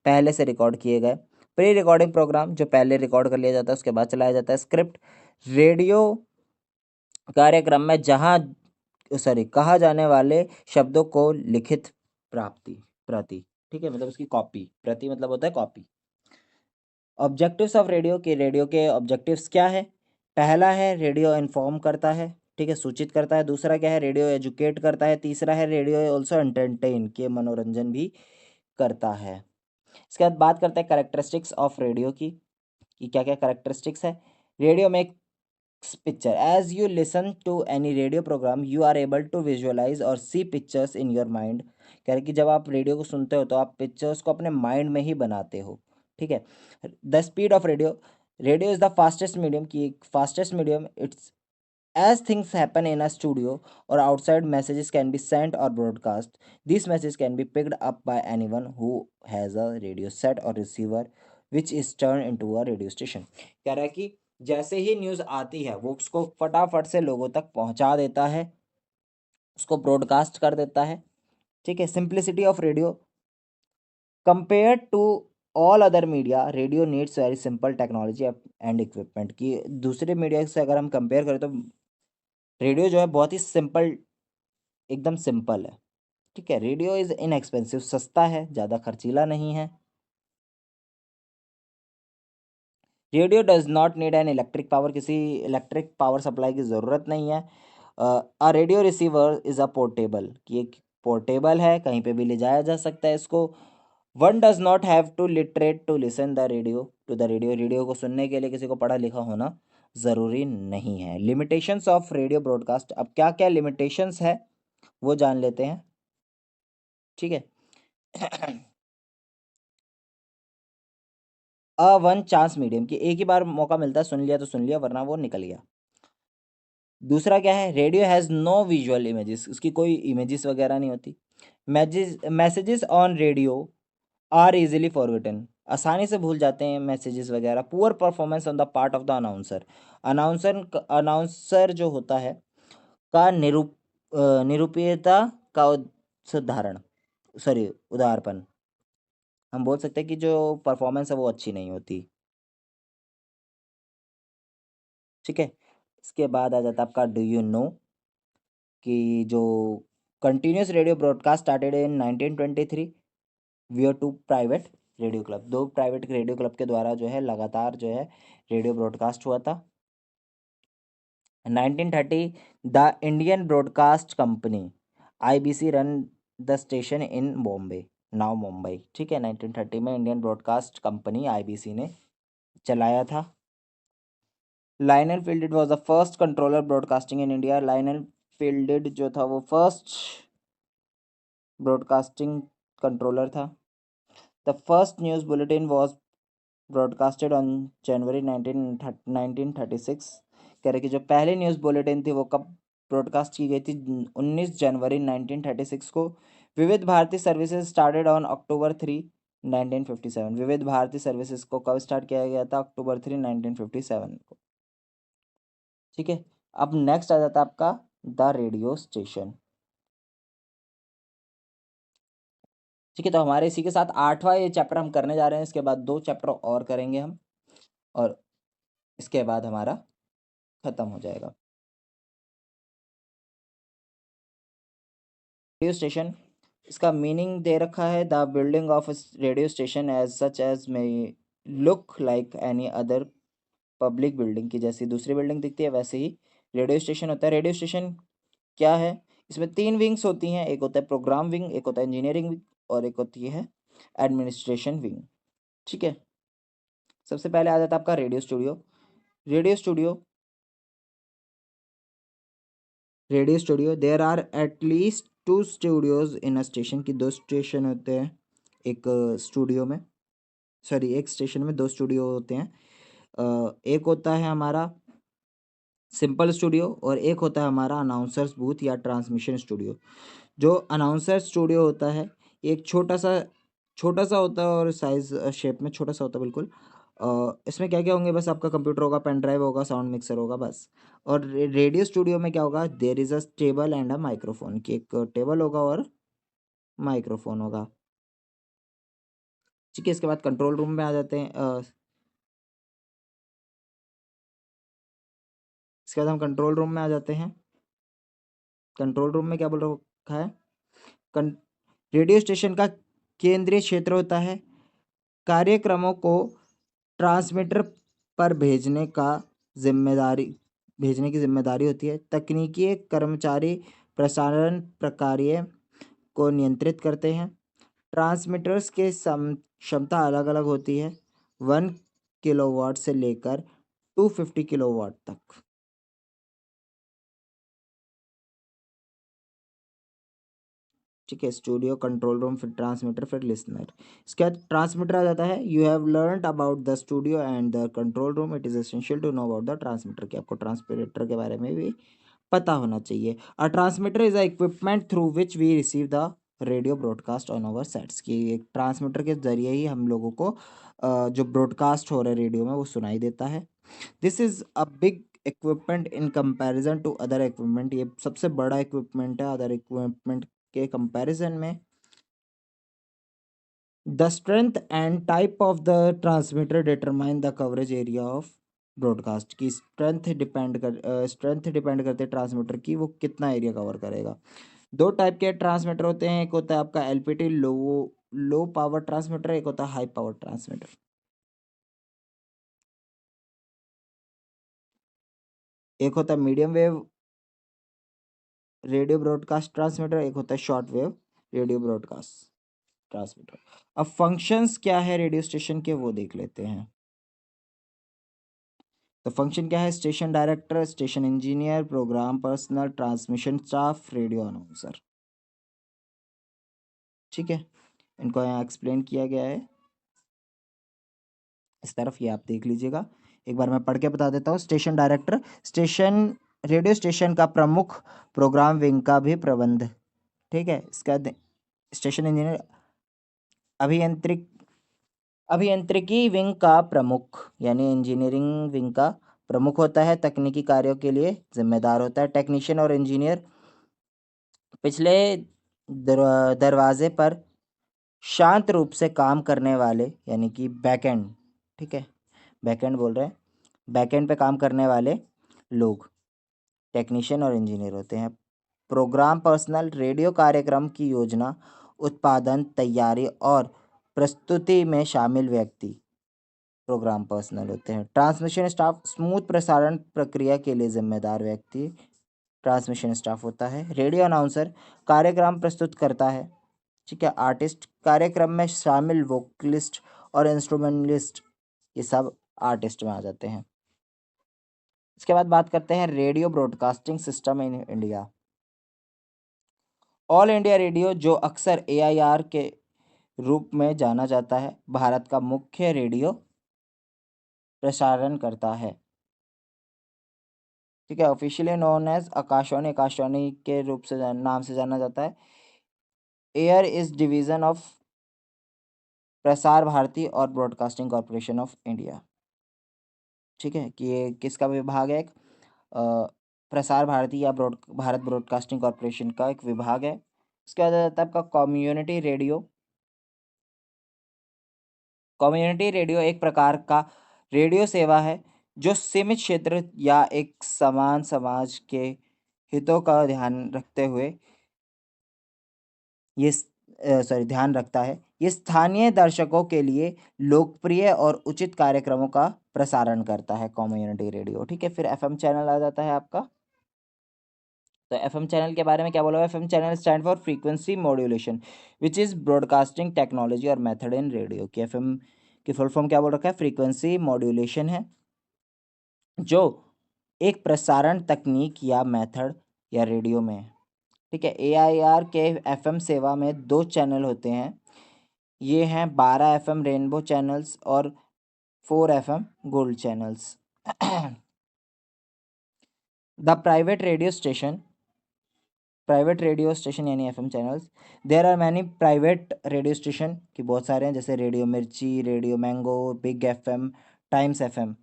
पहले से रिकॉर्ड किए गए। प्री रिकॉर्डिंग प्रोग्राम, जो पहले रिकॉर्ड कर लिया जाता है उसके बाद चलाया जाता है। स्क्रिप्ट, रेडियो कार्यक्रम में कहा जाने वाले शब्दों को लिखित प्रति, ठीक है, मतलब उसकी कॉपी। प्रति मतलब होता है कॉपी। ऑब्जेक्टिव्स ऑफ रेडियो, के रेडियो के ऑब्जेक्टिव्स क्या है। पहला है रेडियो इन्फॉर्म करता है, ठीक है, सूचित करता है। दूसरा क्या है, रेडियो एजुकेट करता है। तीसरा है रेडियो ऑल्सो एंटरटेन, के मनोरंजन भी करता है। इसके बाद बात करते हैं कैरेक्टरिस्टिक्स ऑफ रेडियो की, कि क्या क्या कैरेक्टरिस्टिक्स है। रेडियो में picture, as you listen to any radio program you are able to visualize और see pictures in your mind। कह रहे कि जब आप रेडियो को सुनते हो तो आप पिक्चर्स को अपने माइंड में ही बनाते हो, ठीक है। The speed of radio, radio is the fastest medium, की fastest medium. It's as things happen in a studio or outside, messages can be sent or broadcast. These messages can be picked up by anyone who has a radio set or receiver which is turned into a radio station। कह रहा है कि जैसे ही news आती है वो उसको फटाफट से लोगों तक पहुंचा देता है, उसको ब्रॉडकास्ट कर देता है, ठीक है। Simplicity of radio, compare to all other media, radio needs very simple technology and equipment. की दूसरे मीडिया से अगर हम कंपेयर करें तो रेडियो जो है बहुत ही सिंपल, एकदम सिंपल है, ठीक है। रेडियो इज इनएक्सपेंसिव, सस्ता है, ज़्यादा खर्चीला नहीं है। Radio does not need an electric power, किसी इलेक्ट्रिक पावर सप्लाई की ज़रूरत नहीं है। A radio receiver is a portable, कि एक पोर्टेबल है, कहीं पे भी ले जाया जा सकता है इसको। One does not have to literate to listen the radio to the radio, radio को सुनने के लिए किसी को पढ़ा लिखा होना ज़रूरी नहीं है। लिमिटेशंस ऑफ रेडियो ब्रॉडकास्ट, अब क्या क्या लिमिटेशंस है वो जान लेते हैं, ठीक है। वन चांस मीडियम, की एक ही बार मौका मिलता है, सुन लिया तो सुन लिया वरना वो निकल गया। दूसरा क्या है, radio has no visual images, उसकी कोई इमेजेस वगैरह नहीं होती। Messages on radio are easily forgotten, आसानी से भूल जाते हैं मैसेजेस वगैरह। Poor performance on the part of the announcer, announcer जो होता है का निरूपीयता का सुधारण, सॉरी उदाहरण, हम बोल सकते हैं कि जो परफॉर्मेंस है वो अच्छी नहीं होती, ठीक है। इसके बाद आ जाता है आपका डू यू नो, कि जो continuous radio broadcast started in 1923 were two private radio club, दो प्राइवेट रेडियो क्लब के द्वारा जो है लगातार जो है रेडियो ब्रॉडकास्ट हुआ था। 1930 the Indian broadcast company IBC run the station in Bombay, now Mumbai, ठीक है। 1930 में इंडियन ब्रॉडकास्ट कंपनी आईबीसी ने चलाया था। Lionel fielded was the first controller broadcasting in India, Lionel fielded जो था वो फर्स्ट ब्रॉडकास्टिंग कंट्रोलर था। The first news bulletin was broadcasted on January 1936। कह रहे कि जो पहली न्यूज़ बुलेटिन थी वो कब ब्रॉडकास्ट की गई थी, 19 जनवरी 1936 को। Vividh Bharati services started on October 3 1957, विविध भारती सर्विसेज को कब स्टार्ट किया गया था, अक्टूबर 3 1957 को, ठीक है। अब नेक्स्ट आ जाता है आपका द रेडियो स्टेशन, ठीक है। तो हमारे इसी के साथ 8वां ये चैप्टर हम करने जा रहे हैं, इसके बाद 2 चैप्टर और करेंगे हम, और इसके बाद हमारा खत्म हो जाएगा। रेडियो स्टेशन, इसका मीनिंग दे रखा है, the building of radio station as such as may look like any other public building, की जैसी दूसरी बिल्डिंग दिखती है वैसे ही रेडियो स्टेशन होता है। रेडियो स्टेशन क्या है, इसमें 3 विंग्स होती हैं, एक होता है प्रोग्राम विंग, एक होता है इंजीनियरिंग विंग, और एक होती है एडमिनिस्ट्रेशन विंग, ठीक है। सबसे पहले आ जाता है आपका radio studio. Radio studio radio studio, there are at least 2 studios in a station, की 2 स्टेशन होते हैं एक स्टूडियो में, सॉरी एक स्टेशन में 2 स्टूडियो होते हैं। एक होता है हमारा सिंपल स्टूडियो और एक होता है हमारा अनाउंसर्स बूथ या ट्रांसमिशन स्टूडियो। जो अनाउंसर स्टूडियो होता है एक छोटा सा होता है और साइज शेप में छोटा सा होता है बिल्कुल। इसमें क्या क्या होंगे, बस आपका कंप्यूटर होगा, पेन ड्राइव होगा, साउंड मिक्सर होगा बस। और रेडियो स्टूडियो में क्या होगा, there is a table and a microphone, की एक टेबल होगा और माइक्रोफोन होगा। ठीक है, इसके बाद कंट्रोल रूम में आ जाते हैं। इसके बाद हम कंट्रोल रूम में आ जाते हैं। कंट्रोल रूम में क्या बोल रखा है, कं- रेडियो स्टेशन का केंद्रीय क्षेत्र होता है, कार्यक्रमों को ट्रांसमीटर पर भेजने की जिम्मेदारी होती है। तकनीकी कर्मचारी प्रसारण प्रक्रिया को नियंत्रित करते हैं। ट्रांसमीटर्स के क्षमता अलग अलग होती है, 1 किलोवाट से लेकर 250 किलोवाट तक। ठीक है, स्टूडियो, कंट्रोल रूम, फिर ट्रांसमीटर, फिर लिसनर। इसके बाद ट्रांसमीटर आ जाता है। You have learned about the studio and the control room, it is essential to know about the transmitter, कि आपको ट्रांसमीटर के बारे में भी पता होना चाहिए। A transmitter is a equipment through which we receive the radio broadcast on our sets, की एक ट्रांसमीटर के जरिए ही हम लोगों को जो ब्रॉडकास्ट हो रहा है रेडियो में वो सुनाई देता है। This is a big equipment in comparison to other equipment, ये सबसे बड़ा इक्विपमेंट है अदर इक्विपमेंट के कंपैरिजन में। The strength and type of the transmitter determine the coverage area of broadcast, की स्ट्रेंथ डिपेंड करते हैं ट्रांसमीटर की, वो कितना एरिया कवर करेगा। 2 टाइप के ट्रांसमीटर होते हैं, एक होता है आपका एलपीटी लो पावर ट्रांसमीटर, एक होता है हाई पावर ट्रांसमीटर। एक होता है medium wave radio broadcast transmitter, एक होता है short wave radio broadcast transmitter. अब फंक्शंस क्या है रेडियो स्टेशन के वो देख लेते हैं। तो फंक्शन क्या है, station director, station engineer, program personal, transmission staff, radio announcer. ठीक है, इनको यहाँ एक्सप्लेन किया गया है इस तरफ, ये आप देख लीजिएगा। एक बार मैं पढ़ के बता देता हूँ। Station director, station radio station का प्रमुख, प्रोग्राम विंग का भी प्रबंध। ठीक है, इसका स्टेशन इंजीनियर, अभियंत्रिक अभियंत्रिकी विंग का प्रमुख, यानी इंजीनियरिंग विंग का प्रमुख होता है, तकनीकी कार्यों के लिए जिम्मेदार होता है। टेक्नीशियन और इंजीनियर पिछले दरवाजे पर शांत रूप से काम करने वाले, यानी कि बैकएंड। ठीक है, बैकएंड बोल रहे हैं, बैकएंड पे काम करने वाले लोग टेक्नीशियन और इंजीनियर होते हैं। प्रोग्राम पर्सनल, रेडियो कार्यक्रम की योजना, उत्पादन, तैयारी और प्रस्तुति में शामिल व्यक्ति प्रोग्राम पर्सनल होते हैं। ट्रांसमिशन स्टाफ, स्मूथ प्रसारण प्रक्रिया के लिए जिम्मेदार व्यक्ति ट्रांसमिशन स्टाफ होता है। रेडियो अनाउंसर कार्यक्रम प्रस्तुत करता है। ठीक है, आर्टिस्ट, कार्यक्रम में शामिल वोकलिस्ट और इंस्ट्रूमेंटलिस्ट, ये सब आर्टिस्ट में आ जाते हैं। इसके बाद बात करते हैं radio broadcasting system in India. All India radio, जो अक्सर एआईआर के रूप में जाना जाता है, भारत का मुख्य रेडियो प्रसारण करता है। ठीक है, officially known as Akashvani, Akashvani के रूप से नाम से जाना जाता है। Air is division of Prasar Bharati और ब्रॉडकास्टिंग कॉरपोरेशन ऑफ इंडिया। ठीक है, कि ये किसका विभाग है, एक प्रसार भारती या भारत ब्रॉडकास्टिंग कॉरपोरेशन का एक विभाग है। इसके बाद आ जाता है आपका कम्युनिटी रेडियो। कम्युनिटी रेडियो एक प्रकार का रेडियो सेवा है जो सीमित क्षेत्र या एक समान समाज के हितों का ध्यान रखता है। ये स्थानीय दर्शकों के लिए लोकप्रिय और उचित कार्यक्रमों का प्रसारण करता है कम्युनिटी रेडियो। ठीक है, फिर एफएम चैनल आ जाता है आपका। तो एफएम चैनल के बारे में क्या बोला हुआ है, FM channel stand for frequency modulation which is broadcasting technology और मेथड इन रेडियो, की एफएम की फुल फॉर्म क्या बोल रखा है, फ्रीक्वेंसी मॉड्यूलेशन है, जो एक प्रसारण तकनीक या मेथड या रेडियो में। ठीक है, AIR के FM सेवा में 2 चैनल होते हैं। ये हैं 12 FM रेनबो चैनल्स और 4 FM gold channels. The private radio station यानी FM channels, there are many private radio station की बहुत सारे हैं, जैसे Radio Mirchi, Radio Mango, Big FM, Times FM।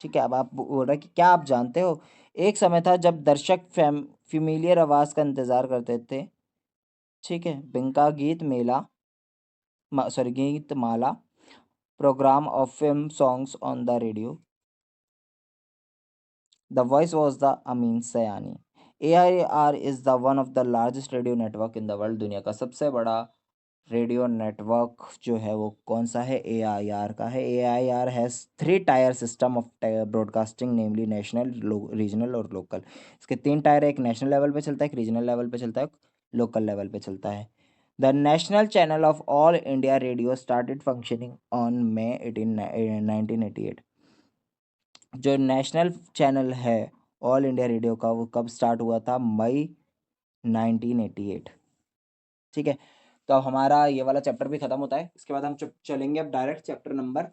ठीक है, अब आप बोल रहे हैं कि क्या आप जानते हो, एक समय था जब दर्शक फेमिलियर आवाज़ का इंतज़ार करते थे। ठीक है, बिंका गीत माला program of film songs on the radio. The voice was the Amin Sayani. AIR is the one of the largest radio network in the world. दुनिया का सबसे बड़ा रेडियो नेटवर्क जो है वो कौन सा है? AIR का है। AIR has 3 tier system of broadcasting, namely national, regional और लोकल। इसके 3 टायर है, एक नेशनल लेवल पे चलता है, एक रीजनल लेवल पे चलता है, एक लोकल लेवल पे चलता है। The national channel of all India radio started functioning on May 1988। जो नेशनल चैनल है ऑल इंडिया रेडियो का, वो कब स्टार्ट हुआ था? मई 1988। ठीक है, तो अब हमारा ये वाला चैप्टर भी खत्म होता है। इसके बाद हम चलेंगे अब direct chapter number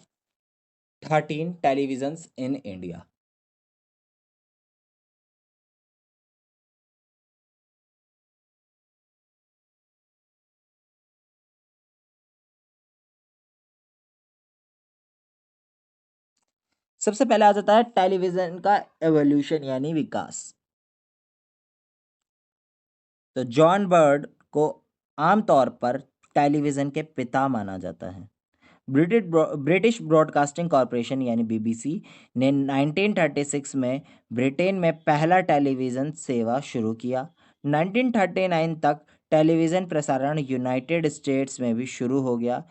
13, televisions in India. सबसे पहले आ जाता है टेलीविजन का एवोल्यूशन यानी विकास। तो जॉन बर्ड को आमतौर पर टेलीविजन के पिता माना जाता है। ब्रिटिश ब्रॉडकास्टिंग कॉरपोरेशन यानी BBC ने 1936 में ब्रिटेन में पहला टेलीविज़न सेवा शुरू किया। 1939 तक टेलीविज़न प्रसारण यूनाइटेड स्टेट्स में भी शुरू हो गया।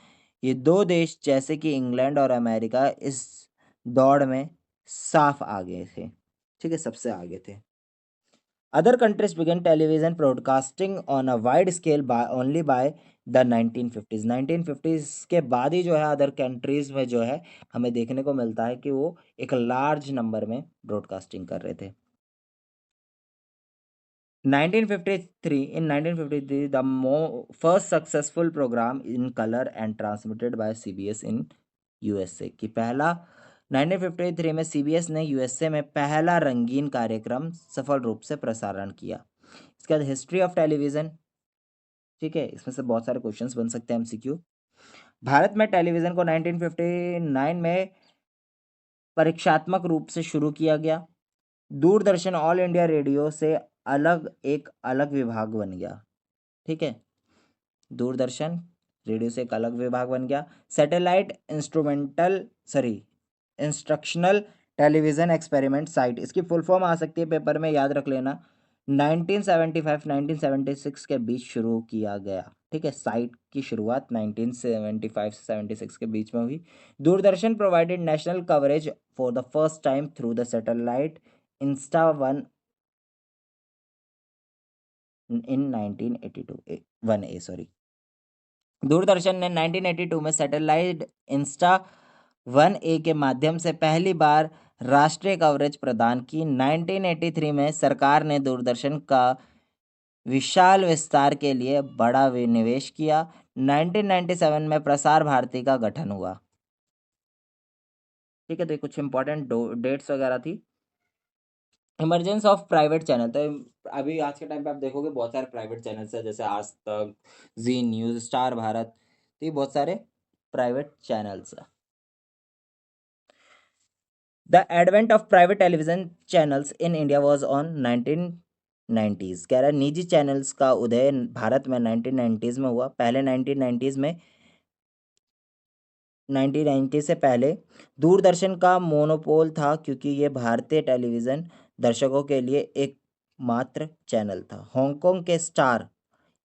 ये 2 देश जैसे कि इंग्लैंड और अमेरिका इस दौड़ में साफ आगे थे। ठीक है, सबसे आगे थे। Other countries began television broadcasting on a wide scale only by the 1950s। 1950s के बाद ही जो है अदर कंट्रीज़ में जो है हमें देखने को मिलता है कि वो एक लार्ज नंबर में ब्रॉडकास्टिंग कर रहे थे। 1953 In 1953 the first successful program in color and transmitted by CBS in USA कि पहला 1953 में CBS ने USA में पहला रंगीन कार्यक्रम सफल रूप से प्रसारण किया। इसके बाद हिस्ट्री ऑफ टेलीविज़न। ठीक है, इसमें से बहुत सारे क्वेश्चंस बन सकते हैं MCQ। भारत में टेलीविज़न को 1959 में परीक्षात्मक रूप से शुरू किया गया। दूरदर्शन ऑल इंडिया रेडियो से एक अलग विभाग बन गया। ठीक है, दूरदर्शन रेडियो से एक अलग विभाग बन गया। Satellite instructional television experiment site, इसकी फुल फॉर्म आ सकती है, पेपर में याद रख लेना। 1975-1976 के बीच शुरू किया गया। ठीक है, साइट की शुरुआत 1975 से 76 के बीच में हुई। Doordarshan provided national coverage for the first time through the satellite Insta one in 1982 1A sorry. Doordarshan ने 1982 में सैटेलाइट इंस्टा 1A के माध्यम से पहली बार राष्ट्रीय कवरेज प्रदान की। 1983 में सरकार ने दूरदर्शन का विशाल विस्तार के लिए बड़ा निवेश किया। 1997 में प्रसार भारती का गठन हुआ। ठीक है, तो ये कुछ इंपॉर्टेंट डेट्स वगैरह थी। इमरजेंस ऑफ प्राइवेट चैनल, तो अभी आज के टाइम पे आप देखोगे बहुत सारे प्राइवेट चैनल्स हैं, जैसे आज तक, जी न्यूज़, स्टार भारत, तो ये बहुत सारे प्राइवेट चैनल्स हैं। The advent of private television channels in India was on 1990s। कह रहा है निजी चैनल्स का उदय भारत में 1990s में हुआ। पहले 1990s में 1990 से पहले दूरदर्शन का मोनोपोल था, क्योंकि ये भारतीय टेलीविज़न दर्शकों के लिए एकमात्र चैनल था। हांगकांग के स्टार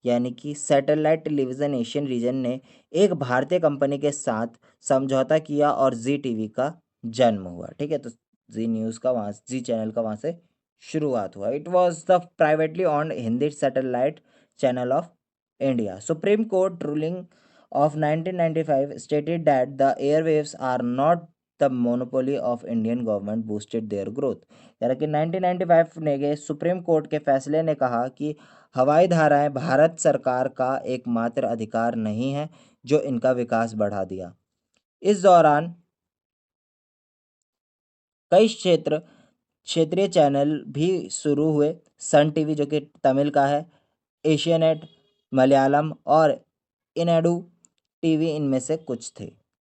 यानी कि सैटेलाइट टेलीविज़न एशियन रीजन ने एक भारतीय कंपनी के साथ समझौता किया और जी टीवी का जन्म हुआ। ठीक है, तो जी न्यूज़ का वहाँ, जी चैनल का वहाँ से शुरुआत हुआ। It was the privately owned Hindi satellite channel of India. Supreme court ruling of 1995 stated that the airwaves are not the monopoly of Indian government boosted their growth. यानी कि 1995 ने के सुप्रीम कोर्ट के फैसले ने कहा कि हवाई धाराएं भारत सरकार का एकमात्र अधिकार नहीं है जो इनका विकास बढ़ा दिया। इस दौरान कई क्षेत्रीय चैनल भी शुरू हुए। सन टीवी जो कि तमिल का है, एशियानेट मलयालम और इनेडू टीवी इनमें से कुछ थे।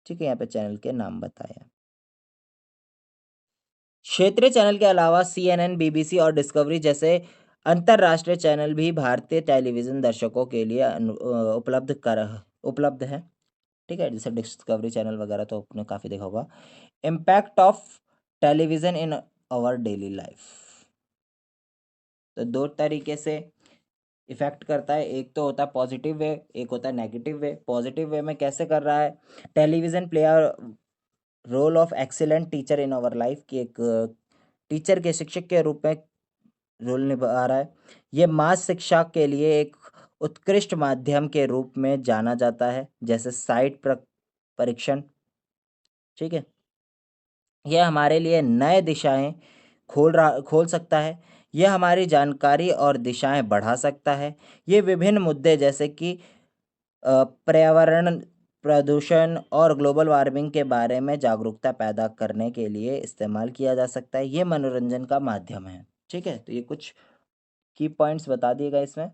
ठीक है, यहाँ पे चैनल के नाम बताया। क्षेत्रीय चैनल के अलावा CNN, BBC और डिस्कवरी जैसे अंतर्राष्ट्रीय चैनल भी भारतीय टेलीविज़न दर्शकों के लिए उपलब्ध है। ठीक है, जैसे डिस्कवरी चैनल वगैरह तो आपने काफ़ी देखा होगा। Impact of television in our daily life, तो दो तरीके से इफेक्ट करता है। एक तो होता है पॉजिटिव वे, एक होता है नेगेटिव वे। पॉजिटिव वे में कैसे कर रहा है? Television play a role of excellent teacher in our life, की एक टीचर के शिक्षक के रूप में रोल निभा रहा है। ये मास शिक्षा के लिए एक उत्कृष्ट माध्यम के रूप में जाना जाता है, जैसे परीक्षण। ठीक है, यह हमारे लिए नए दिशाएं खोल सकता है। यह हमारी जानकारी और दिशाएं बढ़ा सकता है। ये विभिन्न मुद्दे जैसे कि पर्यावरण प्रदूषण और ग्लोबल वार्मिंग के बारे में जागरूकता पैदा करने के लिए इस्तेमाल किया जा सकता है। ये मनोरंजन का माध्यम है। ठीक है, तो ये कुछ की पॉइंट्स बता दिए गए इसमें।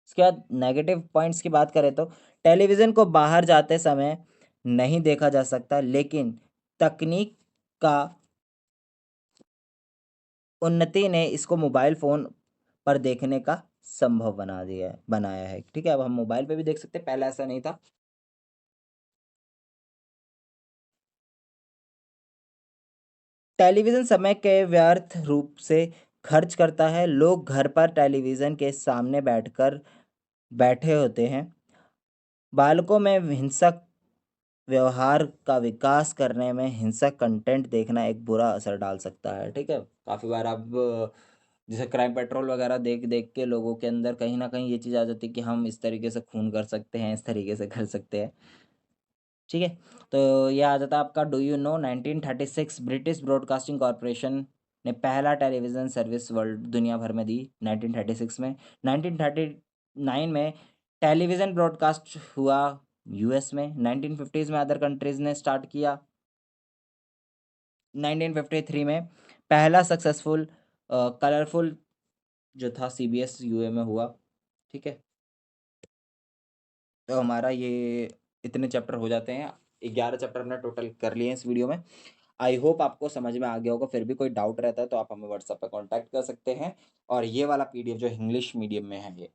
इसके बाद नेगेटिव पॉइंट्स की बात करें तो टेलीविज़न को बाहर जाते समय नहीं देखा जा सकता, लेकिन तकनीक का उन्नति ने इसको मोबाइल फ़ोन पर देखने का संभव बनाया है। ठीक है, अब हम मोबाइल पे भी देख सकते हैं, पहले ऐसा नहीं था। टेलीविज़न समय के व्यर्थ रूप से खर्च करता है। लोग घर पर टेलीविज़न के सामने बैठे होते हैं। बालकों में हिंसक व्यवहार का विकास करने में हिंसक कंटेंट देखना एक बुरा असर डाल सकता है। ठीक है, काफ़ी बार अब जैसे क्राइम पेट्रोल वगैरह देख देख के लोगों के अंदर कहीं ना कहीं ये चीज़ आ जाती है कि हम इस तरीके से खून कर सकते हैं, इस तरीके से कर सकते हैं। ठीक है, तो ये आ जाता है आपका do you know 1936 British broadcasting corporation ने पहला टेलीविज़न सर्विस वर्ल्ड दुनिया भर में दी 1936 में। 1939 में टेलीविज़न ब्रॉडकास्ट हुआ यूएस में। 1950s में अदर कंट्रीज़ ने स्टार्ट किया। 1953 में पहला सक्सेसफुल कलरफुल जो था CBS यूए में हुआ। ठीक है, तो हमारा ये इतने चैप्टर हो जाते हैं। 11 चैप्टर हमने टोटल कर लिए हैं इस वीडियो में। आई होप आपको समझ में आ गया होगा। फिर भी कोई डाउट रहता है तो आप हमें व्हाट्सएप पे कांटेक्ट कर सकते हैं। और ये वाला PDF जो इंग्लिश मीडियम में है ये,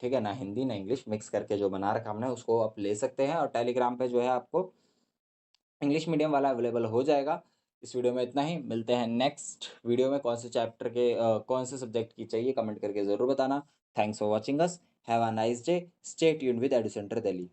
ठीक है ना, हिंदी ना इंग्लिश मिक्स करके जो बना रखा हमने, उसको आप ले सकते हैं। और टेलीग्राम पे जो है आपको इंग्लिश मीडियम वाला अवेलेबल हो जाएगा। इस वीडियो में इतना ही। मिलते हैं नेक्स्ट वीडियो में। कौन से चैप्टर के कौन से सब्जेक्ट की चाहिए कमेंट करके ज़रूर बताना। Thanks for watching us. Have a nice day. Stay tuned with Edu Centre Delhi.